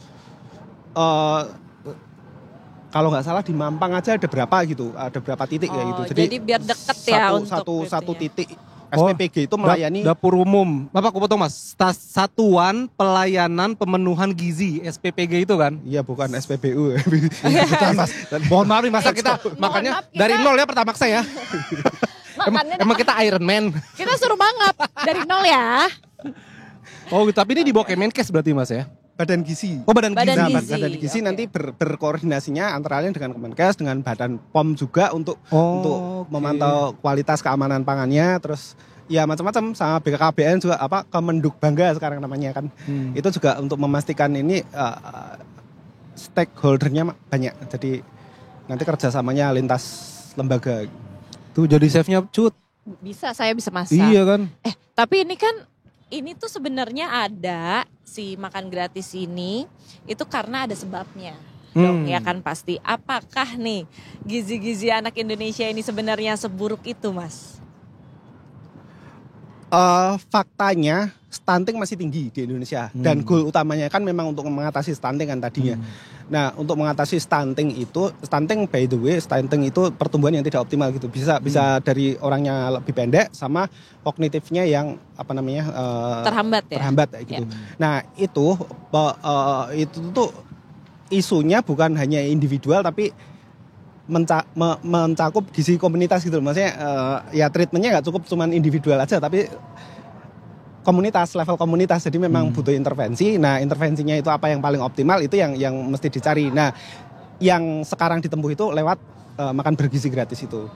Kalau nggak salah di Mampang aja ada berapa gitu, ada berapa titik kayak gitu. Jadi biar dekat ya satu titik SPPG itu melayani dapur umum. Bapak aku potong Mas, Satuan Pelayanan Pemenuhan Gizi SPPG itu kan? Iya bukan SPBU. Mas. Mohon maaf nih masa kita makanya dari nol ya pertama saya. Emang kita Iron Man. Kita suruh mangap dari nol ya. Oh, tapi ini di bawah Kemenkes berarti Mas ya? Badan Gizi. Oh, Badan Gizi. Badan Gizi nanti berkoordinasinya antara lain dengan Kemenkes, dengan Badan POM juga untuk memantau kualitas keamanan pangannya, terus ya macam-macam sama BKKBN juga Kemenduk Bangga sekarang namanya kan. Itu juga untuk memastikan ini stakeholdernya banyak. Jadi nanti kerjasamanya lintas lembaga. Tuh jadi chefnya Cut. Saya bisa masak. Iya kan. Tapi ini tuh sebenarnya ada si makan gratis ini itu karena ada sebabnya. Dong ya kan pasti. Apakah nih gizi-gizi anak Indonesia ini sebenarnya seburuk itu Mas? Faktanya stunting masih tinggi di Indonesia dan goal utamanya kan memang untuk mengatasi stunting kan tadinya. Nah untuk mengatasi stunting by the way stunting itu pertumbuhan yang tidak optimal gitu, bisa dari orangnya lebih pendek sama kognitifnya yang terhambat gitu. Nah itu tuh isunya bukan hanya individual tapi mencakup gizi komunitas gitu. Maksudnya ya treatmentnya nggak cukup cuman individual aja tapi level komunitas. Jadi memang butuh intervensi. Nah intervensinya itu apa yang paling optimal itu yang mesti dicari. Nah yang sekarang ditempuh itu lewat makan bergizi gratis itu.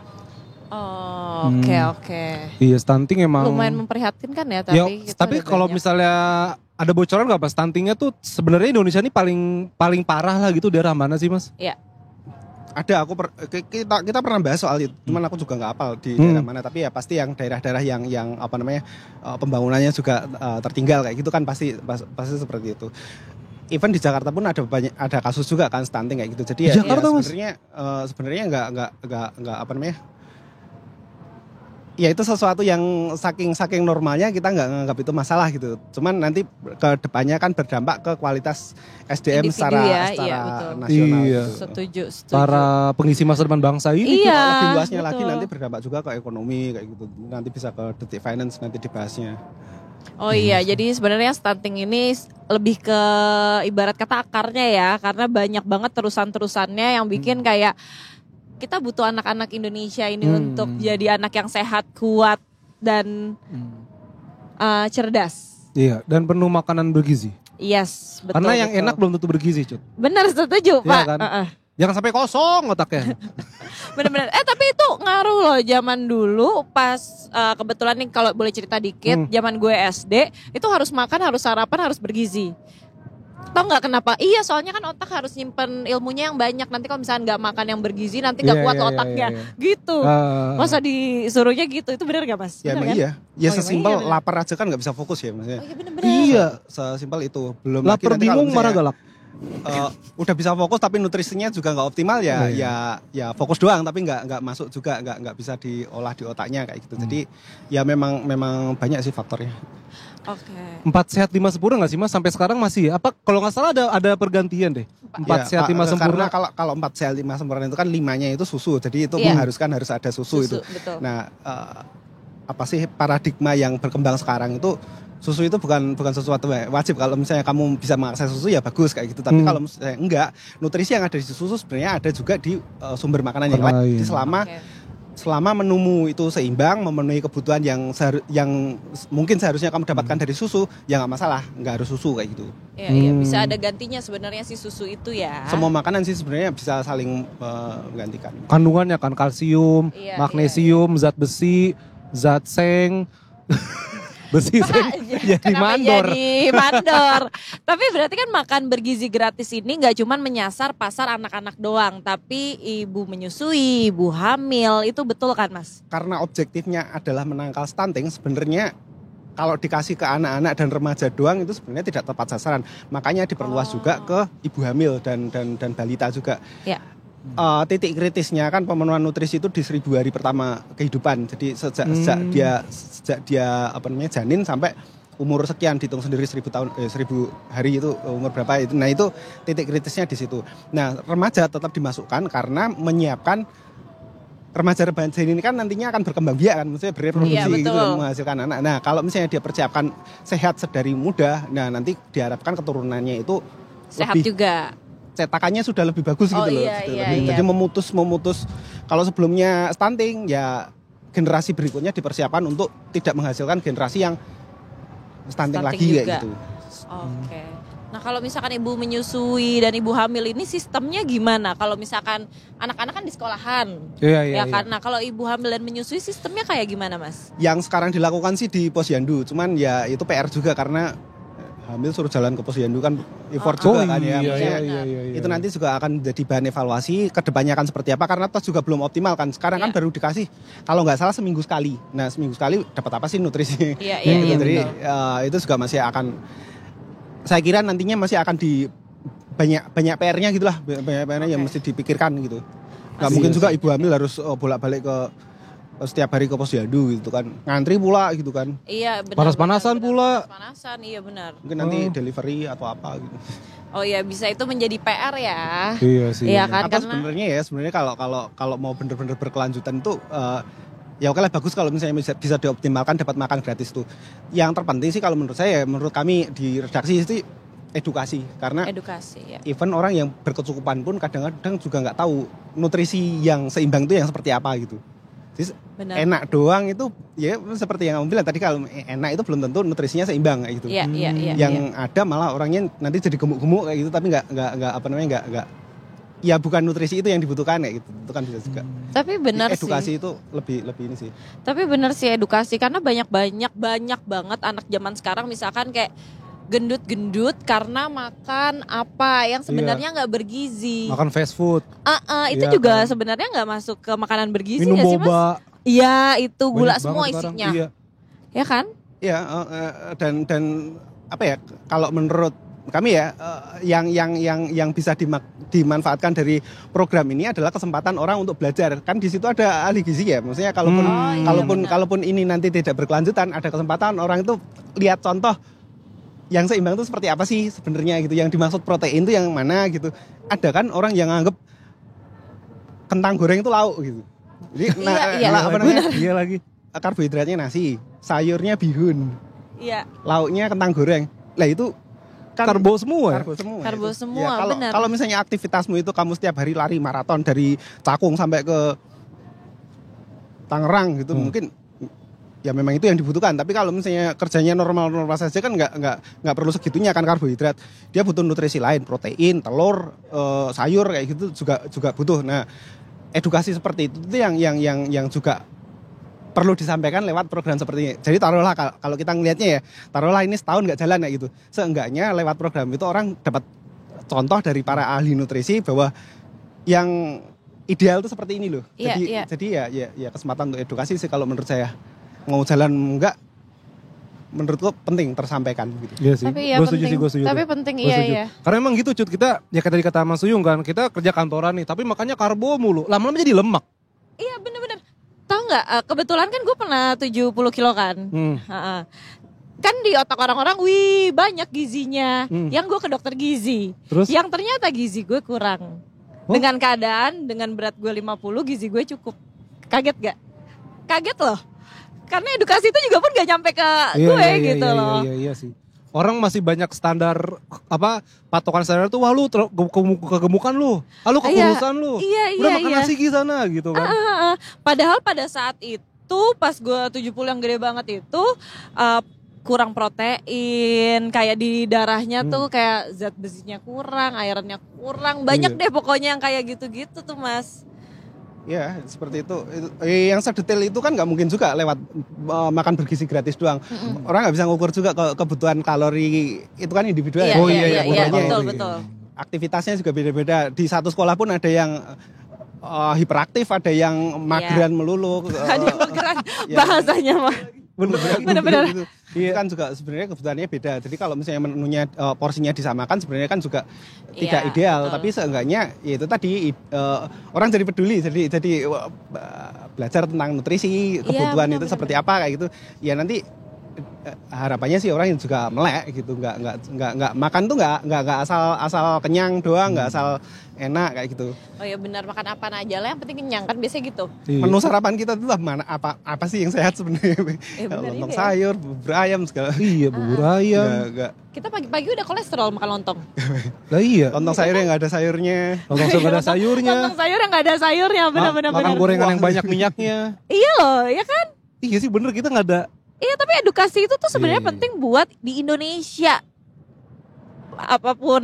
Oke. Iya stunting emang lumayan memprihatinkan ya tapi kalau misalnya ada bocoran nggak Mas, stuntingnya tuh sebenarnya Indonesia ini paling parah lah gitu daerah mana sih Mas? Iya. Ada, kita pernah bahas soal itu, cuman aku juga nggak hafal di daerah mana, tapi ya pasti yang daerah-daerah yang pembangunannya juga tertinggal kayak gitu kan pasti seperti itu. Even di Jakarta pun ada kasus juga kan stunting kayak gitu. Jadi ya sebenarnya nggak ya itu sesuatu yang saking normalnya kita nggak nganggap itu masalah gitu. Cuman nanti ke depannya kan berdampak ke kualitas SDM secara nasional. Iya. Gitu. Setuju. Para pengisi masa depan bangsa ini. Iya, lebih luasnya lagi nanti berdampak juga ke ekonomi kayak gitu. Nanti bisa ke Detik Finance nanti dibahasnya. Oh iya, jadi sebenarnya stunting ini lebih ke ibarat kata akarnya ya, karena banyak banget terusan-terusannya yang bikin kayak kita butuh anak-anak Indonesia ini untuk jadi anak yang sehat, kuat, dan cerdas. Iya, dan penuh makanan bergizi. Yes, betul. Karena yang betul. enak belum tentu bergizi, Cut. Benar, setuju, Iya Pak. kan? Jangan sampai kosong otaknya. Bener-bener. Tapi itu ngaruh loh zaman dulu pas kebetulan nih kalau boleh cerita dikit, zaman gue SD itu harus makan, harus sarapan, harus bergizi. Tau nggak kenapa? Iya, soalnya kan otak harus nyimpen ilmunya yang banyak. Nanti kalau misalnya nggak makan yang bergizi, nanti nggak kuat otaknya. Gitu. Masa disuruhnya gitu? Itu benar nggak, Mas? Ya Bener, emang kan? iya. Ya sesimpel iya, lapar aja kan nggak bisa fokus ya maksudnya. Oh iya bener-bener. Iya. Sesimpel itu. Belum Lapar lagi nanti kalau bingung marah misalnya, galak. udah bisa fokus tapi nutrisinya juga nggak optimal ya, ya fokus doang tapi nggak masuk juga, nggak bisa diolah di otaknya kayak gitu. Jadi ya memang banyak sih faktornya. Oke. 4 sehat 5 sempurna nggak sih Mas? Sampai sekarang masih apa? Kalau nggak salah ada pergantian deh. 4 sehat 5 sempurna. Karena kalau 4 sehat 5 sempurna itu kan 5-nya itu susu. Jadi itu mengharuskan harus ada susu itu. Betul. Nah, apa sih paradigma yang berkembang sekarang itu susu itu bukan sesuatu wajib. Kalau misalnya kamu bisa mengakses susu ya bagus kayak gitu. Tapi kalau misalnya enggak, nutrisi yang ada di susu sebenarnya ada juga di sumber makanan yang lain. Jadi selama menumu itu seimbang, memenuhi kebutuhan yang mungkin seharusnya kamu dapatkan dari susu, ya nggak masalah, nggak harus susu kayak gitu. Iya, bisa ada gantinya sebenarnya si susu itu ya. Semua makanan sih sebenarnya bisa saling menggantikan. Kandungannya kan kalsium, magnesium, zat besi, zat seng. Besi jadi mandor. Jadi mandor. Tapi berarti kan makan bergizi gratis ini nggak cuma menyasar pasar anak-anak doang, tapi ibu menyusui, ibu hamil, itu betul kan Mas? Karena objektifnya adalah menangkal stunting, sebenarnya kalau dikasih ke anak-anak dan remaja doang itu sebenarnya tidak tepat sasaran. Makanya diperluas juga ke ibu hamil dan balita juga. Ya. Titik kritisnya kan pemenuhan nutrisi itu di 1000 hari pertama kehidupan. Jadi sejak dia janin sampai umur sekian, dihitung sendiri 1000 hari itu umur berapa itu. Nah, itu titik kritisnya di situ. Nah, remaja tetap dimasukkan karena menyiapkan remaja ini kan nantinya akan berkembang biak kan, maksudnya bereproduksi gitu menghasilkan anak. Nah, kalau misalnya dia persiapkan sehat sedari muda, nah nanti diharapkan keturunannya itu sehat lebih juga. Cetakannya sudah lebih bagus gitu loh. Jadi memutus kalau sebelumnya stunting ya generasi berikutnya dipersiapkan untuk tidak menghasilkan generasi yang stunting lagi juga. Kayak gitu. Oke. Nah, kalau misalkan ibu menyusui dan ibu hamil ini sistemnya gimana? Kalau misalkan anak-anak kan di sekolahan. Iya. Kan? Nah, kalau ibu hamil dan menyusui sistemnya kayak gimana, Mas? Yang sekarang dilakukan sih di posyandu, cuman ya itu PR juga karena hamil suruh jalan ke posyandu kan effort juga kan ya. Itu nanti juga akan jadi bahan evaluasi kedepannya akan seperti apa karena tes juga belum optimal kan. Sekarang kan baru dikasih kalau nggak salah seminggu sekali. Nah, seminggu sekali dapat apa sih nutrisi? Jadi itu juga masih akan, saya kira nantinya masih akan di banyak PR-nya gitulah, banyak PR-nya yang mesti dipikirkan gitu. Nggak mungkin juga ibu hamil harus bolak-balik ke setiap hari ke posyandu gitu kan, ngantri pula gitu kan. Iya benar. Panas-panasan pula. Panas-panasan, iya benar. Mungkin nanti delivery atau apa gitu. Oh iya, bisa itu menjadi PR ya. Iya sih. Iya kan, atau sebenarnya kalau mau bener-bener berkelanjutan itu ya oke lah, bagus kalau misalnya bisa dioptimalkan dapat makan gratis tuh. Yang terpenting sih kalau menurut saya, menurut kami di redaksi itu edukasi, karena even orang yang berkecukupan pun kadang-kadang juga nggak tahu nutrisi yang seimbang itu yang seperti apa gitu. Jadi enak doang itu ya seperti yang kamu bilang tadi, kalau enak itu belum tentu nutrisinya seimbang kayak gitu. Yang ada malah orangnya nanti jadi gemuk-gemuk kayak gitu, tapi nggak ya bukan nutrisi itu yang dibutuhkan kayak gitu. Itu kan bisa juga. Tapi benar sih. Edukasi itu lebih ini sih. Tapi benar sih edukasi, karena banyak banget anak zaman sekarang misalkan kayak gendut-gendut karena makan apa yang sebenarnya nggak bergizi. Makan fast food. Itu juga kan sebenarnya nggak masuk ke makanan bergizi. Minum boba. Sih, Mas? Iya, itu gula banyak semua isinya. Iya. Ya kan? Iya, dan apa ya? Kalau menurut kami ya, yang bisa dimanfaatkan dari program ini adalah kesempatan orang untuk belajar. Kan di situ ada ahli gizi ya. Maksudnya kalaupun ini nanti tidak berkelanjutan, ada kesempatan orang itu lihat contoh yang seimbang itu seperti apa sih sebenarnya gitu. Yang dimaksud protein itu yang mana gitu. Ada kan orang yang anggap kentang goreng itu lauk gitu. Jadi iya lagi. Karbohidratnya nasi, sayurnya bihun. Iya. Lauknya kentang goreng. Lah itu kan karbo semua. Karbo semua, ya, benar. Kalau misalnya aktivitasmu itu kamu setiap hari lari maraton dari Cakung sampai ke Tangerang gitu, mungkin ya memang itu yang dibutuhkan. Tapi kalau misalnya kerjanya normal-normal saja kan nggak perlu segitunya kan karbohidrat. Dia butuh nutrisi lain, protein, telur, sayur kayak gitu juga butuh. Nah, edukasi seperti itu yang juga perlu disampaikan lewat program seperti ini. Jadi taruhlah kalau kita ngelihatnya ya, taruhlah ini setahun nggak jalan kayak gitu. Seenggaknya lewat program itu orang dapat contoh dari para ahli nutrisi bahwa yang ideal itu seperti ini loh. Jadi ya kesempatan untuk edukasi sih kalau menurut saya. Mau jalan enggak, menurutku penting tersampaikan gitu. Iya sih. Tapi ya Gue setuju. Tapi penting iya. Karena emang gitu Cut, kita ya tadi kata Mas Suyung kan, kita kerja kantoran nih, tapi makanya karbo mulu, lama-lama jadi lemak. Iya bener-bener. Tahu nggak? Kebetulan kan gue pernah 70 kilo kan. Kan di otak orang-orang, wih banyak gizinya. Yang gue ke dokter gizi. Terus? Yang ternyata gizi gue kurang. Dengan keadaan, dengan berat gue 50, gizi gue cukup. Kaget gak? Kaget loh. Karena edukasi itu juga pun gak nyampe ke gue gitu loh. Iya sih. Orang masih banyak standar patokan standar tuh, wah lu kegemukan lu, lu kekurusan lu, udah makan nasi di sana gitu kan. Padahal pada saat itu pas gue 70 yang gede banget itu kurang protein, kayak di darahnya tuh kayak zat besinya kurang, ironnya kurang, banyak deh pokoknya yang kayak gitu-gitu tuh Mas. Ya seperti itu. Yang sedetail itu kan nggak mungkin juga lewat makan bergizi gratis doang. Orang nggak bisa ngukur juga kebutuhan kalori, itu kan individual. Iya, betul. Aktivitasnya juga beda-beda. Di satu sekolah pun ada yang hiperaktif, ada yang mageran melulu. Ada yang mageran bahasanya mah. Benar-benar. Gitu. Itu kan juga sebenarnya kebutuhannya beda. Jadi kalau misalnya menunya porsinya disamakan sebenarnya kan juga tidak ideal. Betul. Tapi seenggaknya ya itu tadi orang jadi peduli, jadi belajar tentang nutrisi, kebutuhan itu seperti apa kayak gitu. Ya nanti harapannya sih orang yang juga melek gitu, nggak makan tuh nggak asal kenyang doang, nggak asal enak kayak gitu. Oh ya benar, makan apa aja lah yang penting kenyang kan biasanya gitu. Menu sarapan kita tuh mana apa sih yang sehat sebenarnya? Lontong sayur, bubur ayam segala. Iya bubur ayam. Kita pagi-pagi udah kolesterol makan lontong. Lah iya. Lontong sayur yang nggak ada sayurnya. Lontong sayur nggak ada sayurnya. Lontong sayur yang nggak ada sayurnya, benar-benar. Makan gorengan yang banyak minyaknya. Iya loh, ya kan? Iya sih bener, kita nggak ada. Iya, tapi edukasi itu tuh sebenarnya penting buat di Indonesia. Apapun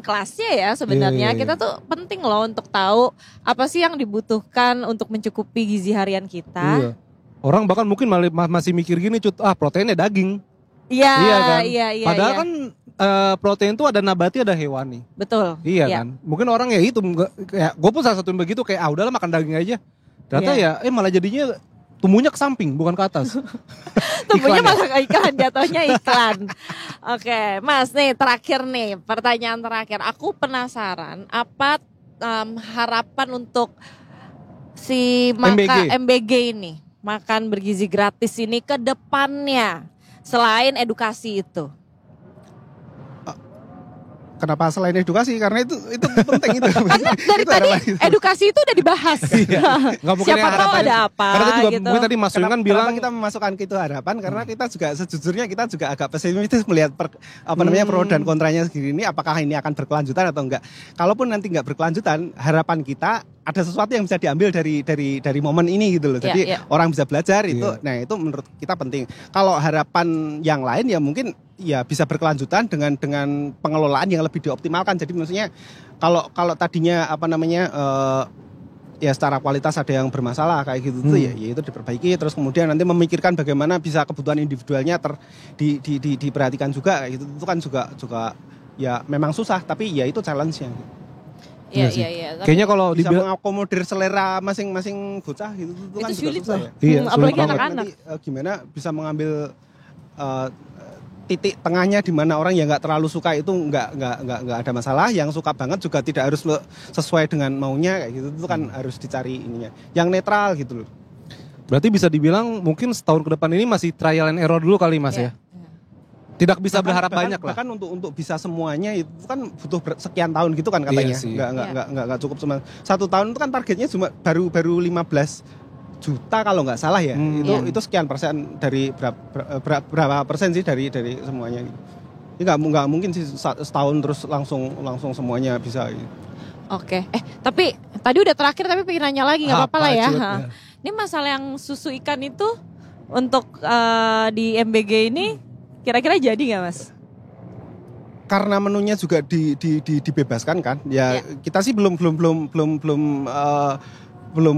kelasnya ya sebenarnya kita tuh penting loh untuk tahu apa sih yang dibutuhkan untuk mencukupi gizi harian kita. Iya. Orang bahkan mungkin masih mikir gini, Cut, proteinnya daging. Iya, kan? Iya. Padahal kan protein tuh ada nabati, ada hewani. Betul. Iya kan. Mungkin orang ya itu, kayak gue pun salah satu yang begitu, kayak udahlah makan daging aja. Ternyata ya malah jadinya tumbuhnya ke samping, bukan ke atas. Tumbuhnya malah ke iklan, jatuhnya iklan. Oke, Mas, nih terakhir nih, pertanyaan terakhir. Aku penasaran, apa harapan untuk si MBG ini, makan bergizi gratis ini ke depannya, selain edukasi itu? Kenapa selain edukasi? Karena itu penting itu. Karena dari tadi edukasi itu udah dibahas. Siapa tahu ada apa. Karena juga gitu. mungkin tadi Mas Suyung kan bilang kita memasukkan ke itu harapan karena kita juga sejujurnya kita juga agak pesimistis melihat pro dan kontranya segini ini, apakah ini akan berkelanjutan atau enggak. Kalaupun nanti enggak berkelanjutan, harapan kita ada sesuatu yang bisa diambil dari momen ini gitu loh. Jadi orang bisa belajar itu. Nah, itu menurut kita penting. Kalau harapan yang lain ya mungkin ya bisa berkelanjutan dengan pengelolaan yang lebih dioptimalkan. Jadi maksudnya kalau tadinya ya secara kualitas ada yang bermasalah kayak gitu tuh ya itu diperbaiki, terus kemudian nanti memikirkan bagaimana bisa kebutuhan individualnya diperhatikan juga kayak gitu. Itu kan juga ya memang susah, tapi ya itu challenge-nya. Iya. Kayaknya kalau bisa mengakomodir selera masing-masing bocah gitu itu kan sulit susah loh. ya. Iya, apalagi anak-anak. Nanti gimana bisa mengambil titik tengahnya di mana orang yang nggak terlalu suka itu nggak ada masalah, yang suka banget juga tidak harus sesuai dengan maunya kayak gitu, itu kan harus dicari ininya yang netral gitu loh. Berarti bisa dibilang mungkin setahun ke depan ini masih trial and error dulu kali Mas ya. Tidak bisa berharap banyak lah. Bahkan untuk bisa semuanya itu kan butuh sekian tahun gitu kan katanya. Nggak cukup cuma 1 tahun itu kan targetnya cuma baru 15 juta kalau nggak salah ya. Itu sekian persen dari berapa persen sih dari semuanya. Ini nggak mungkin sih setahun terus langsung semuanya bisa. Gitu. Oke. Tapi tadi udah terakhir tapi pengen nanya lagi nggak apa-apa lah ya. Ini masalah yang susu ikan itu untuk di MBG ini kira-kira jadi nggak Mas? Karena menunya juga dibebaskan kan, ya kita sih belum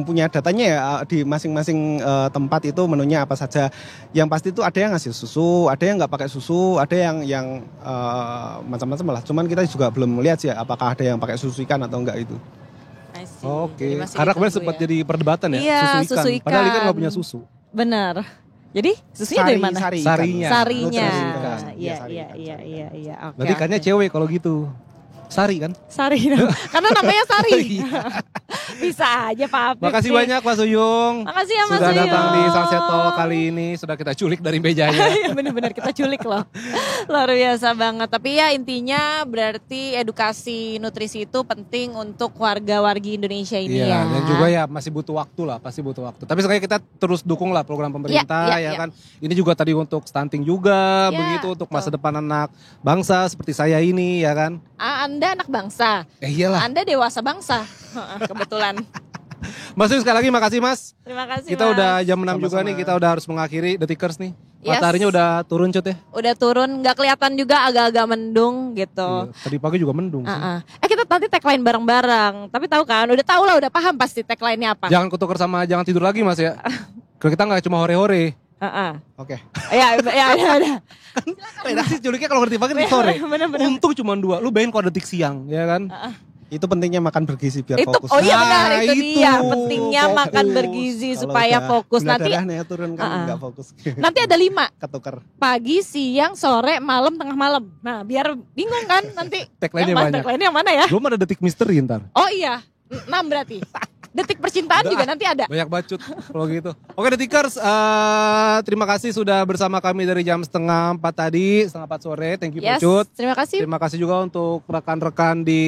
punya datanya ya di masing-masing tempat itu menunya apa saja. Yang pasti itu ada yang ngasih susu, ada yang nggak pakai susu, ada yang macam-macam lah. Cuman kita juga belum melihat sih apakah ada yang pakai susu ikan atau enggak itu. Oke, karena kemarin sempat jadi perdebatan ya, iya, susu ikan. Padahal ikan nggak punya susu. Benar. Jadi susunya dari mana? Sarinya. Iya. Berarti ikannya cewek kalau gitu. Sari kan? Sari, karena namanya Sari. Bisa aja Pak Afif. Makasih banyak Pak Suyung. Makasih ya Mas Sudah Suyung. datang di Sunset Talk kali ini. Sudah kita culik dari mejanya. Bener-bener kita culik loh. Luar biasa banget. Tapi ya intinya berarti edukasi nutrisi itu penting untuk warga-wargi Indonesia ini ya. Dan juga ya masih butuh waktu lah. Pasti butuh waktu. Tapi sekali kita terus dukung lah program pemerintah kan. Ini juga tadi untuk stunting juga. Begitu untuk masa depan anak bangsa seperti saya ini ya kan. Anda anak bangsa. Iyalah. Anda dewasa bangsa. Kebetulan. Mas Yus, sekali lagi makasih Mas. Terima kasih Kita Mas. udah jam 6 juga nih, kita udah harus mengakhiri Detikers nih. Yes. Mataharinya udah turun Cut ya. Udah turun, gak kelihatan juga agak-agak mendung gitu. Iya, tadi pagi juga mendung sih. Kita nanti tagline bareng-bareng. Tapi tahu kan, udah tahu lah, udah paham pasti tagline-nya apa. Jangan ketukar sama jangan tidur lagi Mas ya. Kalau kita gak cuma hore-hore. Oke. Ya. Redaksi culiknya kalau ngerti pagi di sore. Bener. Untung cuma 2. Lu bayangin kalau detik siang, ya kan? Itu pentingnya makan bergizi biar itu, fokus. Oh iya benar, itu dia. Pentingnya makan bergizi Kalau supaya udah fokus. gula Nanti darahnya turun kan nggak fokus. Nanti ada 5. Ketukar. Pagi, siang, sore, malam, tengah malam. Nah biar bingung kan nanti. Tagline-nya banyak. Tagline-nya yang mana ya? Belum ada detik misteri ntar. Oh iya, 6 berarti. Detik percintaan juga nanti ada. Banyak bacot kalau gitu. Oke Detikers, terima kasih sudah bersama kami dari jam 3:30 tadi, 3:30 sore. Thank you Pocut. Terima kasih. Terima kasih juga untuk rekan-rekan di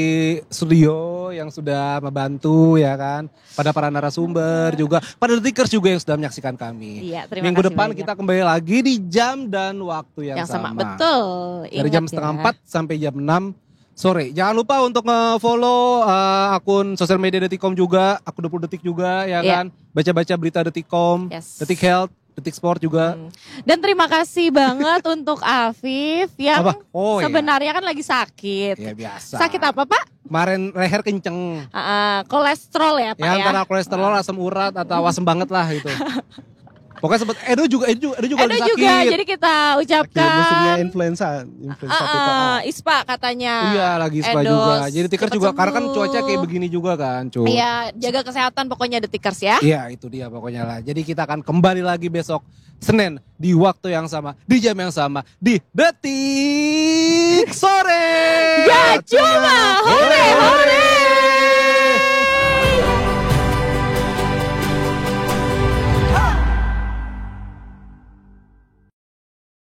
studio yang sudah membantu ya kan. Pada para narasumber juga, pada Detikers juga yang sudah menyaksikan kami. Iya, terima Minggu kasih depan banyak. kita kembali lagi di jam dan waktu yang sama. Betul. Dari jam 3:30 sampai jam 6 sore. Jangan lupa untuk nge-follow akun sosial media Detikcom juga, akun 20 Detik juga ya kan. Baca-baca berita Detikcom, Detik Health, Detik Sport juga. Dan terima kasih banget untuk Afif yang sebenarnya kan lagi sakit. Ya biasa. Sakit apa Pak? Kemarin leher kenceng. Kolesterol ya Pak ya? Antara kolesterol, asam urat atau asam banget lah gitu. Pokoknya sempat Edo juga lagi sakit. Jadi kita ucapkan musimnya influenza ISPA katanya. Iya lagi ISPA juga. Jadi Detikers juga karena kan cuaca kayak begini juga kan, cuy. Iya, jaga kesehatan pokoknya Detikers ya. Iya, itu dia pokoknya lah. Jadi kita akan kembali lagi besok Senin di waktu yang sama, di jam yang sama, di Detik Sore. Gak cuma